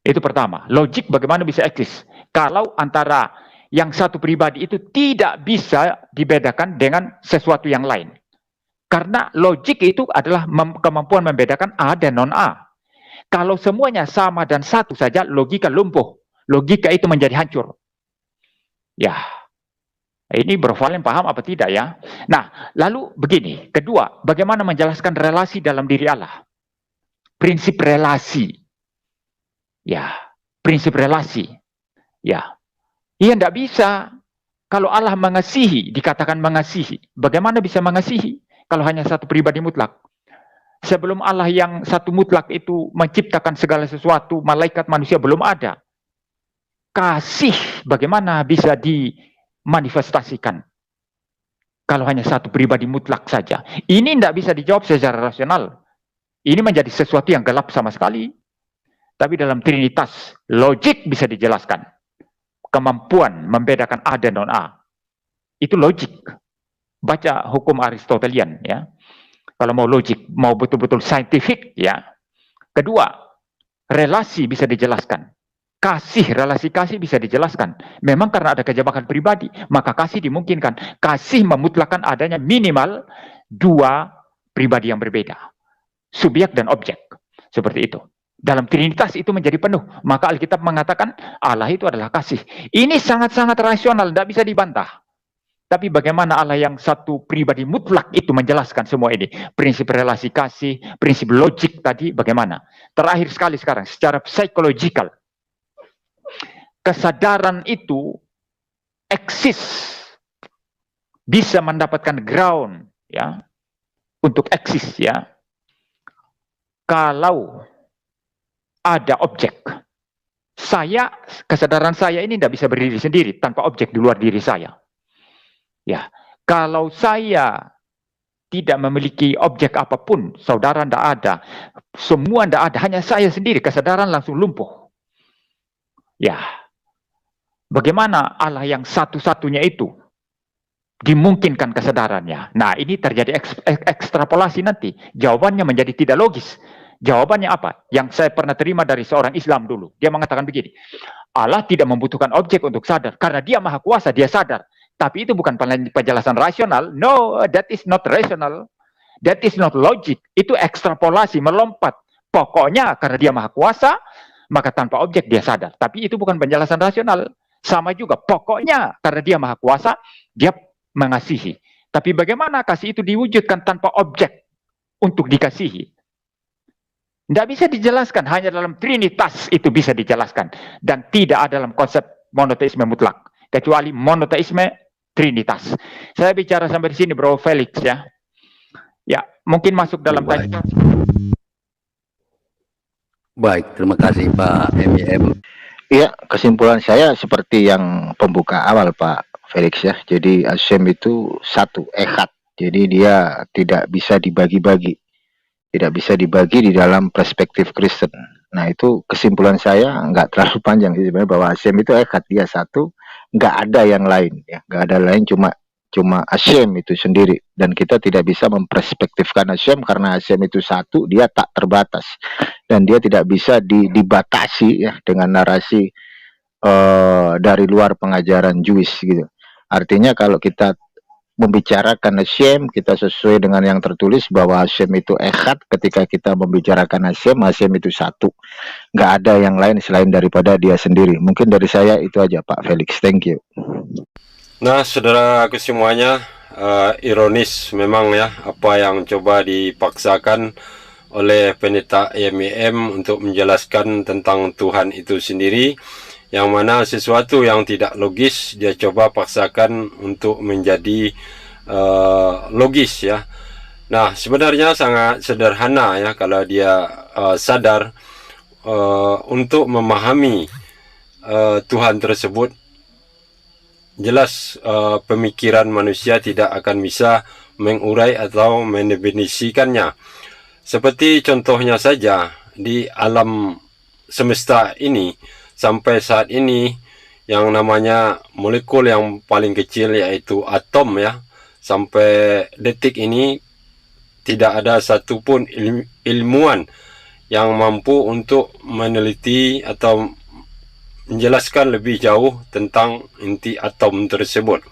Itu pertama. Logik bagaimana bisa eksis? Kalau antara yang satu pribadi itu tidak bisa dibedakan dengan sesuatu yang lain. Karena logik itu adalah kemampuan membedakan A dan non-A. Kalau semuanya sama dan satu saja, logika lumpuh. Logika itu menjadi hancur. Ya, ini Bro Valen paham apa tidak ya? Nah, lalu begini. Kedua, bagaimana menjelaskan relasi dalam diri Allah? Prinsip relasi. Ya, prinsip relasi. Ya, iya tidak bisa. Kalau Allah mengasihi, dikatakan mengasihi. Bagaimana bisa mengasihi kalau hanya satu pribadi mutlak? Sebelum Allah yang satu mutlak itu menciptakan segala sesuatu, malaikat, manusia belum ada. Kasih bagaimana bisa dimanifestasikan kalau hanya satu pribadi mutlak saja? Ini tidak bisa dijawab secara rasional. Ini menjadi sesuatu yang gelap sama sekali. Tapi dalam Trinitas, logik bisa dijelaskan. Kemampuan membedakan A dan non-A. Itu logik. Baca hukum Aristotelian ya. Kalau mau logik, mau betul-betul saintifik ya. Kedua, relasi bisa dijelaskan. Kasih, relasi kasih bisa dijelaskan. Memang karena ada kejebakan pribadi, maka kasih dimungkinkan. Kasih memutlakan adanya minimal 2 pribadi yang berbeda. Subjek dan objek. Seperti itu. Dalam Trinitas itu menjadi penuh. Maka Alkitab mengatakan Allah itu adalah kasih. Ini sangat-sangat rasional, tidak bisa dibantah. Tapi bagaimana Allah yang satu pribadi mutlak itu menjelaskan semua ini? Prinsip relasi kasih, prinsip logik tadi bagaimana? Terakhir sekali sekarang, secara psikologikal. Kesadaran itu eksis. Bisa mendapatkan ground ya untuk eksis ya. Kalau ada objek. Kesadaran saya ini tidak bisa berdiri sendiri tanpa objek di luar diri saya. Ya, kalau saya tidak memiliki objek apapun, saudara tidak ada, semua tidak ada, hanya saya sendiri, kesadaran langsung lumpuh. Ya, bagaimana Allah yang satu-satunya itu dimungkinkan kesadarannya? Nah, ini terjadi ekstrapolasi nanti. Jawabannya menjadi tidak logis. Jawabannya apa? Yang saya pernah terima dari seorang Islam dulu. Dia mengatakan begini, Allah tidak membutuhkan objek untuk sadar. Karena dia maha kuasa, dia sadar. Tapi itu bukan penjelasan rasional. No, that is not rational. That is not logic. Itu ekstrapolasi, melompat. Pokoknya karena dia maha kuasa, maka tanpa objek dia sadar. Tapi itu bukan penjelasan rasional. Sama juga, pokoknya karena dia maha kuasa, dia mengasihi. Tapi bagaimana kasih itu diwujudkan tanpa objek untuk dikasihi? Tidak bisa dijelaskan, hanya dalam Trinitas itu bisa dijelaskan. Dan tidak ada dalam konsep monoteisme mutlak, kecuali monoteisme trinitas. Saya bicara sampai di sini, Bro Felix ya. Ya, mungkin masuk dalam Baik. teks. Baik, terima kasih Pak MIM. Iya, kesimpulan saya seperti yang pembuka awal Pak Felix ya. Jadi Hashem itu satu, echad. Jadi dia tidak bisa dibagi-bagi. Tidak bisa dibagi di dalam perspektif Kristen. Nah itu kesimpulan saya, nggak terlalu panjang sih sebenarnya, bahwa Hashem itu echad, dia satu, nggak ada yang lain ya, nggak ada lain, cuma Hashem itu sendiri. Dan kita tidak bisa memperspektifkan Hashem karena Hashem itu satu, dia tak terbatas dan dia tidak bisa dibatasi ya dengan narasi dari luar pengajaran Jewish gitu. Artinya kalau kita membicarakan Hashem, kita sesuai dengan yang tertulis bahwa Hashem itu echad. Ketika kita membicarakan Hashem itu satu, nggak ada yang lain selain daripada dia sendiri. Mungkin dari saya itu aja Pak Felix, thank you. Nah, saudaraku semuanya, ironis memang ya apa yang coba dipaksakan oleh pendeta IMIM untuk menjelaskan tentang Tuhan itu sendiri, yang mana sesuatu yang tidak logis dia coba paksakan untuk menjadi logis ya. Nah, sebenarnya sangat sederhana ya kalau dia sadar untuk memahami Tuhan tersebut. Jelas pemikiran manusia tidak akan bisa mengurai atau mendefinisikannya. Seperti contohnya saja di alam semesta ini, sampai saat ini yang namanya molekul yang paling kecil yaitu atom ya, sampai detik ini tidak ada satupun ilmuwan yang mampu untuk meneliti atau menjelaskan lebih jauh tentang inti atom tersebut.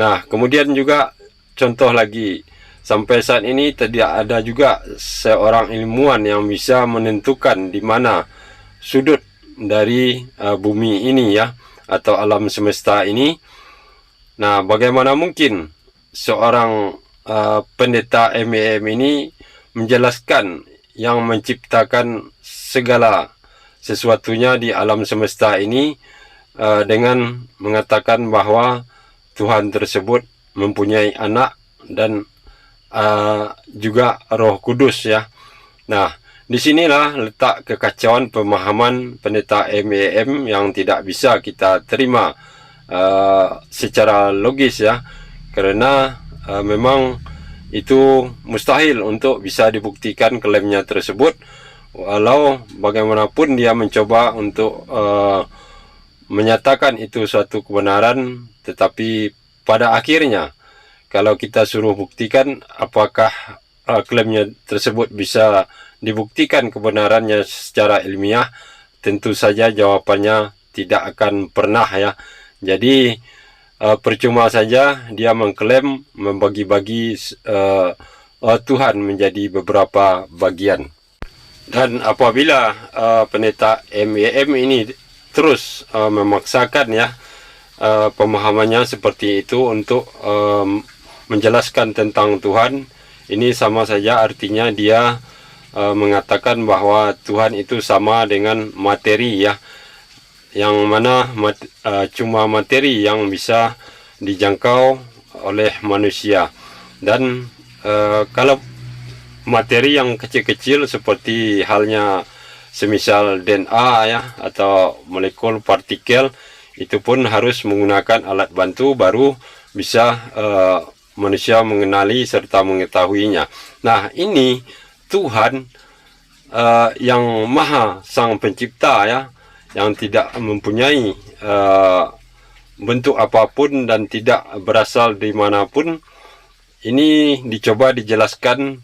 Nah, kemudian juga contoh lagi, sampai saat ini tidak ada juga seorang ilmuwan yang bisa menentukan di mana sudut dari bumi ini ya, atau alam semesta ini. Nah, bagaimana mungkin seorang pendeta MEM ini menjelaskan yang menciptakan segala sesuatunya di alam semesta ini dengan mengatakan bahwa Tuhan tersebut mempunyai anak dan juga Roh Kudus ya. Nah, disinilah letak kekacauan pemahaman pendeta MEM yang tidak bisa kita terima secara logis ya, karena memang itu mustahil untuk bisa dibuktikan klaimnya tersebut. Walau bagaimanapun dia mencoba untuk menyatakan itu suatu kebenaran, tetapi pada akhirnya kalau kita suruh buktikan apakah klaimnya tersebut bisa dibuktikan kebenarannya secara ilmiah, tentu saja jawabannya tidak akan pernah ya. Jadi percuma saja dia mengklaim membagi-bagi Tuhan menjadi beberapa bagian. Dan apabila pendeta MEM ini terus memaksakan ya pemahamannya seperti itu untuk menjelaskan tentang Tuhan, ini sama saja artinya dia mengatakan bahwa Tuhan itu sama dengan materi ya, yang mana cuma materi yang bisa dijangkau oleh manusia. Dan kalau materi yang kecil-kecil seperti halnya semisal DNA ya, atau molekul partikel, itu pun harus menggunakan alat bantu baru bisa manusia mengenali serta mengetahuinya. Nah, ini Tuhan yang maha sang pencipta ya, yang tidak mempunyai bentuk apapun dan tidak berasal dari manapun, ini dicoba dijelaskan,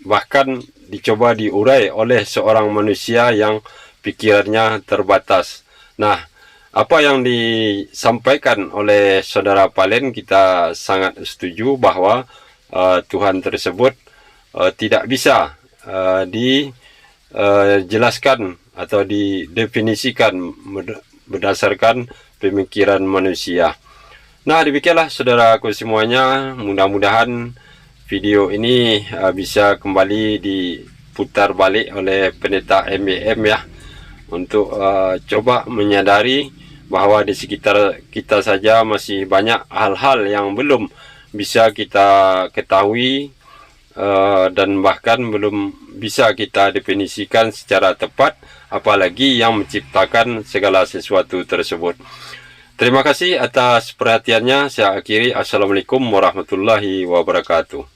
bahkan dicoba diurai oleh seorang manusia yang pikirannya terbatas. Nah, apa yang disampaikan oleh saudara Palen, kita sangat setuju bahwa Tuhan tersebut tidak bisa dijelaskan atau didefinisikan berdasarkan pemikiran manusia. Nah, demikianlah saudaraku semuanya, mudah-mudahan video ini bisa kembali diputar balik oleh pendeta MEM ya, untuk coba menyadari bahwa di sekitar kita saja masih banyak hal-hal yang belum bisa kita ketahui, dan bahkan belum bisa kita definisikan secara tepat, apalagi yang menciptakan segala sesuatu tersebut. Terima kasih atas perhatiannya. Saya akhiri. Assalamualaikum warahmatullahi wabarakatuh.